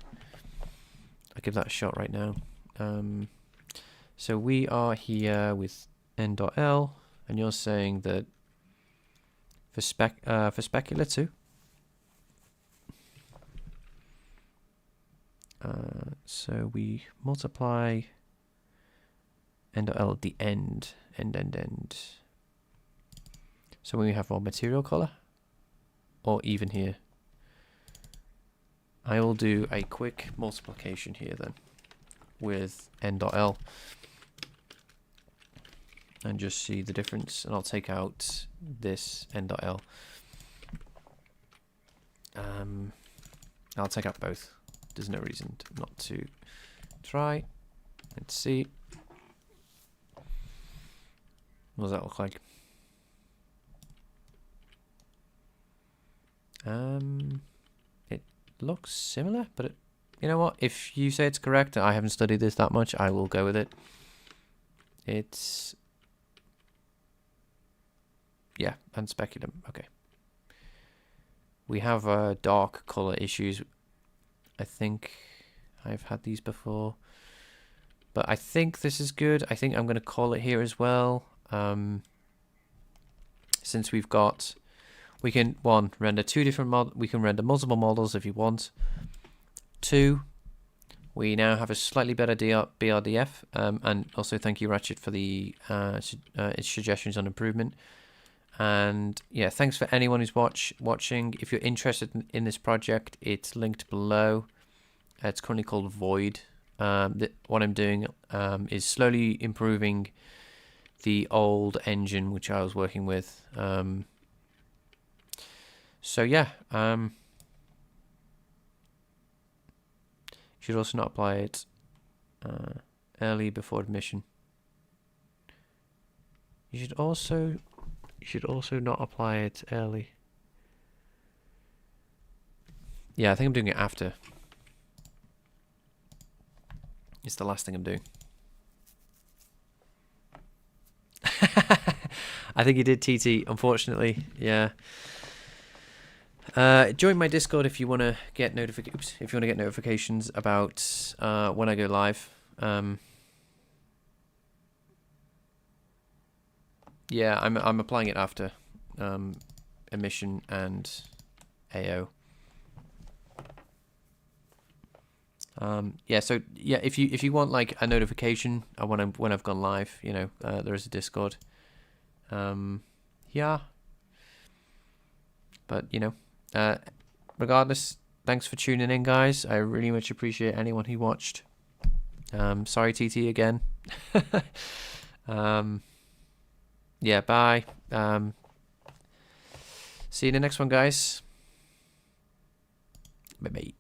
I'll give that a shot right now. So we are here with n.l, and you're saying that for specular too. So we multiply n.l at the end. So when we have our material color, or even here, I will do a quick multiplication here then with n.l and just see the difference, and I'll take out this n.l. I'll take out both. There's no reason not to try. Let's see. What does that look like? It looks similar, but you know what? If you say it's correct, I haven't studied this that much, I will go with it. It's... yeah, and speculum. Okay. We have dark color issues. I think I've had these before, but I think this is good. I think I'm going to call it here as well. Since we've got, we can render two different we can render multiple models if you want. 2, we now have a slightly better BRDF, and also thank you Ratchet for the its suggestions on improvement. And yeah, thanks for anyone who's watching. If you're interested in this project, it's linked below. It's currently called Void. What I'm doing is slowly improving the old engine which I was working with. So yeah, should also not apply it early before admission. You should also not apply it early. Yeah, I think I'm doing it after. It's the last thing I'm doing. I think you did, TT, unfortunately. Yeah. Join my Discord if you want to get notifications about when I go live. Yeah, I'm applying it after emission and AO. Yeah, so yeah, if you want like a notification when I've gone live, you know, there is a Discord. Yeah, but you know, regardless, thanks for tuning in, guys. I really much appreciate anyone who watched. Sorry, TT again. Yeah, bye. See you in the next one, guys. Bye bye.